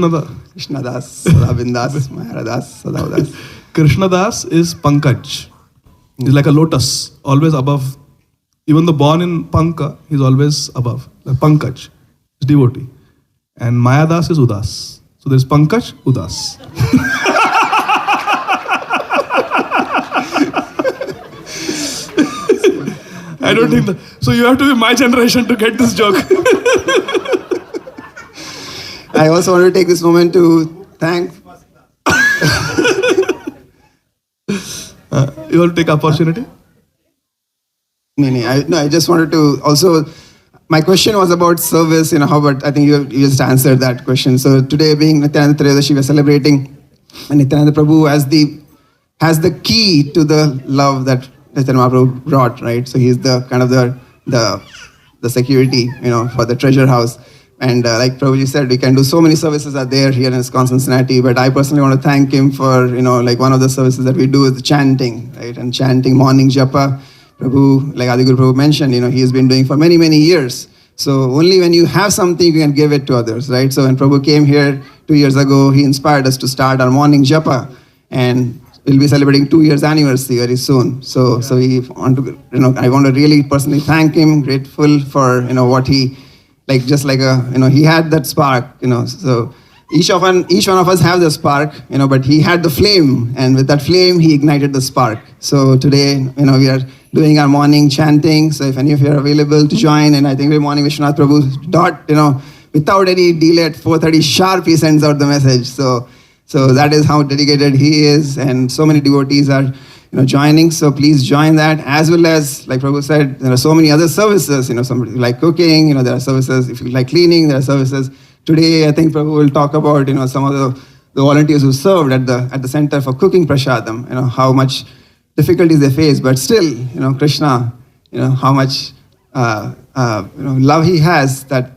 Sada Bindas, Maya Das, Sada Udas. Krishnadas is Pankaj. He's like a lotus, always above. Even the born in Panka, he's always above. Like Pankaj is devotee. And Mayadas is Udas. So there's Pankaj, Udas. I don't think that. So you have to be my generation to get this joke. I also want to take this moment to thank. You want to take opportunity? No, I just wanted to also. My question was about service, but I think you just answered that question. So today, being Nityananda Trayodashi, we're celebrating, and Nityananda Prabhu has the key to the love that Nityananda Prabhu brought, right? So he's the kind of the security, for the treasure house. And like Prabhuji said, we can do so many services are there here in ISKCON Cincinnati, but I personally want to thank him for, like one of the services that we do is the chanting, right? And chanting morning japa. Prabhu, like Adi Guru Prabhu mentioned, he has been doing for many, many years. So only when you have something, you can give it to others, right? So when Prabhu came here 2 years ago, he inspired us to start our morning japa, and we'll be celebrating 2 years anniversary very soon. So we want to, I want to really personally thank him, grateful for, what he like just like a, he had that spark, so each one of us have the spark, but he had the flame, and with that flame, he ignited the spark. So today, we are doing our morning chanting. So if any of you are available to join, and I think every morning Vishwanath Prabhu without any delay at 4:30 sharp, he sends out the message. So that is how dedicated he is, and so many devotees are joining. So please join that, as well as, like Prabhu said, there are so many other services. Somebody like cooking, there are services. If you like cleaning, there are services. Today, I think Prabhu will talk about some of the volunteers who served at the center for cooking prasadam. How much difficulties they face, but still, Krishna, how much love he has, that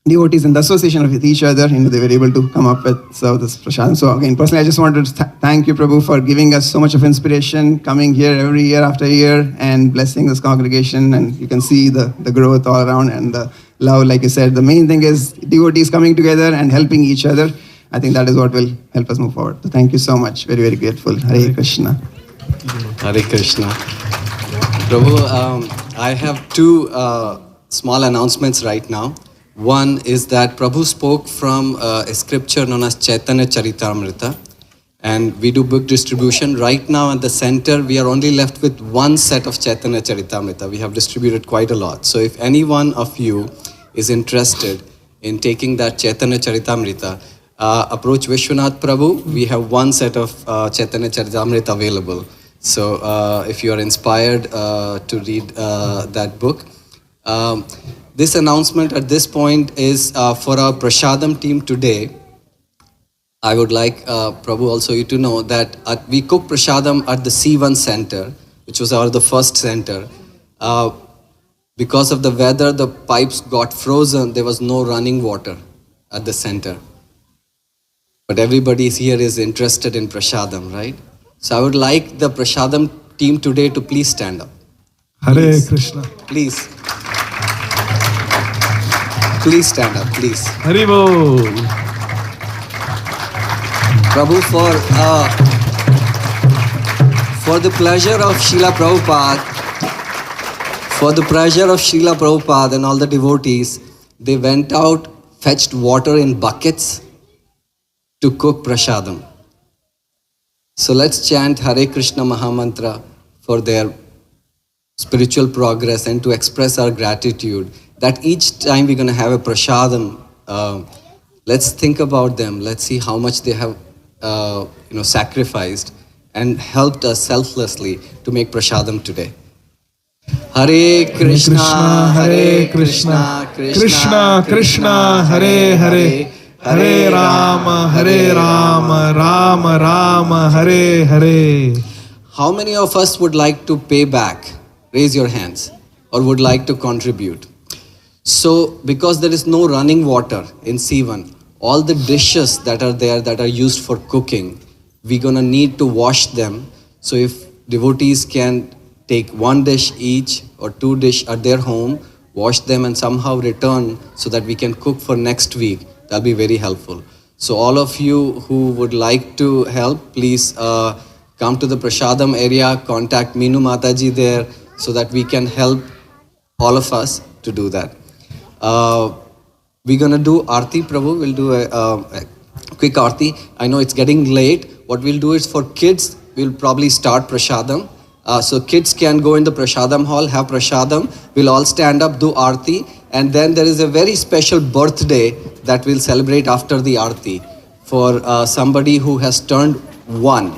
devotees in the association with each other, they were able to come up with this prasadam. So again, personally, I just wanted to thank you, Prabhu, for giving us so much of inspiration, coming here every year after year and blessing this congregation. And you can see the growth all around and the love, like you said. The main thing is devotees coming together and helping each other. I think that is what will help us move forward. So thank you so much. Very, very grateful. Hare Krishna. Hare Krishna. Prabhu, I have two small announcements right now. One is that Prabhu spoke from a scripture known as Chaitanya Charitamrita, and we do book distribution. Right now at the center, we are only left with one set of Chaitanya Charitamrita. We have distributed quite a lot. So if any one of you is interested in taking that Chaitanya Charitamrita, approach Vishwanath Prabhu. We have one set of Chaitanya Charitamrita available. So if you are inspired to read that book. This announcement at this point is for our Prasadam team today. I would like Prabhu also you to know that we cook Prasadam at the C1 center, which was the first center. Because of the weather, the pipes got frozen. There was no running water at the center. But everybody here is interested in Prasadam, right? So I would like the Prasadam team today to please stand up. Hare Krishna. Please. Please stand up, please. Haribol. Prabhu, for the pleasure of Srila Prabhupada, and all the devotees, they went out, fetched water in buckets to cook prasadam. So let's chant Hare Krishna Mahamantra for their spiritual progress and to express our gratitude that each time we're going to have a prasadam, let's think about them. Let's see how much they have sacrificed and helped us selflessly to make prasadam today. Hare Krishna, Hare Krishna, Krishna Krishna, Hare Hare, Hare Rama, Rama Rama, Hare Hare. How many of us would like to pay back? Raise your hands. Or would like to contribute. So, because there is no running water in C1, all the dishes that are there that are used for cooking, we're going to need to wash them. So if devotees can take one dish each or two dish at their home, wash them and somehow return so that we can cook for next week, that'll be very helpful. So all of you who would like to help, please come to the Prasadam area, contact Meenu Mataji there so that we can help all of us to do that. We're going to do Aarti, Prabhu. We'll do a quick Aarti. I know it's getting late. What we'll do is for kids, we'll probably start Prasadam. So kids can go in the Prasadam hall, have Prasadam. We'll all stand up, do Aarti. And then there is a very special birthday that we'll celebrate after the Aarti for somebody who has turned 1.